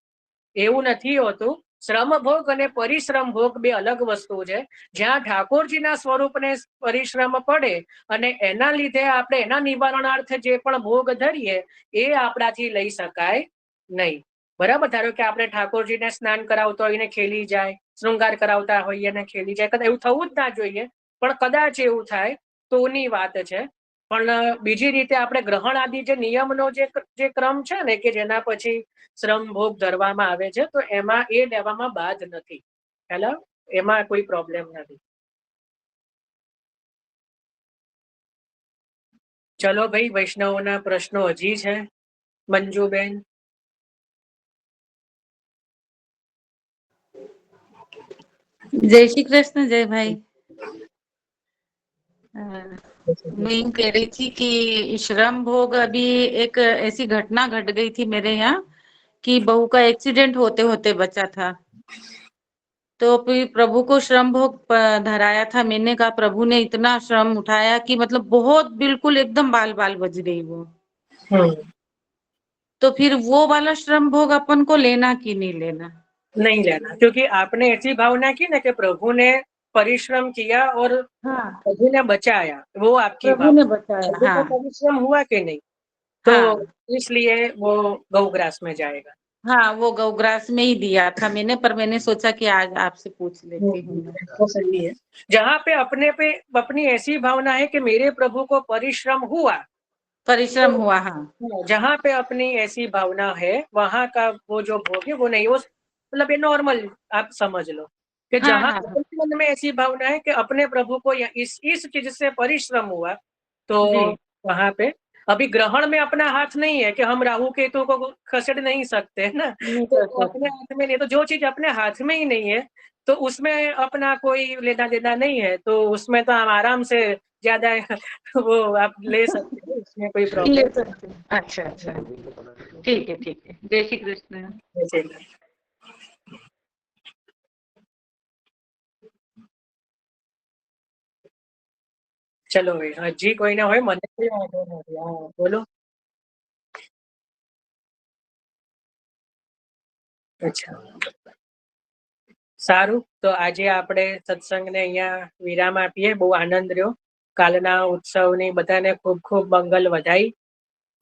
એવું નથી હોતું. શ્રમ ભોગ અને પરિશ્રમ ભોગ બે અલગ વસ્તુ છે. જ્યાં ઠાકોરજીના સ્વરૂપને પરિશ્રમ પડે અને એના લીધે આપણે એના નિવારણાર્થે જે પણ ભોગ ધરીએ એ આપણાથી લઈ શકાય નહીં. બરાબર? ધારો કે આપણે ઠાકોરજીને સ્નાન કરાવતા હોઈએ ને ખેલી જાય, શૃંગાર કરાવતા હોઈએ ને ખેલી જાય, કદાચ એવું થવું જ ના જોઈએ, પણ કદાચ એવું થાય તોની વાત છે. પણ બીજી રીતે આપણે ગ્રહણ આદિ જે નિયમનો જે ક્રમ છે ને કે જેના પછી શ્રમ ભોગ ધરવામાં આવે છે, તો એમાં એ લેવામાં બાદ નથી. હેલો, એમાં કોઈ પ્રોબ્લેમ નથી. ચલો ભાઈ, વૈષ્ણવોના પ્રશ્નો હજી છે. મંજુબેન? जय श्री कृष्ण। जय भाई। मैं यूं कह रही थी कि श्रम भोग, अभी एक ऐसी घटना घट गई थी मेरे यहाँ कि बहू का एक्सीडेंट होते होते बचा था, तो फिर प्रभु को श्रम भोग धराया था। मैंने कहा प्रभु ने इतना श्रम उठाया कि मतलब बहुत बिल्कुल एकदम बाल बाल बज गई वो। तो फिर वो वाला श्रम भोग अपन को लेना कि नहीं लेना? नहीं लेना, क्योंकि आपने ऐसी भावना की ना कि प्रभु ने परिश्रम किया और प्रभु ने बचाया, वो आपकी प्रभु ने बचाया। प्रभु का हाँ परिश्रम हुआ कि नहीं, तो इसलिए वो गौग्रास में जाएगा। हाँ, वो गौग्रास में ही दिया था मैंने, पर मैंने सोचा कि आज आपसे पूछ लेती हूँ। तो सही है। जहाँ पे अपनी ऐसी भावना है कि मेरे प्रभु को परिश्रम हुआ, हुआ, हाँ, जहाँ पे अपनी ऐसी भावना है वहाँ का वो जो भोग है वो नहीं, वो मतलब ये नॉर्मल आप समझ लो कि जहाँ मन में ऐसी भावना है कि अपने प्रभु को इस चीज से परिश्रम हुआ, तो वहाँ पे अभी ग्रहण में अपना हाथ नहीं है कि हम राहु केतु को खसेड़ नहीं सकते है ना, तो अपने हाथ में नहीं, तो जो चीज अपने हाथ में ही नहीं है तो उसमें अपना कोई लेना देना नहीं है, तो उसमें तो हम आराम से ज्यादा वो आप ले सकते हो, उसमें कोई प्रॉब्लम ले सकते हैं। अच्छा अच्छा, ठीक है ठीक है। जय श्री कृष्ण। जय श्री कृष्ण। चलो भाई, हजी कोई ना હોય, મને કોઈ વાંધો નથી. હા બોલો. અચ્છા, સારું. તો આજે આપણે સત્સંગને અહીંયા વિરામ આપીએ. બહુ આનંદ રહ્યો. કાલના ઉત્સવની બધાને ખૂબ ખૂબ મંગલ વધાઈ,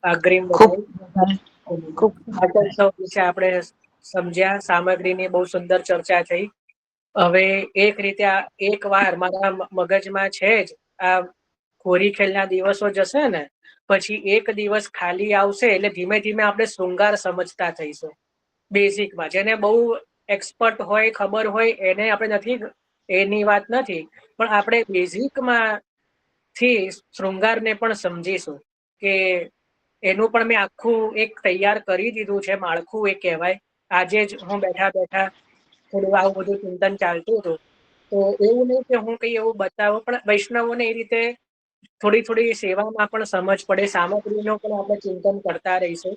અગ્રિમ વધાઈ. ઉત્સવ વિશે આપણે સમજ્યા, સામગ્રીની બહુ સુંદર ચર્ચા થઈ. હવે એક રીતે એક વાર મારા મગજમાં છે જ, આ હોળી ખેલના દિવસો જશે ને પછી એક દિવસ ખાલી આવશે એટલે ધીમે ધીમે આપણે શૃંગાર સમજતા થઈશું. બેઝિકમાં જેને બહુ એક્સપર્ટ હોય, ખબર હોય, એને આપણે નથી, એની વાત નથી, પણ આપણે બેઝિકમાં થી શૃંગારને પણ સમજીશું કે એનું પણ મેં આખું એક તૈયાર કરી દીધું છે, માળખું એ કહેવાય. આજે જ હું બેઠા બેઠા થોડું આવું બધું ચિંતન ચાલતું હતું. તો એવું નહીં કે હું કઈ એવું બતાવું, પણ વૈષ્ણવોને એ રીતે થોડી થોડી સેવામાં પણ સમજ પડે, સામગ્રીનો પણ આપણે ચિંતન કરતા રહીશું,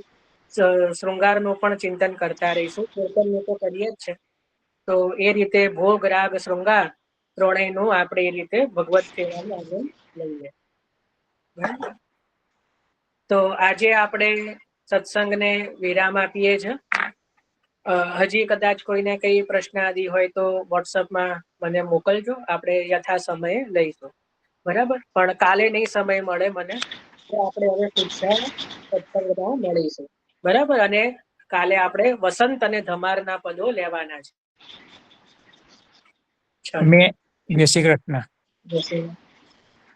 શૃંગારનું પણ ચિંતન કરતા રહીશું. કીર્તનનું તો કરીએ જ છે, તો એ રીતે ભોગ રાગ શૃંગાર ત્રણેયનું આપણે એ રીતે ભગવત સેવામાં આગળ લઈએ. તો આજે આપણે સત્સંગને વિરામ આપીએ છીએ. હજી કદાચ કોઈને કઈ પ્રશ્ન આદિ હોય તો વોટ્સઅપમાં મને મોકલજો, આપણે યથા સમયે લઈશું. બરાબર, પણ કાલે નહીં સમય મળે મને, તો આપણે હવે પૂછા સત્સંગમાં મળીશું. બરાબર, અને કાલે આપણે વસંત અને ધમારના પદો લેવાના છે. જય શ્રી કૃષ્ણ.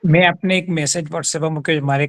મેં આપને એક મેસેજ વોટ્સએપમાં મૂક્યો, મારે